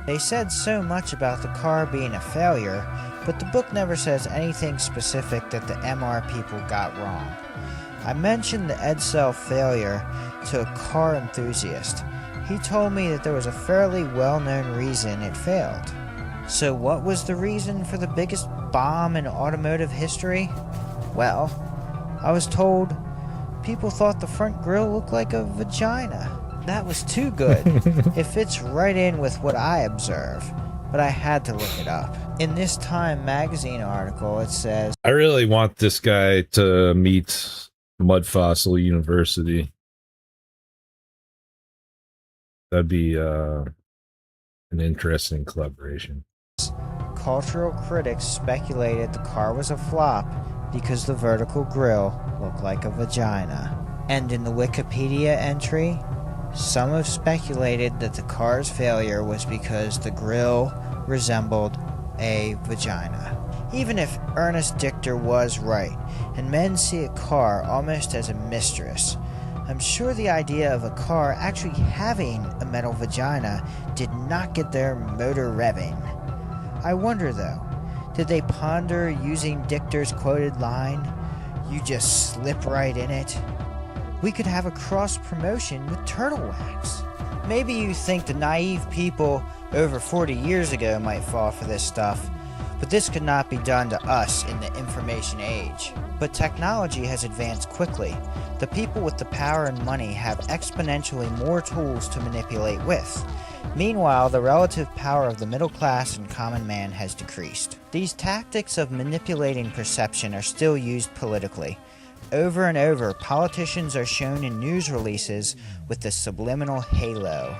They said so much about the car being a failure, but the book never says anything specific that the MR people got wrong. I mentioned the Edsel failure to a car enthusiast. He told me that there was a fairly well-known reason it failed. So what was the reason for the biggest bomb in automotive history? Well, I was told people thought the front grille looked like a vagina. That was too good. It fits right in with what I observe, but I had to look it up. In this Time magazine article, it says, I really want this guy to meet Mud Fossil University. That'd be an interesting collaboration. Cultural critics speculated the car was a flop because the vertical grille looked like a vagina. And in the Wikipedia entry, some have speculated that the car's failure was because the grille resembled a vagina. Even if Ernest Dichter was right, and men see a car almost as a mistress, I'm sure the idea of a car actually having a metal vagina did not get their motor revving. I wonder though, did they ponder using Dichter's quoted line, "You just slip right in it"? We could have a cross-promotion with turtle wax. Maybe you think the naive people over 40 years ago might fall for this stuff, but this could not be done to us in the information age. But technology has advanced quickly. The people with the power and money have exponentially more tools to manipulate with. Meanwhile, the relative power of the middle class and common man has decreased. These tactics of manipulating perception are still used politically. Over and over, politicians are shown in news releases with the subliminal halo.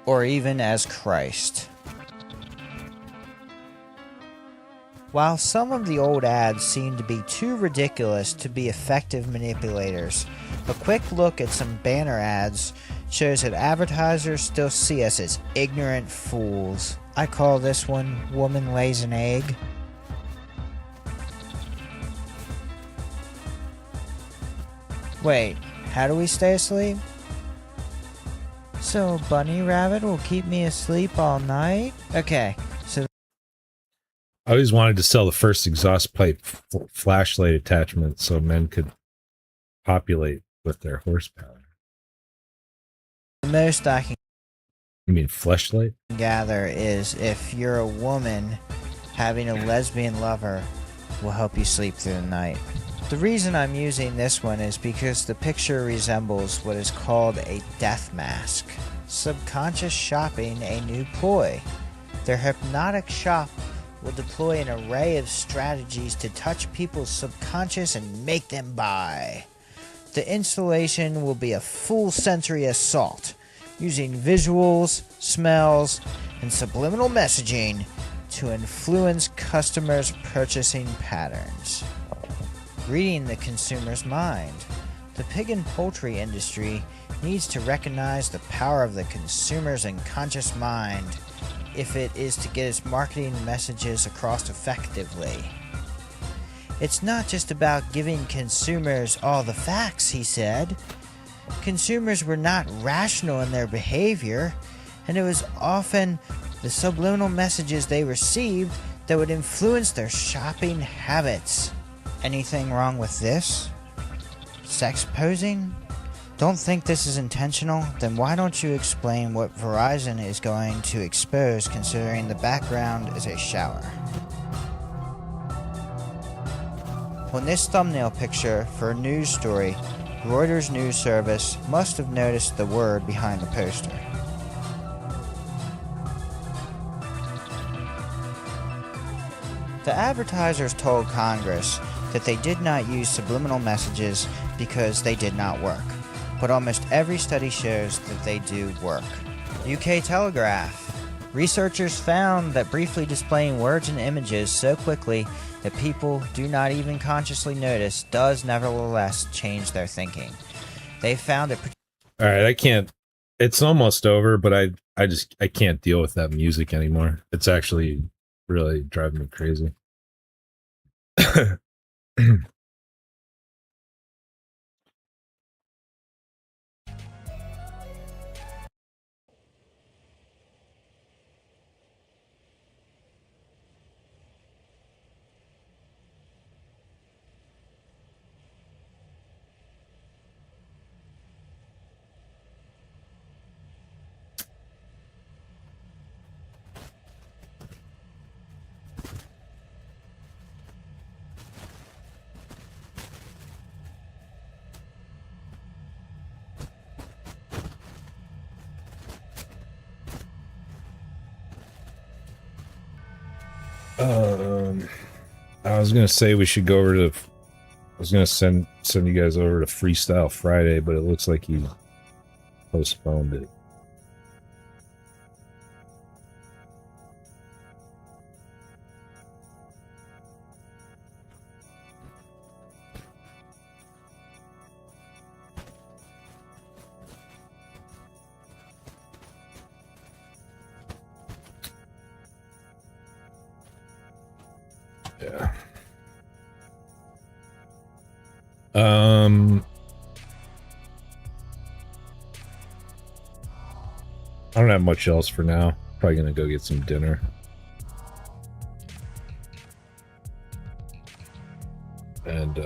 Or even as Christ. While some of the old ads seem to be too ridiculous to be effective manipulators, a quick look at some banner ads shows that advertisers still see us as ignorant fools. I call this one "Woman Lays an Egg." Wait, how do we stay asleep? So Bunny Rabbit will keep me asleep all night? Okay, so I always wanted to sell the first exhaust pipe flashlight attachment so men could populate with their horsepower. the most I can You mean fleshlight? gather is if you're a woman, having a lesbian lover will help you sleep through the night. The reason I'm using this one is because the picture resembles what is called a death mask. Subconscious shopping, a new ploy. Their hypnotic shop will deploy an array of strategies to touch people's subconscious and make them buy. The installation will be a full sensory assault, using visuals, smells, and subliminal messaging to influence customers' purchasing patterns. Reading the consumer's mind. The pig and poultry industry needs to recognize the power of the consumer's unconscious mind if it is to get its marketing messages across effectively. It's not just about giving consumers all the facts, he said. Consumers were not rational in their behavior, and it was often the subliminal messages they received that would influence their shopping habits. Anything wrong with this? Sex posing? Don't think this is intentional? Then why don't you explain what Verizon is going to expose, considering the background is a shower? On this thumbnail picture for a news story, Reuters news service must have noticed the word behind the poster. The advertisers told Congress that they did not use subliminal messages because they did not work, but almost every study shows that they do work. UK Telegraph. Researchers found that briefly displaying words and images so quickly that people do not even consciously notice does nevertheless change their thinking. They found it All right, I can't. It's almost over, but I can't deal with that music anymore. It's actually really driving me crazy. I was gonna say we should go over to. I was gonna send you guys over to Freestyle Friday, but it looks like he postponed it. Yeah. I don't have much else for now. Probably gonna go get some dinner. And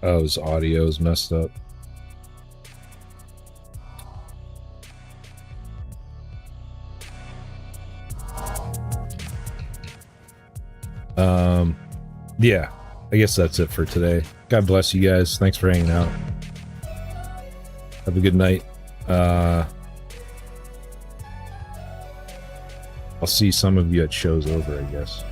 oh, his audio's messed up. Yeah, I guess that's it for today. God bless you guys. Thanks for hanging out. Have a good night. I'll see some of you at shows over, I guess.